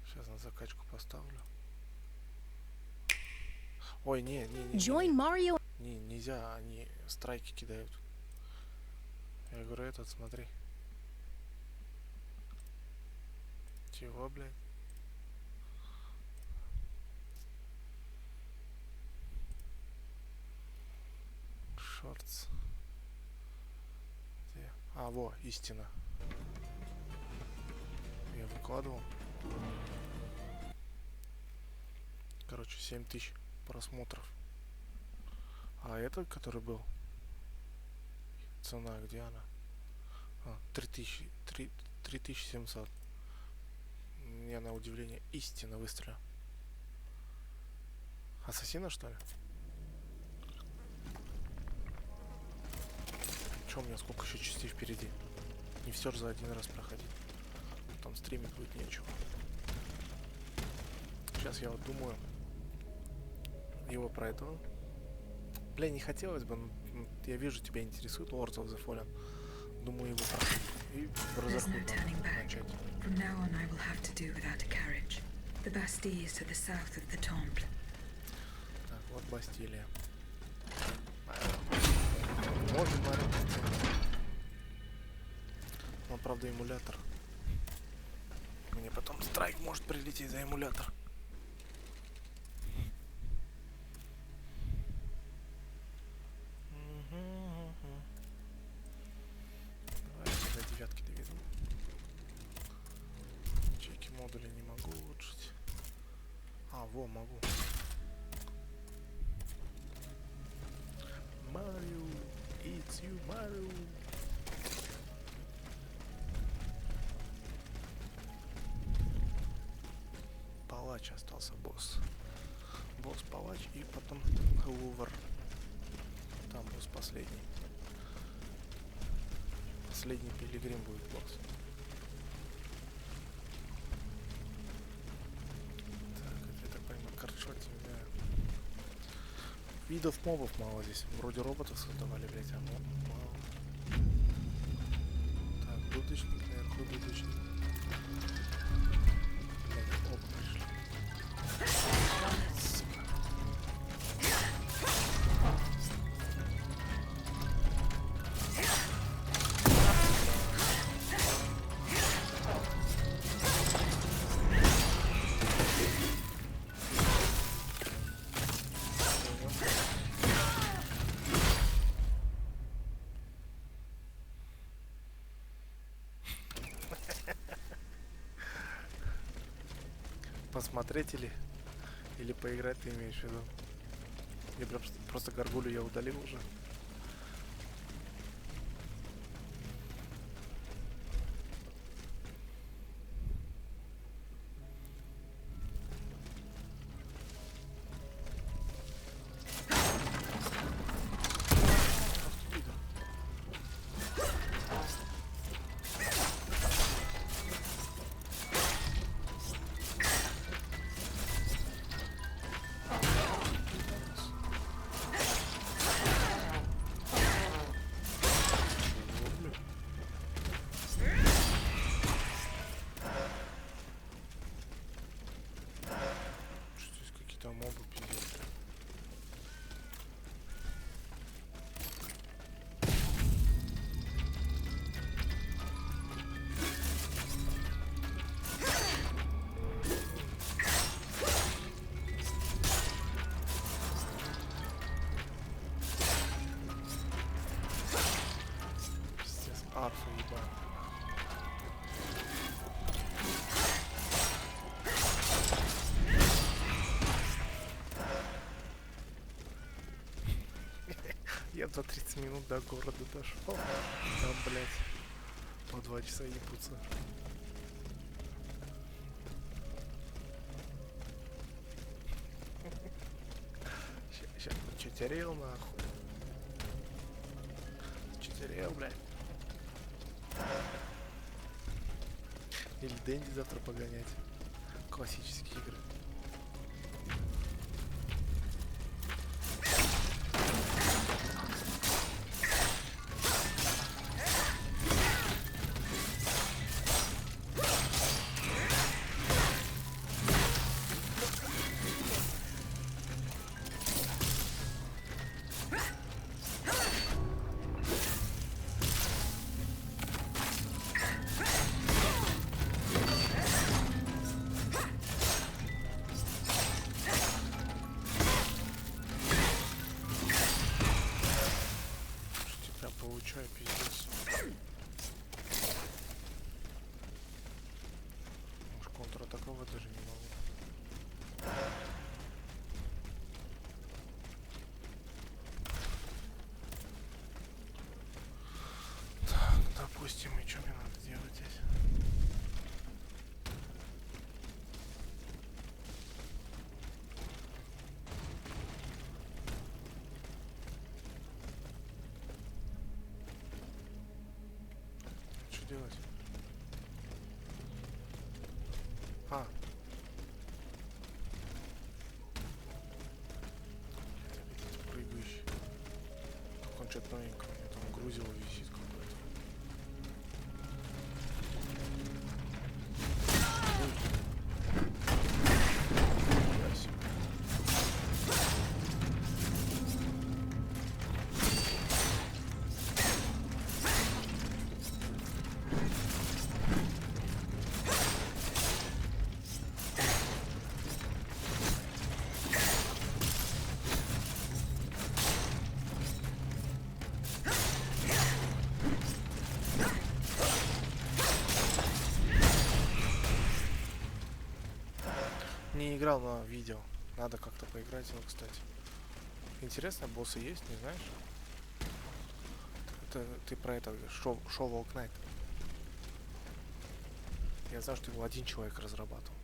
Сейчас на закачку поставлю. Ой, не. Join Mario. Не, нельзя, они страйки кидают. Я говорю, этот, смотри. Чего, блядь? Шортс. Где? А, во, истина. Я выкладывал. Короче, 7000 просмотров. А этот, который был, Цена, где она? 3700. Я на удивление истинно выстрелил. Ассасина, что ли? Че, у меня сколько еще частей впереди? Не все же за один раз проходить. Там стримить будет нечего. Сейчас я вот думаю, его пройду. Бля, не хотелось бы, но я вижу, тебя интересует Lords of the Fallen. Думаю, его проходить. И разохнуть начать. From now on, I will have to do without a carriage. The Bastille is to the south of the Temple. Так, вот Бастилия. Можно марить. Но, правда, эмулятор. Мне потом страйк может прилететь за эмулятор. Давай до 9 доведу. Чеки модули не могу улучшить. Во, могу. Марио, it's you, Марио. Палач остался, босс. Босс, палач и потом Лувр. Там босс последний. Последний пилигрим будет босс. Так, это я так понимаю, картшотинг, да. Видов мобов мало здесь. Вроде роботов создавали, блять, а мало. Так, дудочник, наверху дудочник. Блять, оба пришли. Посмотреть или поиграть ты имеешь в виду? Я просто горгулю я удалил уже. Мобы пиздец. Пиздец, арфа ебаная. Я за 30 минут до города дошел. Там, блять, по 2 часа ебутся. Сейчас читерил нахуй. Читерил, блядь. Или Дэнди завтра погонять. Классические игры. Получаю, пиздец. Может, контратаковать даже не могу. что делать? А. Прыгающий. Как он что-то новенькое. У меня там грузило висит какое-то. Не играл, но видео. Надо как-то поиграть его, кстати. Интересно, боссы есть, не знаешь? Это ты про это Shovel Knight. Я знаю, что его один человек разрабатывал.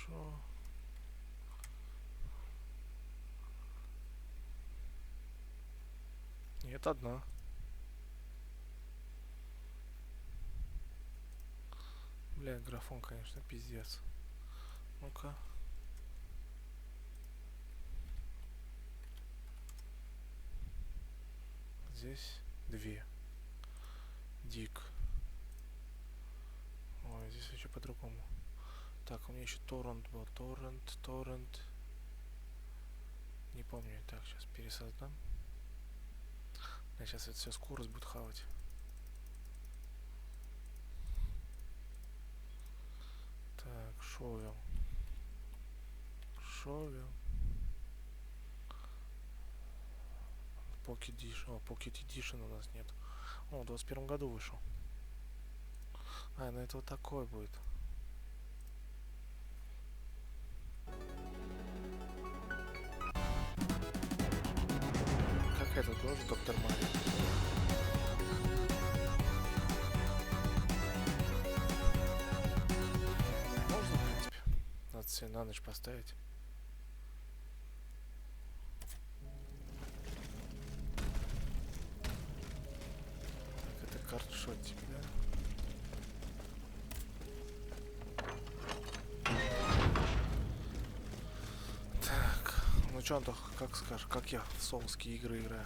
Шо? Нет, одна. Бля, графон, конечно, пиздец. Ну-ка. Здесь две. Дик. Ой, здесь вообще по-другому. Так, у меня еще торрент был. Торрент. Не помню. Так, сейчас пересоздам. Сейчас это все скорость будет хавать. Так, шовел. Pocket Edition у нас нет. О, в 21 году вышел. А, ну это вот такой будет. Как это тоже доктор Марио? Можно, в принципе. Надо себе на ночь поставить. Так, это картшотик, да? Так, ну чё, Антох, как скажешь, как я в соулские игры играю?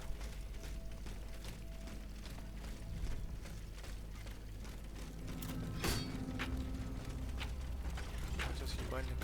Сейчас ебальник.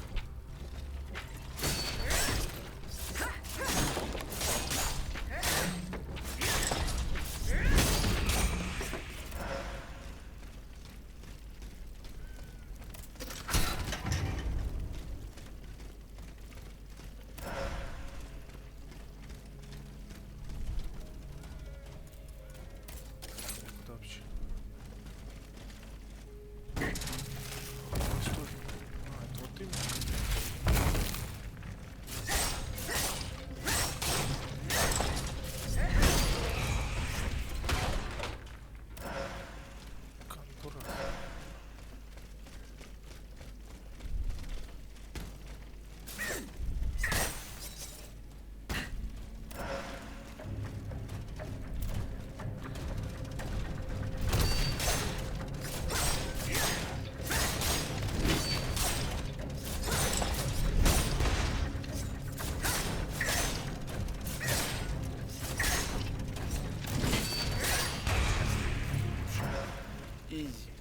Изи.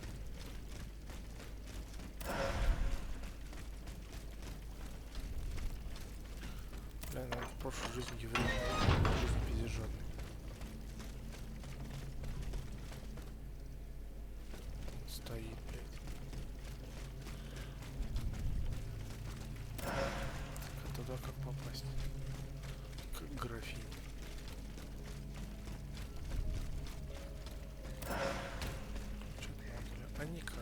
Бля, наверное, в прошлой жизни еврей, в жизни пиздежадный. Стоит, блядь. А туда как попасть? Как графинь. Что-то модуля. А никак.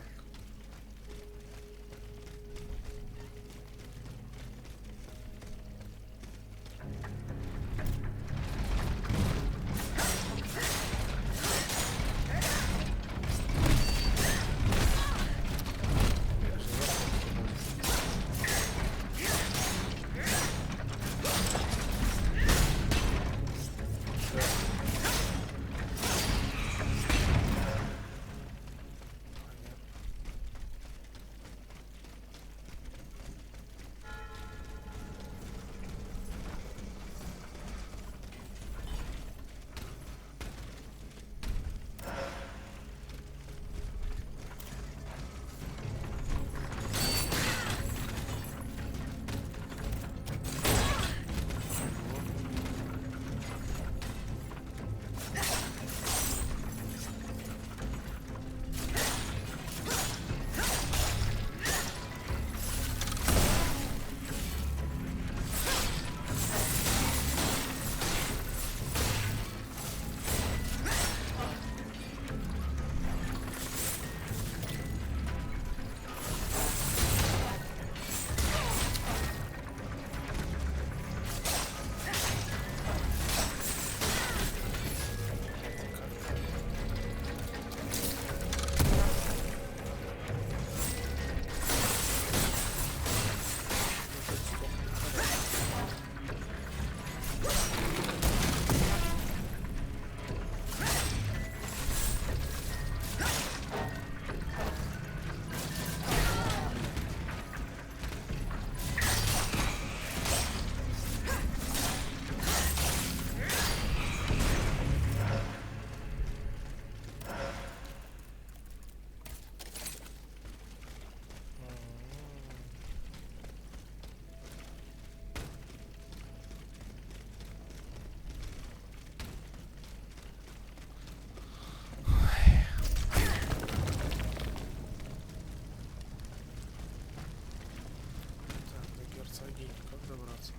Как добраться?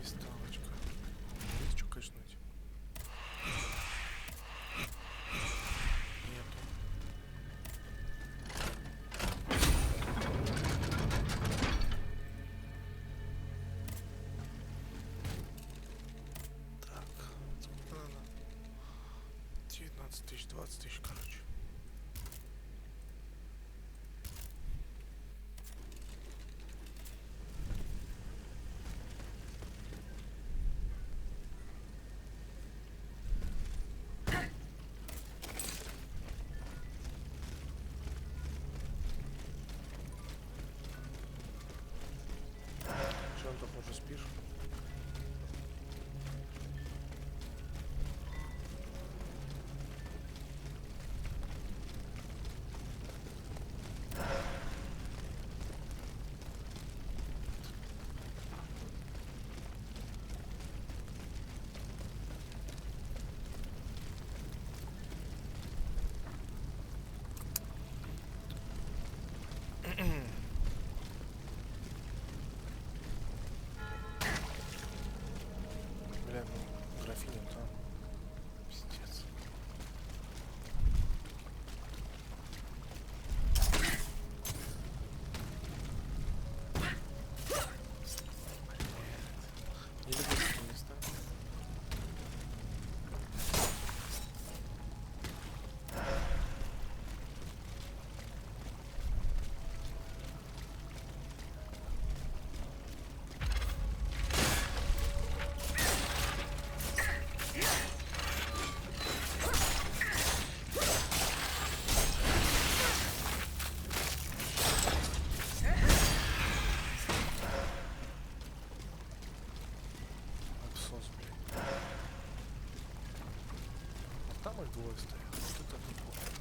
Висталочка. Есть что качнуть? Нету. Так, сколько надо? 19 тысяч, 20 тысяч, короче. Что, Антох, уже спишь? Бля, ну, графиня там. Пиздец. Не люблю такие места. По-моему, двое стоят. Вот это не помню.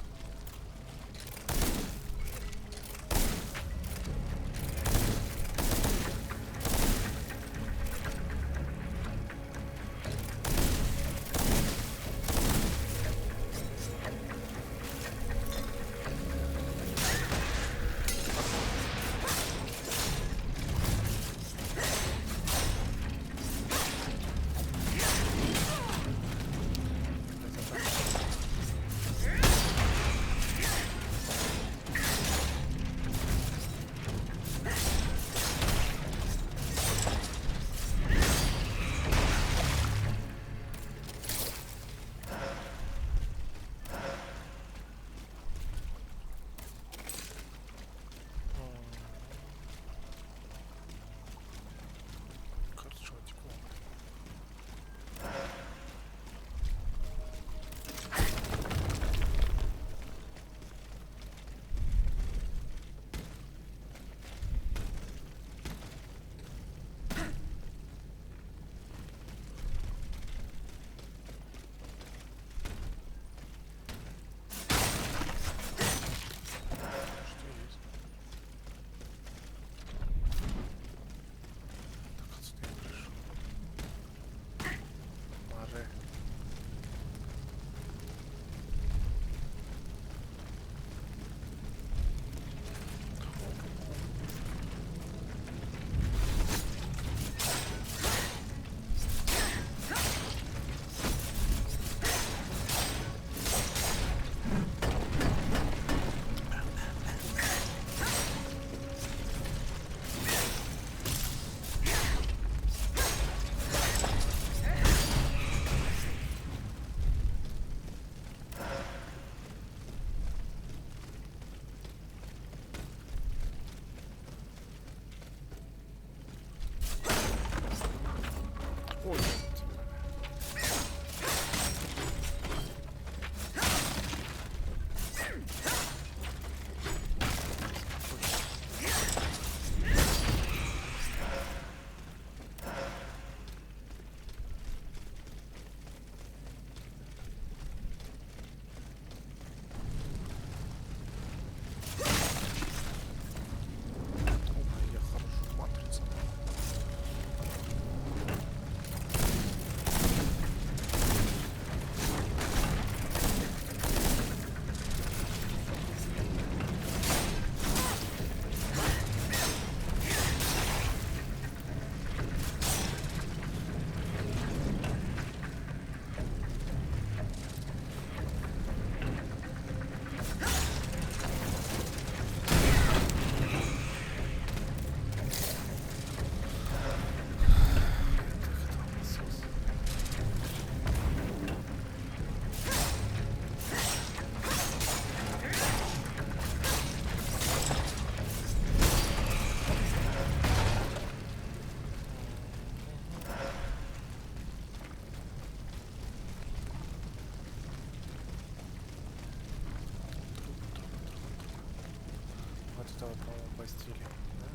этого, по-моему, постели, да?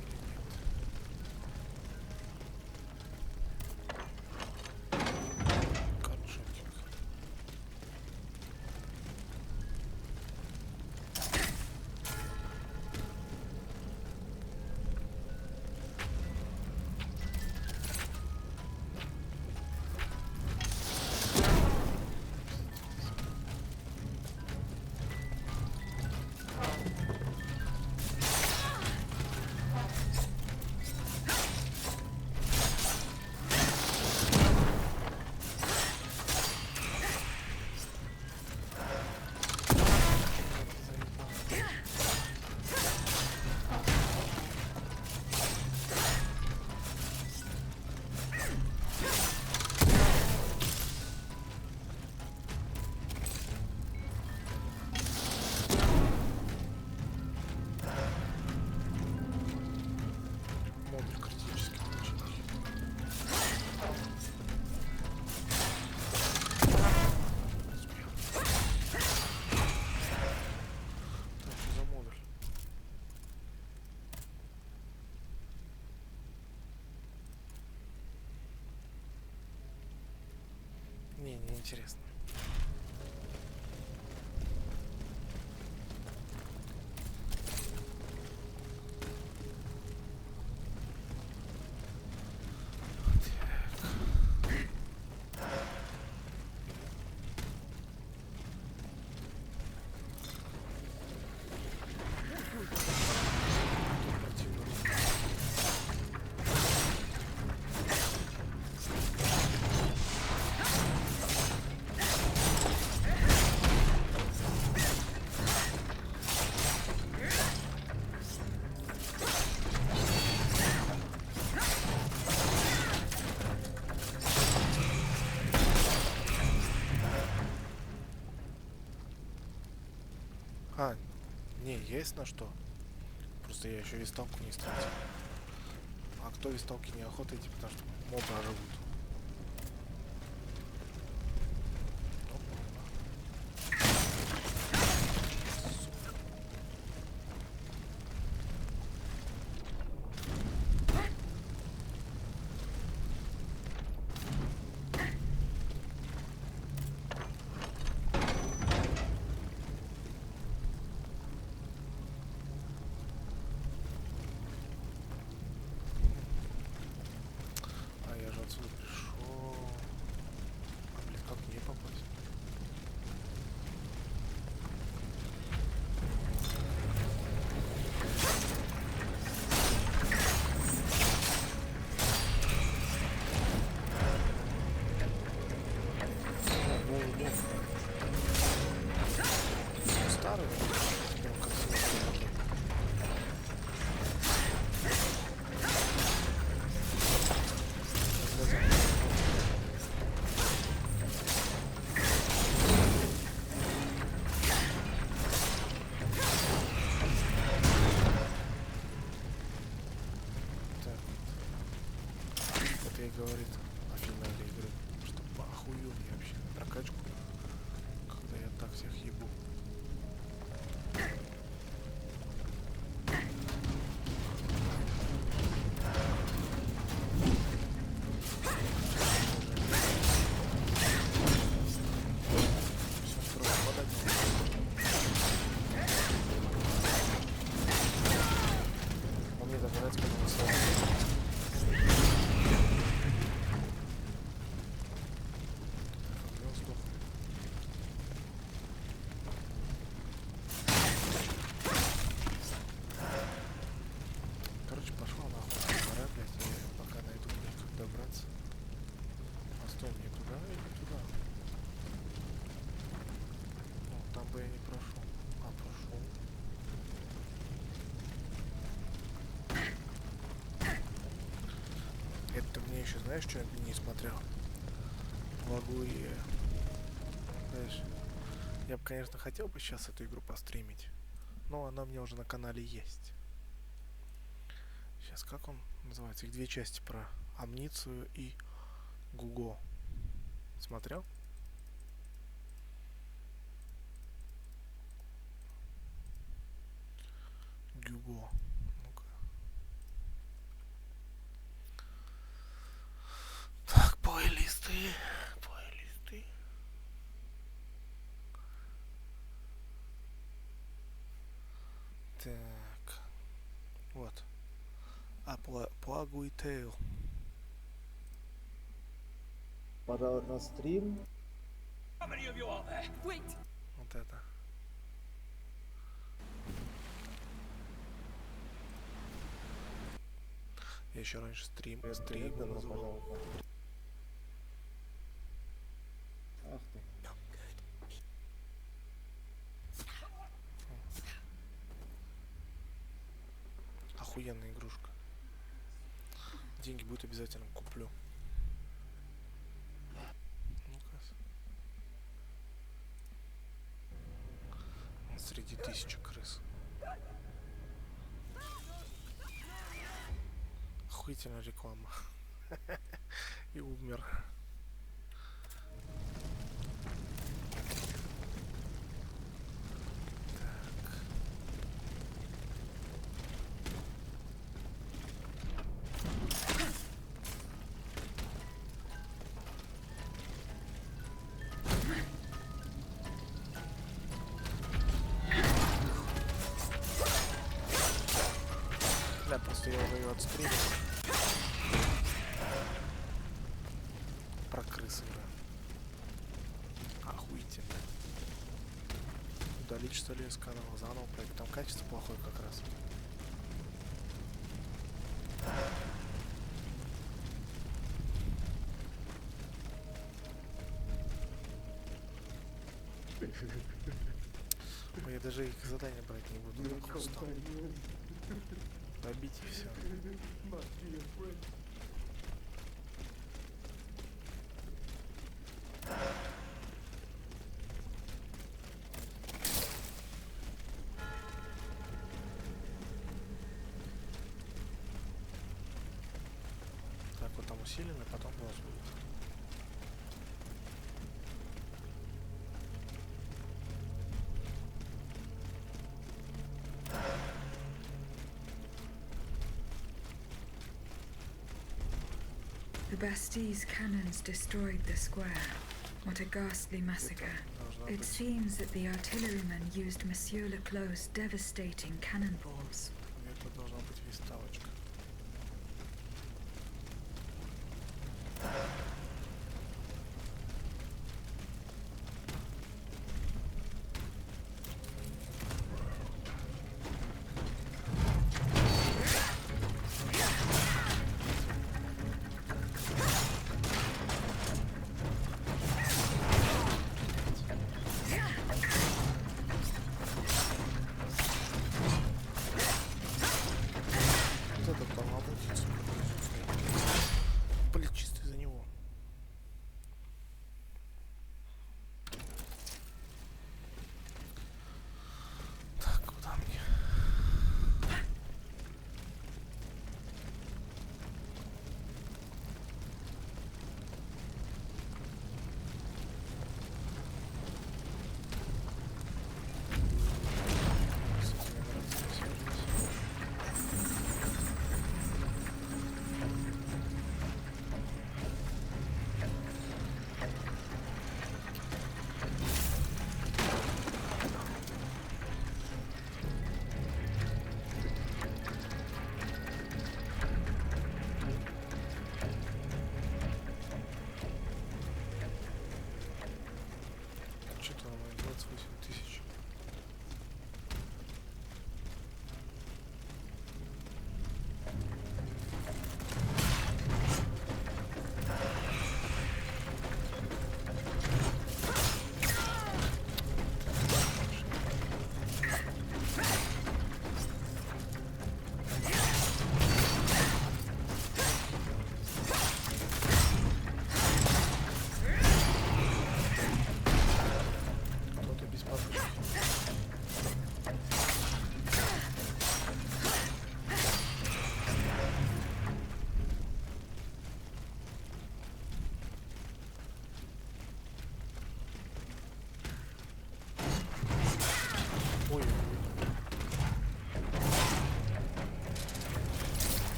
Или нет? Корчотик. Мне интересно. А, не, есть на что. Просто я еще висталку не стратил. А кто висталки не охотаете, потому что мобы оживут. А я же отсюда пришел. А, блин, как мне попасть? Старый, теперь он как свой. Это и говорит о финале игры, что охуел я вообще на прокачку, когда я так всех ебу. Он мне так нравится, когда он слабый. Короче, пошла нахуй. Пора, блядь, я пока найду, блядь, как добраться. А стой, мне туда или туда? Ну, там бы я не прошел. А, прошел. Это мне еще, знаешь, что я не смотрел? Могу и... Знаешь, я бы, конечно, хотел бы сейчас эту игру постримить, но она у меня уже на канале есть. Сейчас, как он называется? Их две части про амуницию и Гуго. Смотрел? Гуго. Ну-ка. Так, плейлисты. Плейлисты. Так. Вот. А Плагу и Тейл. Пожалуй, на стрим. Вот это. Я еще раньше стримы называл. Ах ты. Охуенная игрушка. Деньги будет обязательно куплю. Ну-ка. Среди тысячи крыс. Охуительная реклама. И умер. Наконец-то я уже ее отстрелял. Про крысы игра. Охуительно. Удалить что ли из канала, заново пройти. Там качество плохое как раз. Ой, я даже их задания брать не буду. Добить и все. Так, вот там усиленно, потом босс будет. The Bastide's cannons destroyed the square. What a ghastly massacre. It seems that the artillerymen used Monsieur Leclos' devastating cannonballs. Это должна быть виставочка. Что-то оно 28 тысяч.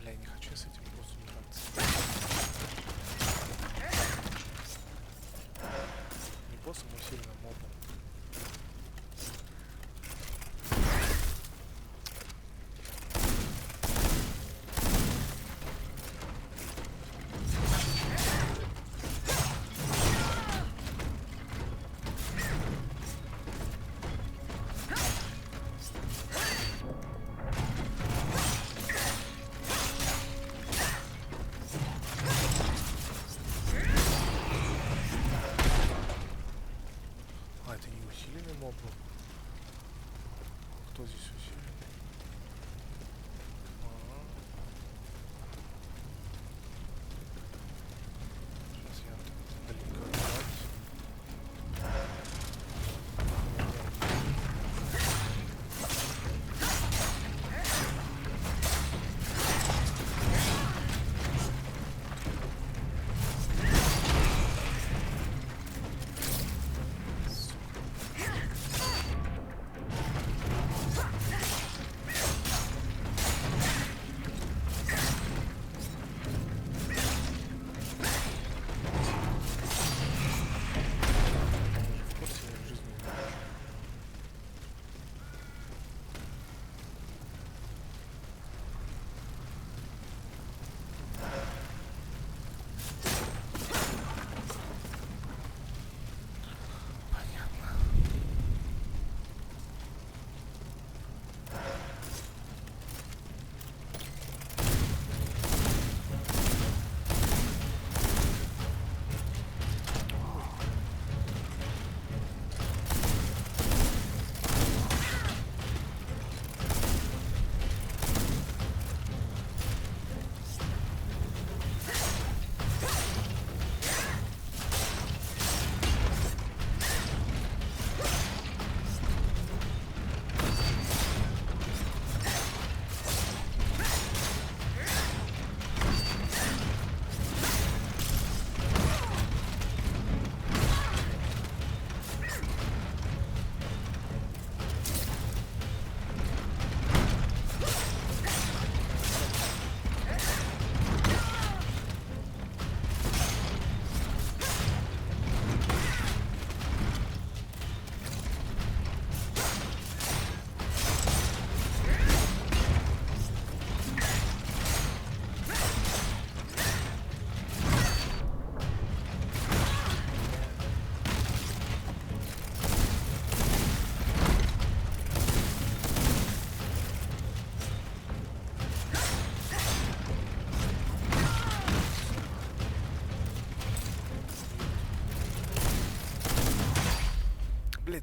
Я не хочу с этим боссом драться. Не боссом, но сильно мобом.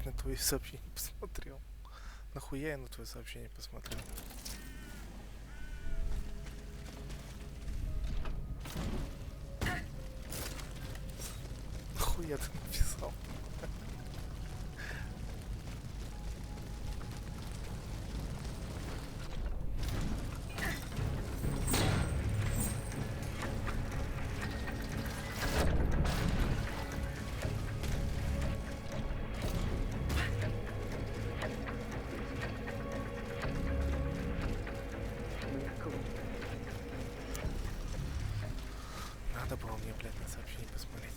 на твои сообщения посмотрел? Нахуя я на твои сообщения посмотрел? Нахуя ты написал? Надо было мне, блядь, на сообщение посмотреть.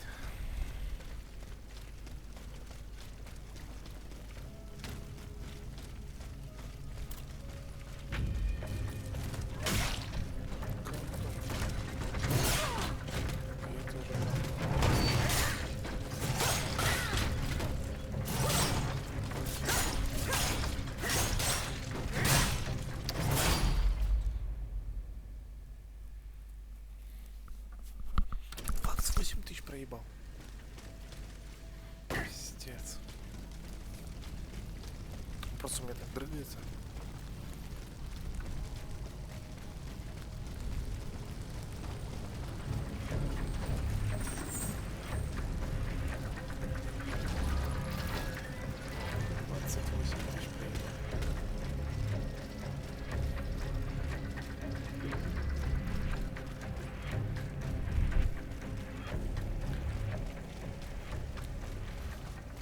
Факт, 8 тысяч проебал. Пиздец. Просто у меня так дрыгается.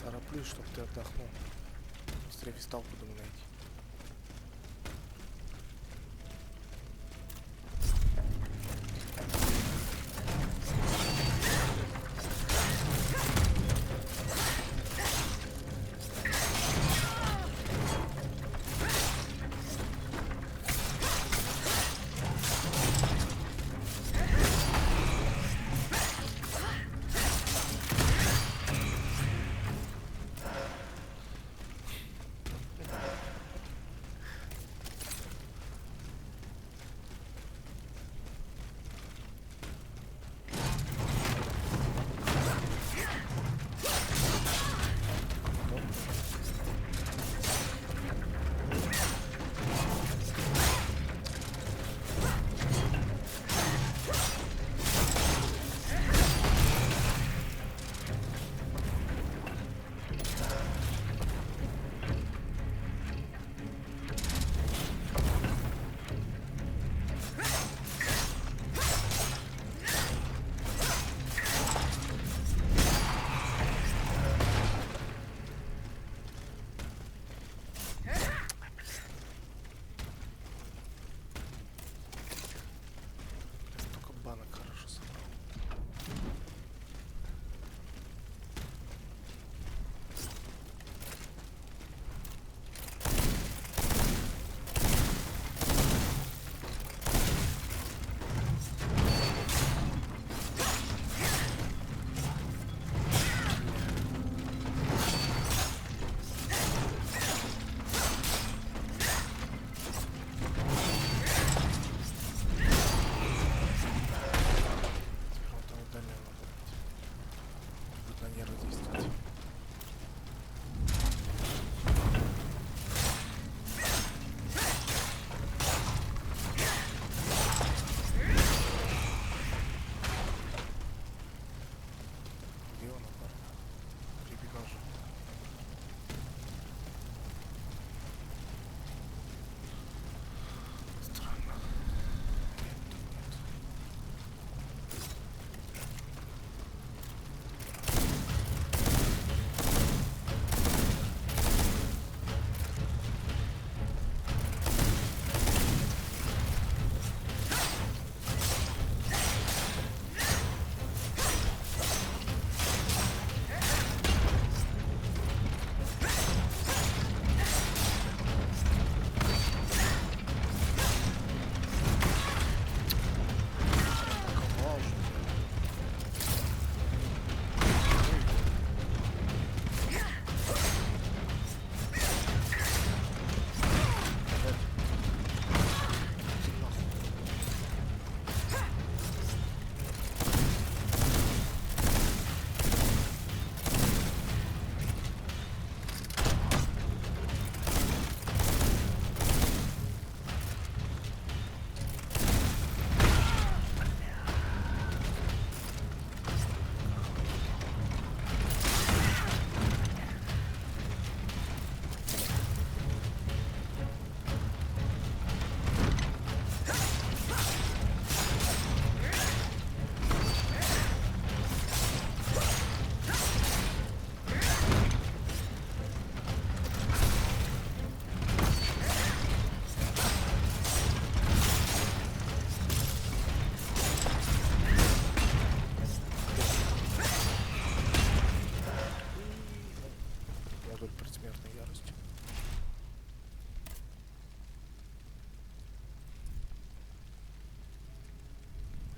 Тороплюсь, чтоб ты отдохнул. Быстрее висталку думаю найти.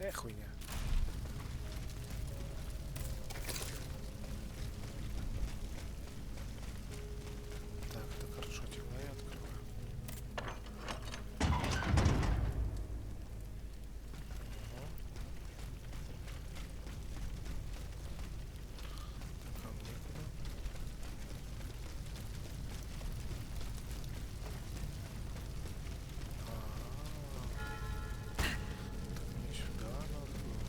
Хуйня. Так, это хорошо, темно, я открываю. Так, а мне куда? Так, мне сюда надо было.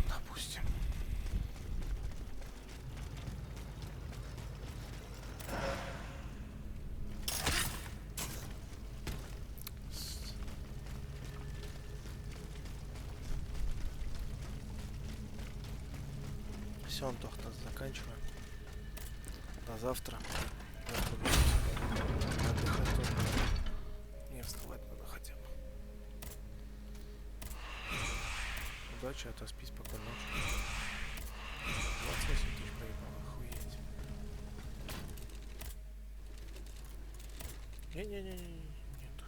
Допустим. Все, Антох, нас заканчиваем. До завтра. Завтра будем отдыхать тоже. Не вставать надо хотя бы. Удачи, отоспись, спокойной ночи. 28 тысяч проебал, охуеть. Не-не-не-не, нет. Это.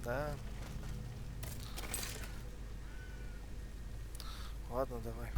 Да. Ладно, давай.